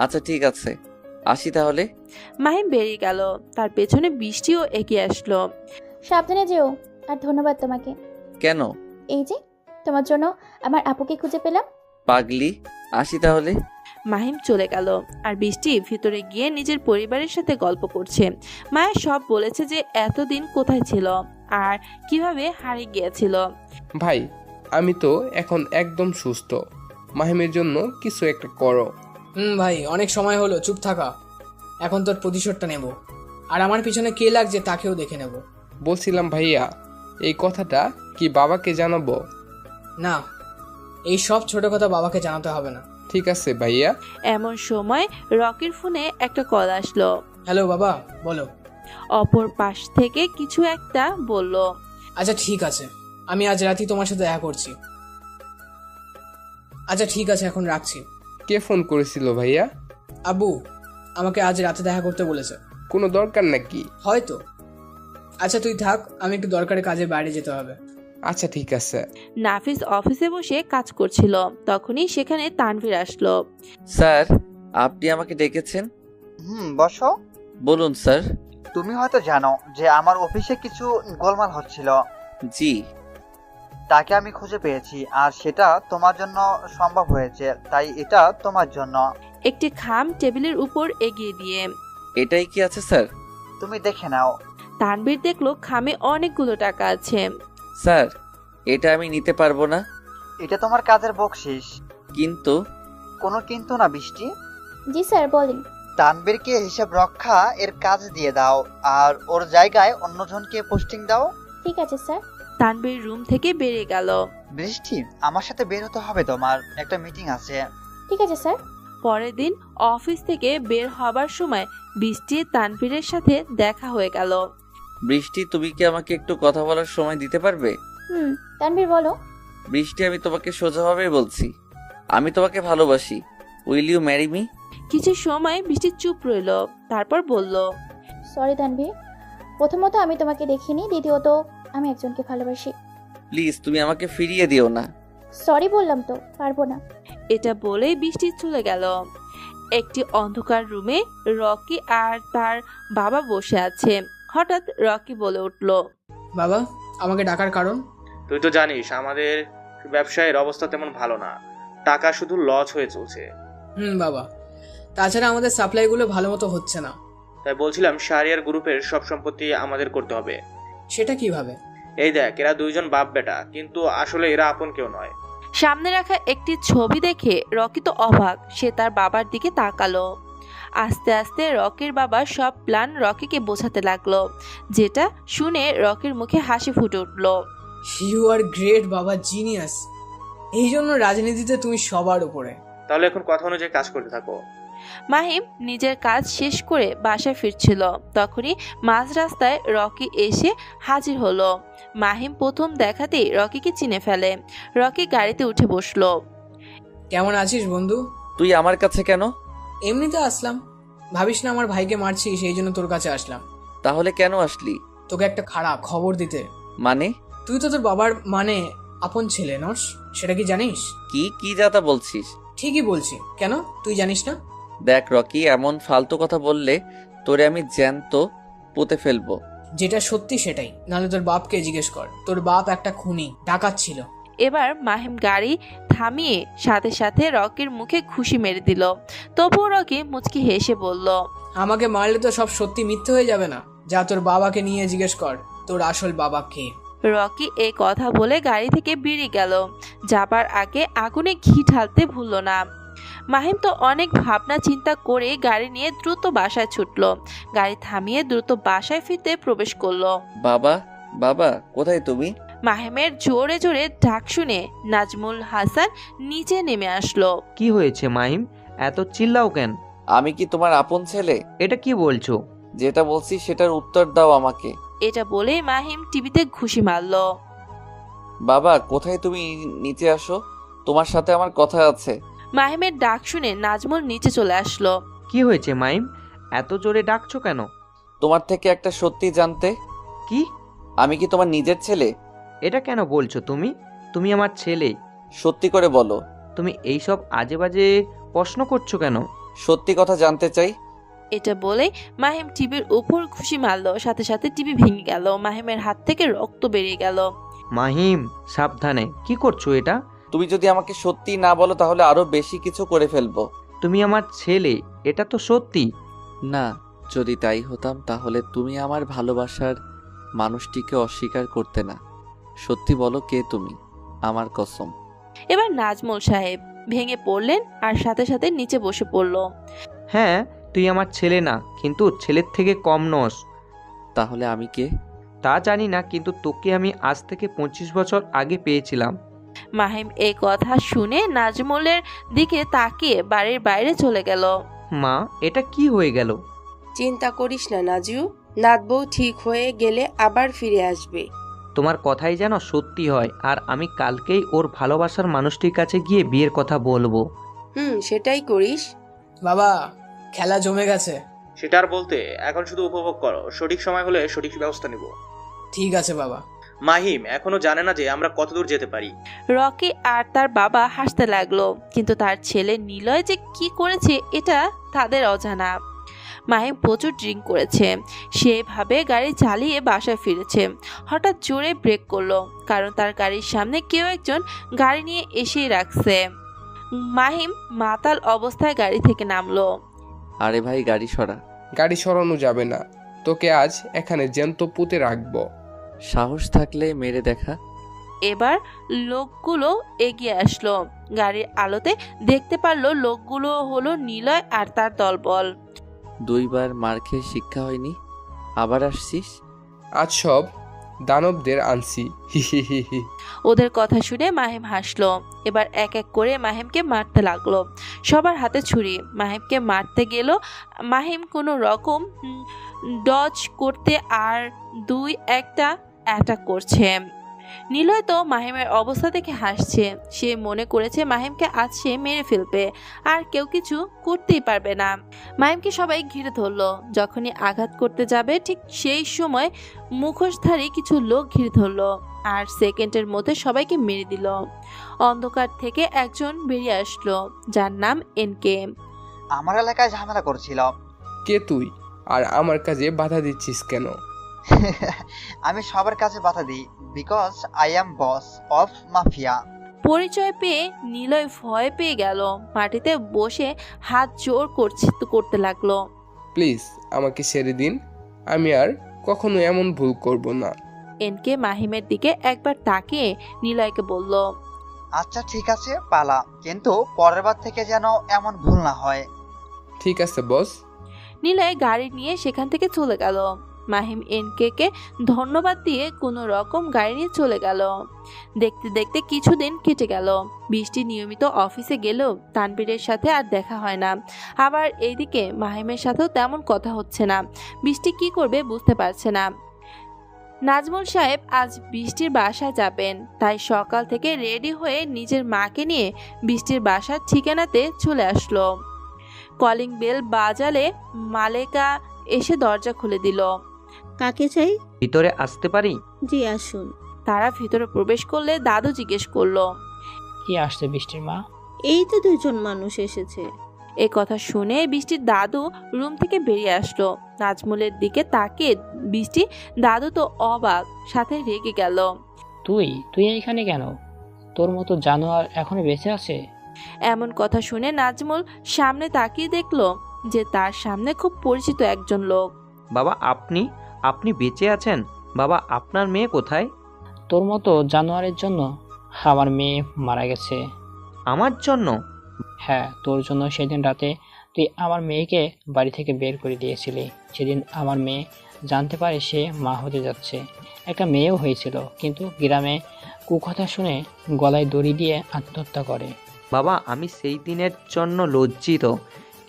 [SPEAKER 10] আচ্ছা ঠিক আছে, আসি তাহলে।
[SPEAKER 18] মাহিম বেরিয়ে গেল, তার পেছনে বৃষ্টিও এগিয়ে আসলো।
[SPEAKER 11] সাবধানে যেও, আর ধন্যবাদ তোমাকে।
[SPEAKER 10] কেন?
[SPEAKER 11] এই যে তোমার জন্য আমার আপুকে খুঁজে পেলাম।
[SPEAKER 10] পাগলি, আসি তাহলে।
[SPEAKER 18] মাহিম চলে গেল, আর বৃষ্টি ভিতরে গিয়ে নিজের পরিবারের সাথে গল্প করছে। মায়া সব বলেছে যে এতদিন কোথায় ছিল আর কিভাবে হারিয়ে গিয়েছিল।
[SPEAKER 15] ভাই, আমি তো এখন একদম সুস্থ। মাহিমের জন্য কিছু একটা করো।
[SPEAKER 1] ভাই, অনেক সময় হলো, চুপ থাকা। এখন তোর প্রতিশোধটা নেব, আর আমার পিছনে কে লাগছে তাকেও দেখে নেব।
[SPEAKER 15] বলছিলাম ভাইয়া, এই কথাটা কি বাবাকে জানাবো?
[SPEAKER 1] না, এই সব ছোট কথা বাবাকে জানাতে হবে না।
[SPEAKER 15] ঠিক আছে ভাইয়া।
[SPEAKER 18] এমন সময় রকির ফোনে একটা কল আসলো।
[SPEAKER 1] হ্যালো বাবা, বলো।
[SPEAKER 18] অপর পাশ থেকে কিছু একটা বলল।
[SPEAKER 1] আচ্ছা ঠিক আছে, আমি আজ রাতেই তোমার সাথে দেখা করছি। আচ্ছা ঠিক আছে, এখন রাখছি।
[SPEAKER 15] কে ফোন করেছিল ভাইয়া?
[SPEAKER 1] আব্বু আমাকে আজ রাতে দেখা করতে বলেছে।
[SPEAKER 15] কোনো দরকার নাকি?
[SPEAKER 1] হয়তো। আচ্ছা তুই থাক, আমি একটু দরকারি কাজে বাইরে যেতে হবে।
[SPEAKER 15] আচ্ছা ঠিক আছে।
[SPEAKER 18] নাফিস অফিসে বসে কাজ করছিল, তখনই সেখানে তানভীর আসলো।
[SPEAKER 10] স্যার, আপনি আমাকে ডেকেছেন?
[SPEAKER 5] বসো।
[SPEAKER 10] বলুন স্যার।
[SPEAKER 5] তুমি হয়তো জানো যে আমার অফিসে কিছু গোলমাল হচ্ছিল।
[SPEAKER 10] জি।
[SPEAKER 5] তাকে আমি খুঁজে পেয়েছি, আর সেটা তোমার জন্য সম্ভব হয়েছে, তাই এটা তোমার জন্য।
[SPEAKER 18] একটি খাম টেবিলের উপর এগিয়ে দিয়ে।
[SPEAKER 10] এটাই কি আছে স্যার?
[SPEAKER 5] তুমি দেখে নাও।
[SPEAKER 18] তানভীর দেখলো খামে অনেকগুলো টাকা আছে।
[SPEAKER 10] স্যার, এটা আমি নিতে পারবো না।
[SPEAKER 5] এটা তোমার কাজের বকশিস।
[SPEAKER 10] কিন্তু?
[SPEAKER 5] কোনো কিন্তু না বৃষ্টি।
[SPEAKER 11] জি স্যার, বলেন।
[SPEAKER 5] তানবীরকে হিসাব রক্ষা এর কাজ দিয়ে দাও, আর ওর জায়গায় অন্যজনকে পোস্টিং দাও।
[SPEAKER 11] ঠিক আছে স্যার।
[SPEAKER 18] তানভীর রুম থেকে বেরিয়ে গেল।
[SPEAKER 5] বৃষ্টি, আমার সাথে বের হতে হবে, তোমার একটা মিটিং আছে।
[SPEAKER 11] ঠিক আছে স্যার।
[SPEAKER 18] পরের দিন অফিস থেকে বের হবার সময় বৃষ্টি তানভীরের সাথে দেখা হয়ে গেল।
[SPEAKER 10] বৃষ্টি, তুমি কি আমাকে একটু কথা বলার সময় দিতে পারবে?
[SPEAKER 11] তানভীর বলো।
[SPEAKER 10] বৃষ্টি, আমি তোমাকে সোজাভাবে বলছি, আমি তোমাকে ভালোবাসি। Will you marry me?
[SPEAKER 18] কিছু সময় বৃষ্টি চুপ রইল, তারপর বলল,
[SPEAKER 11] সরি তানভীর, প্রথমত আমি তোমাকে দেখিনি, দ্বিতীয়ত আমি একজনকে ভালোবাসি।
[SPEAKER 10] প্লিজ, তুমি আমাকে ফিরিয়ে দিও না।
[SPEAKER 11] সরি বললাম তো, পারবো না।
[SPEAKER 18] এটা বলেই বৃষ্টি চলে গেল। একটি অন্ধকার রুমে রকি আর তার বাবা বসে আছে। হঠাৎ রকি বলে উঠল,
[SPEAKER 1] বাবা, আমাকে ডাকার কারণ?
[SPEAKER 4] তুই তো জানিস আমাদের ব্যবসায়ের অবস্থা তেমন ভালো না, টাকা শুধু লস হয়ে চলছে।
[SPEAKER 1] বাবা, তাছাড়া আমাদের সাপ্লাইগুলো ভালো মতো হচ্ছে না।
[SPEAKER 4] তাই বলছিলাম শাহরিয়ার গ্রুপের সব সম্পত্তি আমাদের করতে হবে।
[SPEAKER 1] সেটা কিভাবে?
[SPEAKER 4] এই দেখ, এরা দুইজন বাপ বেটা, কিন্তু আসলে এরা আপন কেউ নয়।
[SPEAKER 18] সামনে রাখা একটি ছবি দেখে রকি তো অবাক। সে তার বাবার দিকে তাকালো। আস্তে আস্তে রকির বাবা সব প্ল্যান রকিকে বোঝাতে লাগলো, যেটা শুনে রকির মুখে হাসি ফুটে উঠল।
[SPEAKER 1] ইউ আর গ্রেট বাবা, জিনিয়াস। এই জন্য রাজনীতিতে তুমি সবার উপরে।
[SPEAKER 4] তাহলে এখন কথা অনুযায়ী কাজ করতে থাকো।
[SPEAKER 18] মাহিম নিজের কাজ শেষ করে বাসায় ফিরছিল, তখনই মাঝ রাস্তায় রকি এসে হাজির হলো। মাহিম প্রথম দেখাতেই রকিকে চিনে ফেলে। রকি গাড়িতে উঠে বসলো।
[SPEAKER 1] কেমন আছিস বন্ধু?
[SPEAKER 10] তুই আমার কাছে কেন?
[SPEAKER 1] এমনিতে আসলাম, ভাবিস না আমার ভাইকে মারছি, সেই জন্য তোর কাছে আসলাম।
[SPEAKER 10] তাহলে কেন আসলি?
[SPEAKER 1] তোকে একটা খারাপ খবর দিতে।
[SPEAKER 10] মানে?
[SPEAKER 1] তুই তো তোর বাবার আপন ছেলে নস, সেটা কি জানিস?
[SPEAKER 10] কি যাতা বলছিস?
[SPEAKER 1] ঠিকই বলছি, কেন তুই জানিস না?
[SPEAKER 10] দেখ রকি, এমন ফালতু কথা বললে তোরে আমি জ্যান্ত পুঁতে ফেলবো।
[SPEAKER 1] যেটা সত্যি সেটাই, নাহলে তোর বাপকে জিজ্ঞেস কর। তোর বাপ একটা খুনি, ডাকাত ছিল।
[SPEAKER 18] এবার মাহিম গাড়ি থামিয়ে সাথে সাথে রকির মুখে খুশি মেরে দিল। তবুও রকি মুচকি হেসে বলল,
[SPEAKER 1] আমাকে মারলে তো সব সত্যি মিথ্যে হয়ে যাবে না। যা তোর বাবাকে নিয়ে জিজ্ঞেস কর তোর আসল বাবা কে।
[SPEAKER 18] রকি এই কথা বলে গাড়ি থেকে বেরিয়ে গেল। যাবার আগে আগুনে ঘি ঢালতে ভুলল না। মাহিম তো অনেক ভাবনা চিন্তা করে গাড়ি নিয়ে দ্রুত বাসায় ছুটল। গাড়ি থামিয়ে দ্রুত বাসায় ফিরতে প্রবেশ করলো।
[SPEAKER 10] বাবা, বাবা, কোথায় তুমি?
[SPEAKER 18] মাহিমের জোরে জোরে ডাক শুনে নাজমুল হাসান নিচে নেমে আসলো।
[SPEAKER 3] কি হয়েছে মাহিম, এত চিল্লাও কেন?
[SPEAKER 10] আমি কি তোমার আপন ছেলে?
[SPEAKER 3] এটা কি বলছো?
[SPEAKER 10] যেটা বলছি সেটার উত্তর দাও আমাকে।
[SPEAKER 18] এটা বলে মাহিম টিভিতে ঘুষি মারল।
[SPEAKER 10] বাবা, কোথায় তুমি? নিচে আসো, তোমার সাথে আমার কথা আছে।
[SPEAKER 18] মাহিমের ডাক শুনে নাজমুল নিচে চলে আসলো।
[SPEAKER 3] কি হয়েছে মাহিম, এত জোরে ডাকছো কেন?
[SPEAKER 10] তোমার থেকে একটা সত্যি জানতে।
[SPEAKER 3] কি?
[SPEAKER 10] আমি কি তোমার নিজের ছেলে?
[SPEAKER 3] এটা কেন বলছো তুমি? তুমি আমার ছেলে।
[SPEAKER 10] সত্যি করে বলো।
[SPEAKER 3] তুমি এইসব আজে বাজে প্রশ্ন করছো কেন?
[SPEAKER 10] সত্যি কথা জানতে চাই।
[SPEAKER 18] এটা বলে মাহিম টিভির উপর ঘুষি মারলো। সাথে সাথে টিভি ভেঙে গেল। মাহিমের হাত থেকে রক্ত বেরিয়ে গেল।
[SPEAKER 3] মাহিম, সাবধানে। কি করছো এটা?
[SPEAKER 10] তুমি যদি আমাকে সত্যি না বলো তাহলে আরো বেশি কিছু করে ফেলবো।
[SPEAKER 3] তুমি আমার ছেলে, এটা তো সত্যি।
[SPEAKER 10] না, যদি তাই হতাম তাহলে তুমি আমার ভালোবাসার মানুষটিকে অস্বীকার করতে না। সত্যি বলো, কে তুমি? আমার কসম।
[SPEAKER 18] এবার নাজমুল সাহেব ভেঙে পড়লেন আর সাথে সাথে নিচে বসে পড়ল।
[SPEAKER 3] হ্যাঁ, তুই আমার ছেলে না, কিন্তু ছেলের থেকে কম নস।
[SPEAKER 10] তাহলে আমি কে?
[SPEAKER 3] তা জানি না, কিন্তু তোকে আমি আজ থেকে 25 বছর আগে পেয়েছিলাম।
[SPEAKER 18] মাহিম এই কথা শুনে নাজমুলের দিকে তাকিয়ে বাড়ির বাইরে চলে গেল।
[SPEAKER 3] মা, এটা কি হয়ে গেল?
[SPEAKER 2] চিন্তা করিস না নাজু, নাতবউ ঠিক হয়ে গেলে আবার ফিরে আসবে।
[SPEAKER 3] তোমার কথাই যেন সত্যি হয়, আর আমি কালকেই ওর ভালোবাসার মানুষটির কাছে গিয়ে বিয়ের কথা বলবো।
[SPEAKER 2] সেটাই করিস।
[SPEAKER 1] বাবা, খেলা জমে গেছে।
[SPEAKER 4] সেটা আর বলতে, এখন শুধু উপভোগ করো, সঠিক সময় হলে সঠিক ব্যবস্থা নিব।
[SPEAKER 1] ঠিক আছে বাবা।
[SPEAKER 4] মাহিম এখনো জানে না যে আমরা কতদূর যেতে পারি।
[SPEAKER 18] রকি আর তার বাবা হাসতে লাগলো, কিন্তু তার ছেলে নিলয় যে কি করেছে এটা তাদের অজানা। মাহিম প্রচুর ড্রিঙ্ক করেছে, সেভাবে গাড়ি চালিয়ে বাসায় ফিরেছে। হঠাৎ জোরে ব্রেক করলো, কারণ তার গাড়ির সামনে কেউ একজন গাড়ি নিয়ে এসেই রাখছে। মাহিম মাতাল অবস্থায় গাড়ি থেকে নামলো।
[SPEAKER 10] আরে ভাই, গাড়ি সরা।
[SPEAKER 15] গাড়ি সরানো যাবে না, তোকে আজ এখানে জ্যান্ত পুঁতে রাখবো।
[SPEAKER 10] সাহস থাকলে মেরে দেখা।
[SPEAKER 18] এবার লোকগুলো এগিয়ে আসলো। গাড়ির আলোতে দেখতে পারলো লোকগুলো হলো নিলয় আর তার দলবল।
[SPEAKER 10] 2 বার মার খেয়ে শিক্ষা হয়নি, আবার আসছিস?
[SPEAKER 15] আজ সব দানবদের আনছি।
[SPEAKER 18] ওদের কথা শুনে মাহিম হাসলো। এবার এক এক করে মাহিমকে মারতে লাগলো। সবার হাতে ছুরি। মাহিমকে মারতে গেল। মাহিম কোনো রকম ডজ করতে আর 2-1টা অ্যাটাক করছে। নিলয় তো মাহিমের অবস্থা দেখে হাসছে। সে মনে করেছে মাহিমকে আজ সে মেরে ফেলবে, আর কেউ কিছু করতেই পারবে না। মাহিমকে সবাই ঘিরে ধরলো। যখনই আঘাত করতে যাবে ঠিক সেই সময় মুখোশধারী কিছু লোক ঘিরে ধরলো, আর সেকেন্ডের মধ্যে সবাইকে মেরে দিল। অন্ধকার থেকে একজন বেরিয়ে আসলো, যার নাম এনকে।
[SPEAKER 5] আমার এলাকায় ঝামেলা করছিল।
[SPEAKER 15] কে তুই, আর আমার কাজে বাধা দিচ্ছিস কেন?
[SPEAKER 5] আমি সবার কাছে বাধা দিই because I am boss of mafia.
[SPEAKER 18] পরিচয় পেয়ে নিলয় ভয় পেয়ে গেল, মাটিতে বসে হাত জোর করতে লাগলো।
[SPEAKER 15] প্লিজ আমাকে ছেড়ে দিন, আমি আর কখনো এমন ভুল করব না।
[SPEAKER 18] এনকে মাহিমের দিকে একবার তাকিয়ে নিলয়কে বলল,
[SPEAKER 5] আচ্ছা ঠিক আছে পালা, কিন্তু পরের বার থেকে যেন এমন ভুল না হয়।
[SPEAKER 15] ঠিক আছে বস।
[SPEAKER 18] নিলয় গাড়ি নিয়ে সেখান থেকে চলে গেল। মাহিম এনকে ধন্যবাদ দিয়ে কোনো রকম গাড়ি নিয়ে চলে গেল। দেখতে দেখতে কিছুদিন কেটে গেল। বৃষ্টি নিয়মিত অফিসে গেলেও তানবীরের সাথে আর দেখা হয় না। আবার এইদিকে মাহিমের সাথেও তেমন কথা হচ্ছে না। বৃষ্টি কি করবে বুঝতে পারছে না। নাজমুল সাহেব আজ বৃষ্টির বাসায় যাবেন, তাই সকাল থেকে রেডি হয়ে নিজের মাকে নিয়ে বৃষ্টির বাসার ঠিকানাতে চলে আসলো। কলিং বেল বাজালে মালেকা এসে দরজা খুলে দিল।
[SPEAKER 7] কাকে চাই?
[SPEAKER 3] ভিতরে আসতে পারি?
[SPEAKER 7] জি আসুন।
[SPEAKER 18] তারা ভিতরে প্রবেশ করলে দাদু জিজ্ঞেস করলো,
[SPEAKER 8] কি আসছে বৃষ্টির মা?
[SPEAKER 7] এই তো দুজন মানুষ এসেছে।
[SPEAKER 18] এ কথা শুনে বৃষ্টির দাদু রুম থেকে বেরিয়ে আসলো। নাজমুলের দিকে তাকিয়ে বৃষ্টি দাদু তো অবাক, সাথে রেগে গেল।
[SPEAKER 8] তুই এইখানে কেন? তোর মতো জানোয়ার এখনো বেঁচে আছে?
[SPEAKER 18] এমন কথা শুনে নাজমুল সামনে তাকিয়ে দেখলো যে তার সামনে খুব পরিচিত একজন লোক।
[SPEAKER 3] বাবা আপনি বেঁচে আছেন? বাবা আপনার মেয়ে কোথায়?
[SPEAKER 8] তোর মতো জানোয়ারের জন্য আমার মেয়ে মারা গেছে।
[SPEAKER 3] আমার জন্য?
[SPEAKER 8] হ্যাঁ, তোর জন্য। সেদিন রাতে তুই আমার মেয়েকে বাড়ি থেকে বের করে দিয়েছিলি। সেদিন আমার মেয়ে জানতে পারে সে মা হতে যাচ্ছে। একটা মেয়েও হয়েছিল, কিন্তু গ্রামে কুকথা শুনে গলায় দড়ি দিয়ে আত্মহত্যা করে।
[SPEAKER 3] বাবা আমি সেই দিনের জন্য লজ্জিত,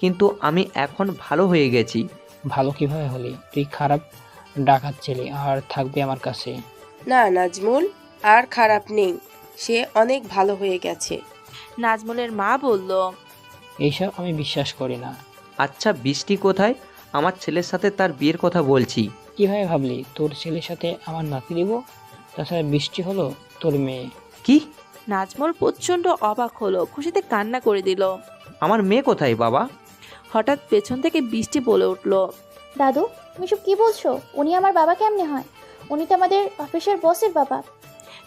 [SPEAKER 3] কিন্তু আমি এখন ভালো হয়ে গেছি।
[SPEAKER 8] ভালো কিভাবে হলি? তুই খারাপ ডাকাত ছিলি আর থাকবি আমার কাছে।
[SPEAKER 2] না নাজমুল আর খারাপ নেই, সে অনেক ভালো হয়ে গেছে।
[SPEAKER 18] নাজমুলের মা বলল,
[SPEAKER 8] এইসব আমি বিশ্বাস করি না।
[SPEAKER 3] আচ্ছা বৃষ্টি কোথায়? আমার ছেলের সাথে তার বিয়ের কথা বলছি।
[SPEAKER 8] কিভাবে ভাবলি তোর ছেলের সাথে আমার নাতি দিব? তাছাড়া বৃষ্টি হলো তোর মেয়ে।
[SPEAKER 3] কি?
[SPEAKER 18] নাজমুল প্রচন্ড অবাক হলো, খুশিতে কান্না করে দিল।
[SPEAKER 3] আমার মেয়ে কোথায় বাবা?
[SPEAKER 18] হঠাৎ পেছন থেকে বৃষ্টি বলে উঠল,
[SPEAKER 11] দাদু তুমি সব কি বলছো? উনি আমার বাবা কেমনে হয়? উনি তো আমাদের অফিসের বসের বাবা।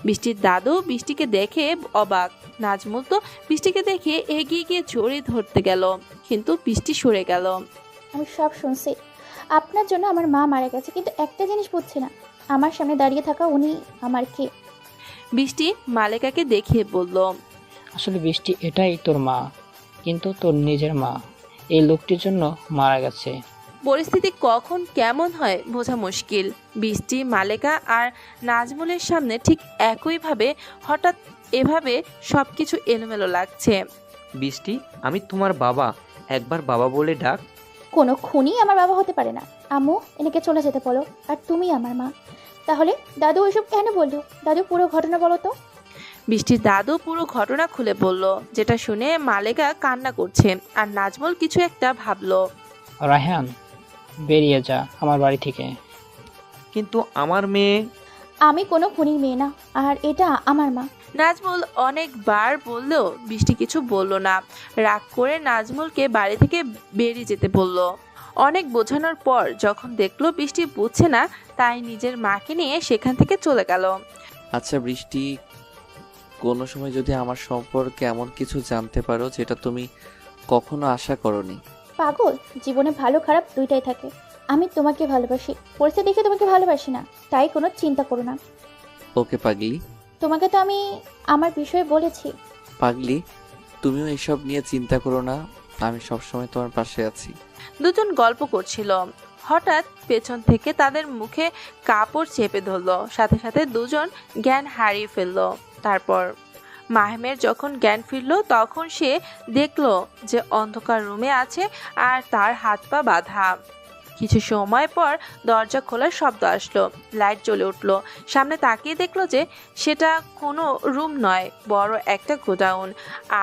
[SPEAKER 18] বৃষ্টির দাদু বৃষ্টিকে দেখে অবাক। নাজমুল তো বৃষ্টিকে দেখে এগিয়ে গিয়ে জড়িয়ে ধরতে গেল, কিন্তু বৃষ্টি সরে গেল।
[SPEAKER 11] আমি সব শুনছি, আপনার জন্য আমার মা মারা গেছে, কিন্তু একটা জিনিস বুঝছি না, আমার সামনে দাঁড়িয়ে থাকা উনি আমার কে?
[SPEAKER 18] বৃষ্টি মালেকাকে দেখিয়ে বলল,
[SPEAKER 8] আসলে বৃষ্টি এটাই তোর মা, কিন্তু তোর নিজের মা এই লোকটির জন্য মারা গেছে।
[SPEAKER 18] পরিস্থিতি কখন কেমন হয় বোঝা মুশকিল। বৃষ্টি, মালেকা আর নাজমুলের সামনে ঠিক একইভাবে হঠাৎ এভাবে সবকিছু এলোমেলো লাগছে।
[SPEAKER 3] বৃষ্টি আমি তোমার বাবা, একবার বাবা বলে ডাক।
[SPEAKER 11] কোনো খুনি আমার বাবা হতে পারে না। আম্মু এনেকে চলে যেতে বলো, আর তুমি আমার মা। তাহলে দাদু ওইসব কেন বললো? দাদু পুরো ঘটনা বলো তো।
[SPEAKER 18] বৃষ্টির দাদু পুরো ঘটনা খুলে বলল, যেটা শুনে মালেকা কান্না করছে আর নাজমুল কিছু একটা ভাবলো।
[SPEAKER 8] রায়হান বেরিয়ে যা আমার বাড়ি থেকে।
[SPEAKER 3] কিন্তু আমার মেয়ে।
[SPEAKER 11] আমি কোনো খুনির মেয়ে না, আর এটা আমার মা।
[SPEAKER 18] নাজমুল অনেকবার বললেও বৃষ্টি কিছু বলল না। রাগ করে নাজমুলকে বাড়ি থেকে বেরিয়ে যেতে বলল। অনেক বোঝানোর পর যখন দেখলো বৃষ্টি বুঝছে না, তাই নিজের মাকে নিয়ে সেখান থেকে চলে গেল।
[SPEAKER 10] আচ্ছা বৃষ্টি, কোনো সময় যদি আমার সম্পর্কে এমন কিছু জানতে পারো যেটা তুমি কখনো আশা করনি।
[SPEAKER 11] পাগল, জীবনে ভালো খারাপ দুইটাই থাকে। আমি তোমাকে ভালোবাসি, পরিস্থিতি দেখে তোমাকে ভালোবাসি না, তাই কোনো চিন্তা করো না।
[SPEAKER 10] ওকে পাগলি।
[SPEAKER 11] তোমাকে তো আমি আমার বিষয়ে বলেছি।
[SPEAKER 10] পাগলি, তুমিও এসব নিয়ে চিন্তা করো না, আমি সবসময় তোমার পাশে আছি।
[SPEAKER 18] দুজন গল্প করছিল, হঠাৎ পেছন থেকে তাদের মুখে কাপড় চেপে ধরলো। সাথে সাথে দুজন জ্ঞান হারিয়ে ফেললো। তারপর মাহিমের যখন জ্ঞান ফিরলো, তখন সে দেখলো যে অন্ধকার রুমে আছে আর তার হাত পা বাঁধা। কিছু সময় পর দরজা খোলার শব্দ আসলো, লাইট জ্বলে উঠলো। সামনে তাকিয়ে দেখলো যে সেটা কোনো রুম নয়, বড় একটা গোডাউন,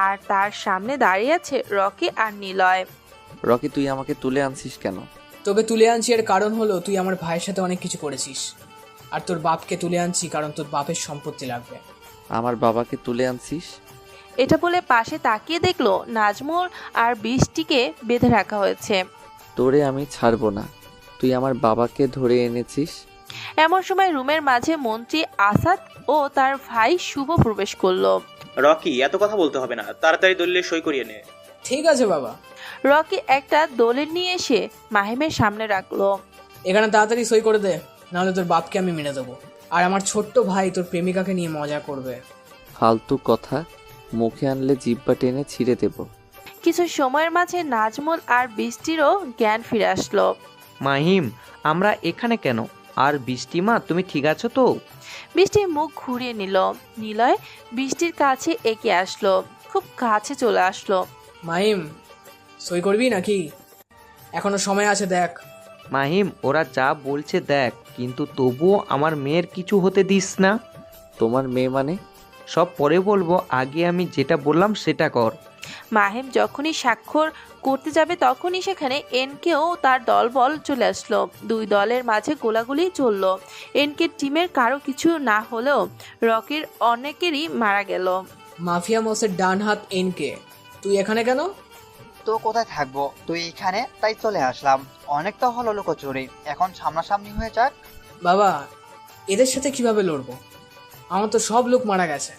[SPEAKER 18] আর তার সামনে দাঁড়িয়ে আছে রকি আর নিলয়।
[SPEAKER 10] রকি, তুই আমাকে তুলে আনছিস কেন?
[SPEAKER 1] তোকে তুলে আনছি এর কারণ হলো তুই আমার ভাইয়ের সাথে অনেক কিছু করেছিস, আর তোর বাপকে তুলে আনছি কারণ তোর বাপের সম্পত্তি লাগবে।
[SPEAKER 10] আমার বাবাকে তুলে আনছিস?
[SPEAKER 18] এটা বলে পাশে তাকিয়ে দেখলো নাজমুল আর বৃষ্টিকে বেঁধে রাখা হয়েছে।
[SPEAKER 10] তোরে আমি ছাড়বো না, তুই আমার বাবাকে ধরে এনেছিস।
[SPEAKER 18] এমন সময় রুমের মাঝে মন্ত্রী আসাদ ও তার ভাই শুভ প্রবেশ করলো।
[SPEAKER 4] রকি, এত কথা বলতে হবে না, তাড়াতাড়ি দলিলে সই করিয়ে নে।
[SPEAKER 1] ঠিক আছে বাবা।
[SPEAKER 18] রকি একটা দলিল নিয়ে এসে মাহিমের সামনে রাখলো।
[SPEAKER 1] এখানে তাড়াতাড়ি সই করে দে, নাহলে তোর বাপকে আমি মেনে দেবো, আর আমার ছোট্ট ভাই তোর প্রেমিকাকে নিয়ে মজা করবে।
[SPEAKER 10] ফালতু কথা মুখে আনলে জিব্বা টেনে ছিঁড়ে দেব।
[SPEAKER 18] কিছু সময়ের মাঝে নাজমুল আর বৃষ্টিরও জ্ঞান ফিরে আসলো।
[SPEAKER 3] মাহিম, আমরা এখানে কেন? আর বৃষ্টিমা, তুমি ঠিক আছো তো?
[SPEAKER 18] বৃষ্টির মুখ ঘুরিয়ে নিল। নিলয় বৃষ্টির কাছে এগিয়ে আসলো, খুব কাছে চলে আসলো।
[SPEAKER 1] মাহিম, সই করবি নাকি? এখনো সময় আছে, দেখ।
[SPEAKER 3] মাহিম, ওরা যা বলছে দেখ, কিন্তু তবুও আমার মেয়ের কিছু হতে দিস না।
[SPEAKER 10] তোমার মেয়ে মানে?
[SPEAKER 3] সব পরে বলবো, আগে আমি যেটা বললাম সেটা কর।
[SPEAKER 18] মাহিম যখনই স্বাক্ষর করতে যাবে তখনই সেখানে এনকেও তার দলবল চলে আসলো। দুই দলের মাঝে গোলাগুলি চললো। এনকে টিমের কারো কিছু না হলেও রকির অনেকেরই মারা গেল।
[SPEAKER 1] মাফিয়া বসের ডান হাত এনকে, তুই এখানে কেন?
[SPEAKER 5] তো কোথায় থাকবো, তুই এখানে, তাই চলে আসলাম। অনেক তো হলো লুকোচুরি, এখন সামনাসামনি হয়ে যাক।
[SPEAKER 1] বাবা, এদের সাথে কিভাবে লড়বো? আমার তো সব লোক মারা গেছে।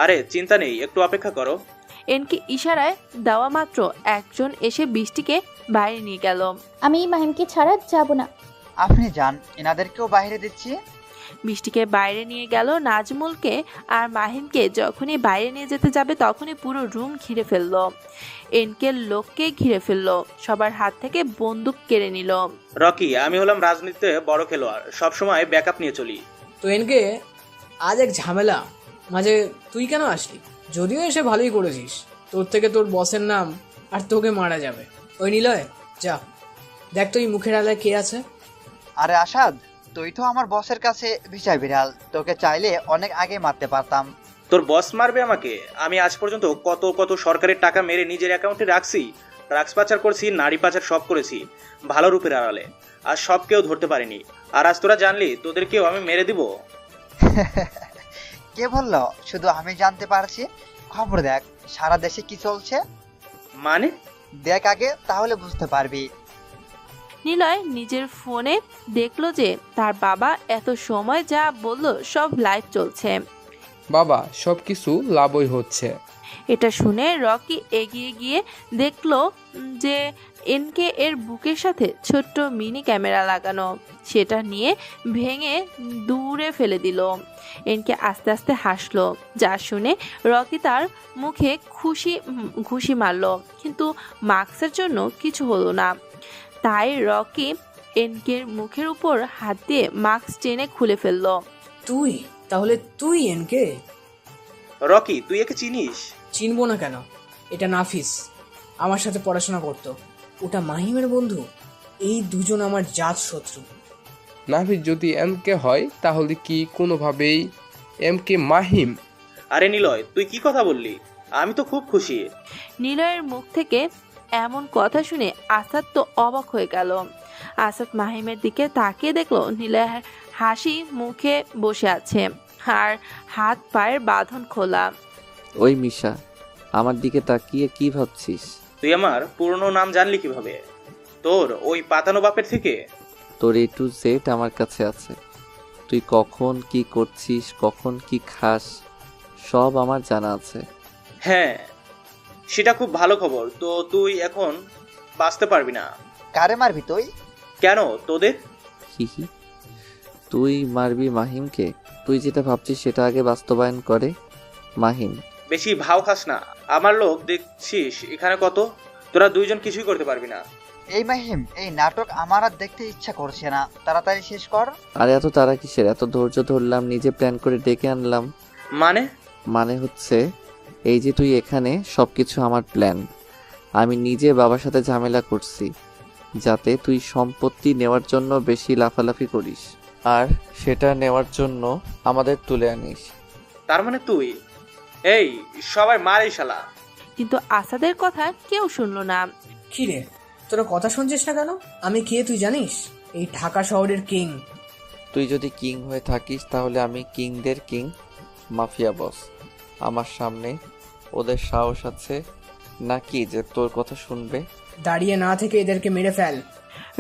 [SPEAKER 4] আরে চিন্তা নেই, একটু অপেক্ষা করো।
[SPEAKER 18] এনকে ইশারায় দেওয়া মাত্র একজন এসে বৃষ্টিকে বাইরে নিয়ে গেল।
[SPEAKER 11] আমি মাহিমকে ছাড়া যাব না।
[SPEAKER 5] আপনি যান, এনাদেরকেও বাইরে দিচ্ছি।
[SPEAKER 18] বৃষ্টিকে বাইরে নিয়ে গেল। নাজমুলকে আর মাহিমকে যখনই বাইরে নিয়ে যেতে যাবে তখনই পুরো রুম ঘিরে ফেললো। এনকের লোককে ঘিরে ফেললো, সবার হাত থেকে বন্দুক কেড়ে নিল।
[SPEAKER 4] রকি, আমি হলাম রাজনীতিতে বড় খেলোয়াড়, সবসময় ব্যাকআপ নিয়ে চলি।
[SPEAKER 1] তো এনকে, আজ এক ঝামেলা মাঝে তুই কেন আসলি? যদিও এসে ভালোই করেছিস, তোর থেকে তোর বসের নাম আর তোকে মারা যাবে। ওই নিলয়, যা দেখ তো এই মুখের আলায় কে আছে।
[SPEAKER 5] আরে আসাদ, তুই তো আমার বসের কাছে ভিসাই বিড়াল, তোকে চাইলে অনেক আগে মারতে পারতাম।
[SPEAKER 4] তোর বস মারবে আমাকে? আমি আজ পর্যন্ত কত কত সরকারের টাকা মেরে নিজের অ্যাকাউন্টে রাখছি, ড্রাগস পাচার করছি, নারী পাচার সব করেছি ভালো রূপের আড়ালে, আর সব কেউ ধরতে পারিনি। আর আজ তোরা জানলি তোদেরকেও আমি মেরে দিব?
[SPEAKER 5] কে বললো শুধু আমি জানতে পারছি? খবর দেখ সারা দেশে কি চলছে।
[SPEAKER 4] মানে?
[SPEAKER 5] দেখ আগে, তাহলে বুঝতে পারবি।
[SPEAKER 18] নিলয় নিজের ফোনে দেখলো যে তার বাবা এত সময় যা বললো সব লাইভ চলছে।
[SPEAKER 15] বাবা, সব কিছু লাভই হচ্ছে।
[SPEAKER 18] এটা শুনে রকি এগিয়ে গিয়ে দেখলো যে এনকে এর বুকের সাথে ছোট্ট মিনি ক্যামেরা লাগানো। সেটা নিয়ে ভেঙে দূরে ফেলে দিল। এনকে আস্তে আস্তে হাসলো, যা শুনে রকি তার মুখে ঘুষি মারলো, কিন্তু মাস্কের জন্য কিছু হলো না। তাই রকি এনকের মুখের উপর হাত দিয়ে মাস্ক টেনে খুলে ফেললো।
[SPEAKER 1] তুই তাহলে তুই এনকে?
[SPEAKER 4] রকি, তুই একে চিনিস?
[SPEAKER 1] চিনবো না কেন? এটা নাফিস, আমার সাথে পড়াশোনা করতো। ওটা মাহিমের বন্ধু। এই দুজন আমার জাত শত্রু।
[SPEAKER 15] নাফিস যদি এমকে হয় তাহলে কি কোনোভাবেই এমকে মাহিম?
[SPEAKER 4] আরে নিলয়, তুই কি কথা বললি? আমি তো খুব খুশি।
[SPEAKER 18] নিলয়ের মুখ থেকে এমন কথা শুনে আসাদ তো অবাক হয়ে গেল। আসাদ মাহিমের দিকে তাকিয়ে দেখলো নিলয়ের হাসি মুখে বসে আছে আর হাত পায়ের বাঁধন খোলা।
[SPEAKER 10] ওই মিশা, আমার দিকে তাকিয়ে কি ভাবছিস?
[SPEAKER 4] তুই আমার পুরনো নাম জানলি কিভাবে? তোর ওই পাতানো বাপের থেকে?
[SPEAKER 10] তোর A to Z আমার কাছে আছে। তুই কখন কি করছিস, কখন কি খাস, সব আমার জানা আছে।
[SPEAKER 4] হ্যাঁ, সেটা খুব ভালো খবর। তো তুই এখন বাঁচতে পারবি না।
[SPEAKER 5] কারে মারবি তুই?
[SPEAKER 4] কেন, তোদের?
[SPEAKER 10] হিহি, তুই মারবি মাহিমকে? তুই যেটা ভাবছিস সেটা আগে বাস্তবায়ন করে। মাহিম,
[SPEAKER 4] বেশি ভাও খাস না। আমার লোক দেখছিস এখানে কত, তোরা দুইজন কিছুই করতে পারবি না।
[SPEAKER 5] এই মাহিম, এই নাটক আমার আর দেখতে ইচ্ছা করছে না, তাড়াতাড়ি শেষ কর।
[SPEAKER 10] আরে এত তারা কিসের? এত ধৈর্য ধরলাম, নিজে প্ল্যান করে ডেকে আনলাম।
[SPEAKER 4] মানে
[SPEAKER 10] হচ্ছে এই যে তুই এখানে, সবকিছু আমার প্ল্যান। আমি নিজে বাবার সাথে ঝামেলা করছি যাতে তুই সম্পত্তি নেওয়ার জন্য বেশি লাফালাফি করিস, আর সেটা নেওয়ার জন্য আমাদের তুলে আনিস।
[SPEAKER 4] তার মানে তুই? এই সবাই মার এই শালা।
[SPEAKER 18] কিন্তু আসাদের কথা কেউ শুনলো না।
[SPEAKER 1] কি রে, তোরা কথা শুনছিস না কেন? আমি কে তুই জানিস? এই ঢাকা শহরের কিং।
[SPEAKER 10] তুই যদি কিং হয়ে থাকিস তাহলে আমি কিংদের কিং, মাফিয়া বস। আমার সামনে ওদের সাহস আছে নাকি যে তোর কথা শুনবে?
[SPEAKER 1] দাঁড়িয়ে না থেকে এদেরকে মেরে ফেল।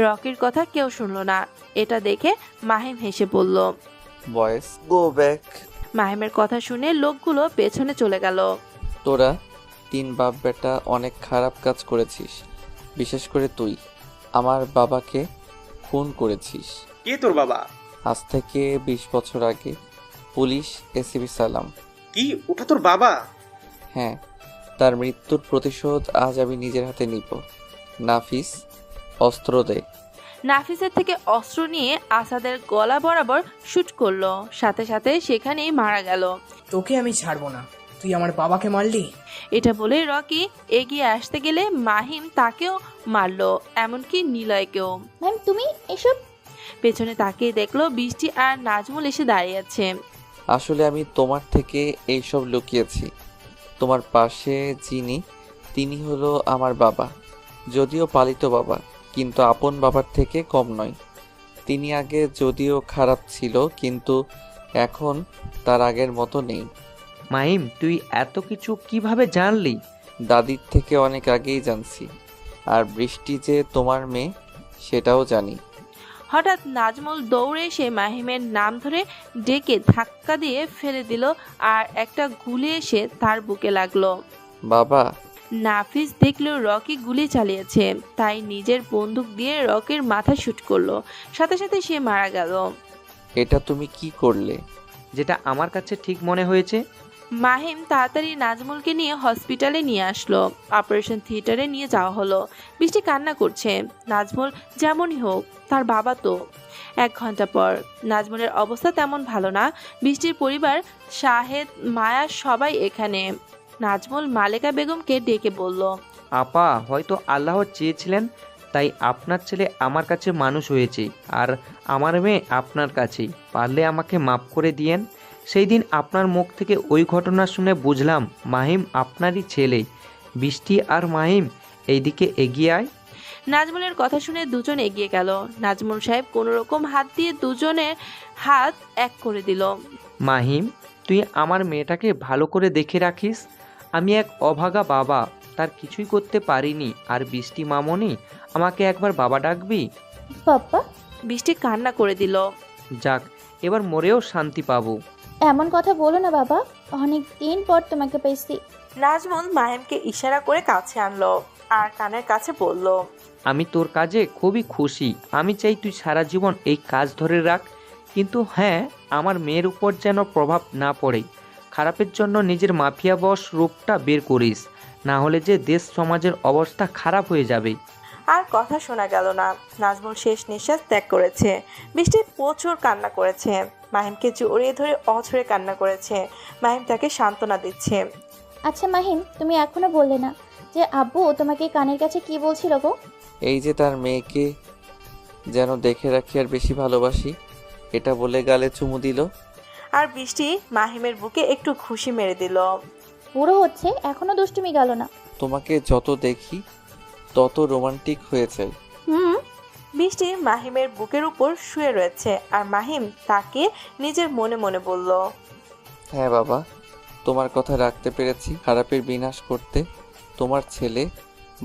[SPEAKER 18] রকির কথা কেউ শুনলো না। এটা দেখে মাহিম হেসে বলল,
[SPEAKER 10] বয়েস গো ব্যাক।
[SPEAKER 18] মাহিমের কথা শুনে লোকগুলো পেছনে চলে গেল।
[SPEAKER 10] তোরা 3 বাপ বেটা অনেক খারাপ কাজ করেছিস, বিশেষ করে তুই আমার বাবাকে খুন করেছিস।
[SPEAKER 4] কে তোর বাবা?
[SPEAKER 10] আজ থেকে 20 বছর আগে পুলিশ এসিপি সালাম।
[SPEAKER 4] কি ওটা তোর বাবা?
[SPEAKER 10] হ্যাঁ, তার মৃত্যুর প্রতিশোধ আজ আমি নিজের হাতে নিব। নাফিস, অস্ত্র দে।
[SPEAKER 18] নাফিসের থেকে অস্ত্র নিয়ে আসাদের গলা বরাবর শুট করলো, সাথে সাথে সেখানেই মারা গেল।
[SPEAKER 1] তোকে আমি ছাড়বো না, তুই আমার বাবাকে মারলি।
[SPEAKER 18] এটা বলে রকি এগিয়ে আসতে গেলে মাহিম তাকেও মারলো, এমনকি নিলয়কেও।
[SPEAKER 11] ম্যাম তুমি এসব?
[SPEAKER 18] পেছনে তাকিয়ে দেখলো বৃষ্টি আর নাজমুল এসে দাঁড়িয়ে আছে।
[SPEAKER 10] আসলে আমি তোমার থেকে এইসব লুকিয়েছি। তোমার পাশে যিনি, তিনি হলো আমার বাবা। যদিও পালিত বাবা, কিন্তু আপন বাবার থেকে কম নয়। তিনি আগে যদিও খারাপ ছিল, কিন্তু এখন তার আগের মতো নেই।
[SPEAKER 3] মাহিম, তুই এত কিছু কিভাবে জানলি?
[SPEAKER 10] দাদির থেকে অনেক আগেই জানছি। আর বৃষ্টি যে তোমার মেয়ে সেটাও জানি।
[SPEAKER 18] হঠাৎ নাজমুল দৌড়ে এসে মাহিমের নাম ধরে ডেকে ধাক্কা দিয়ে ফেলে দিল, আর একটা গুলি এসে তার বুকে লাগলো।
[SPEAKER 10] বাবা।
[SPEAKER 18] নাফিস দেখলো রকি গুলি চালিয়েছে, তাই নিজের বন্দুক দিয়ে রকির মাথা শুট করলো, সাথে সাথে সে মারা গেল।
[SPEAKER 10] এটা তুমি কি করলে?
[SPEAKER 3] যেটা আমার কাছে ঠিক মনে হয়েছে।
[SPEAKER 18] মাহিম তাড়াতাড়ি নাজমুলকে নিয়ে হসপিটালে নিয়ে আসলো। অপারেশন থিয়েটারে নিয়ে যাওয়া হলো। বৃষ্টি কান্না করছে। নাজমুল যেমনই হোক, তার বাবা তো। 1 ঘন্টা পর নাজমুলের অবস্থা তেমন ভালো না। বৃষ্টির পরিবার, শাহেদ, মায়া সবাই এখানে। নাজমুল মালেকা বেগমকে ডেকে বলল,
[SPEAKER 3] আপা, হয়তো আল্লাহ চেয়েছিলেন তাই আপনার ছেলে আমার কাছে মানুষ হয়েছে, আর আমার মেয়ে আপনার কাছেই। পারলে আমাকে মাফ করে দিয়েন। সেই দিন আপনার মুখ থেকে ওই ঘটনা শুনে বুঝলাম মাহিম আপনারই ছেলে। বৃষ্টি আর মাহিম, এইদিকে এগিয়ে আয়।
[SPEAKER 18] নাজমুলের কথা শুনে দুজন এগিয়ে গেল। নাজমুল সাহেব কোনো রকম হাত দিয়ে দুজনের হাত এক করে দিল।
[SPEAKER 3] মাহিম, তুই আমার মেয়েটাকে ভালো করে দেখে রাখিস। আমি এক অভাগা বাবা, তার কিছুই করতে পারিনি। আর বৃষ্টি মামনি, আমাকে একবার বাবা ডাকবি?
[SPEAKER 11] বাবা।
[SPEAKER 18] বৃষ্টি কান্না করে দিল।
[SPEAKER 3] যাক, এবার মরেও শান্তি পাবো।
[SPEAKER 11] এমন কথা বলো না বাবা, অনেক দিন পর তোমাকে পেয়েছি।
[SPEAKER 18] নাজমুল মাহিমকে ইশারা করে কাছে আনলো আর কানের কাছে বলল,
[SPEAKER 3] আমি তোর কাজে খুবই খুশি। আমি চাই তুই সারা জীবন এই কাজ ধরে রাখ। কিন্তু হ্যাঁ, আমার মেয়ের উপর যেন প্রভাব না পড়ে। খারাপের জন্য নিজের মাফিয়া বস রূপটা বের করিস, না হলে যে দেশ সমাজের অবস্থা খারাপ হয়ে যাবে।
[SPEAKER 18] আর কথা শোনা গেল না। নাজমুল শেষ নিঃশ্বাস ত্যাগ করেছে। বৃষ্টি প্রচুর কান্না করেছে। মাহিমকে জড়িয়ে ধরে অঝরে কান্না করেছে। মাহিম তাকে সান্ত্বনা দিচ্ছে।
[SPEAKER 11] আচ্ছা মাহিম, তুমি এখনো বললে না যে আব্বু তোমাকে কানের কাছে কি বলছিল গো?
[SPEAKER 10] এই যে তার মেয়েকে যেন দেখে রাখি আর বেশি ভালোবাসি, এটা বলে গালে চুমু দিল।
[SPEAKER 18] আর বৃষ্টি মাহিমের বুকে একটু খুশি মেরে দিল।
[SPEAKER 11] বুড়ো হচ্ছে, এখনো দুষ্টুমি গেল না।
[SPEAKER 10] তোমাকে যত দেখি তত রোমান্টিক হয়ে যায়।
[SPEAKER 18] বৃষ্টি মাহিমের বুকের উপর শুয়ে রয়েছে, আর মাহিম তাকে নিজের মনে মনে বলল,
[SPEAKER 10] হ্যাঁ বাবা, তোমার কথা রাখতে পেরেছি। খারাপের বিনাশ করতে তোমার ছেলে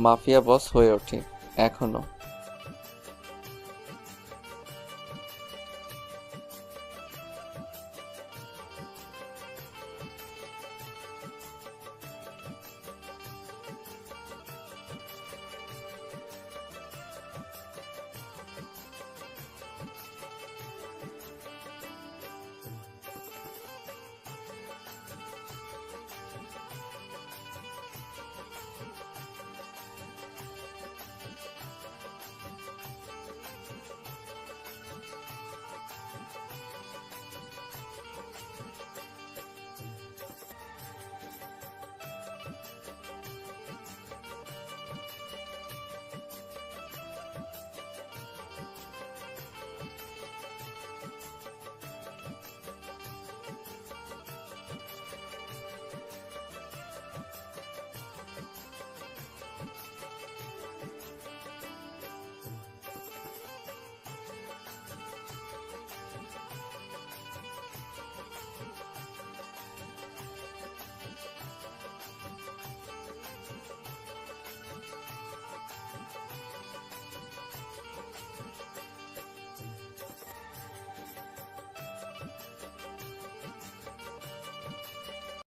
[SPEAKER 10] মাফিয়া বস হয়ে ওঠে এখনো।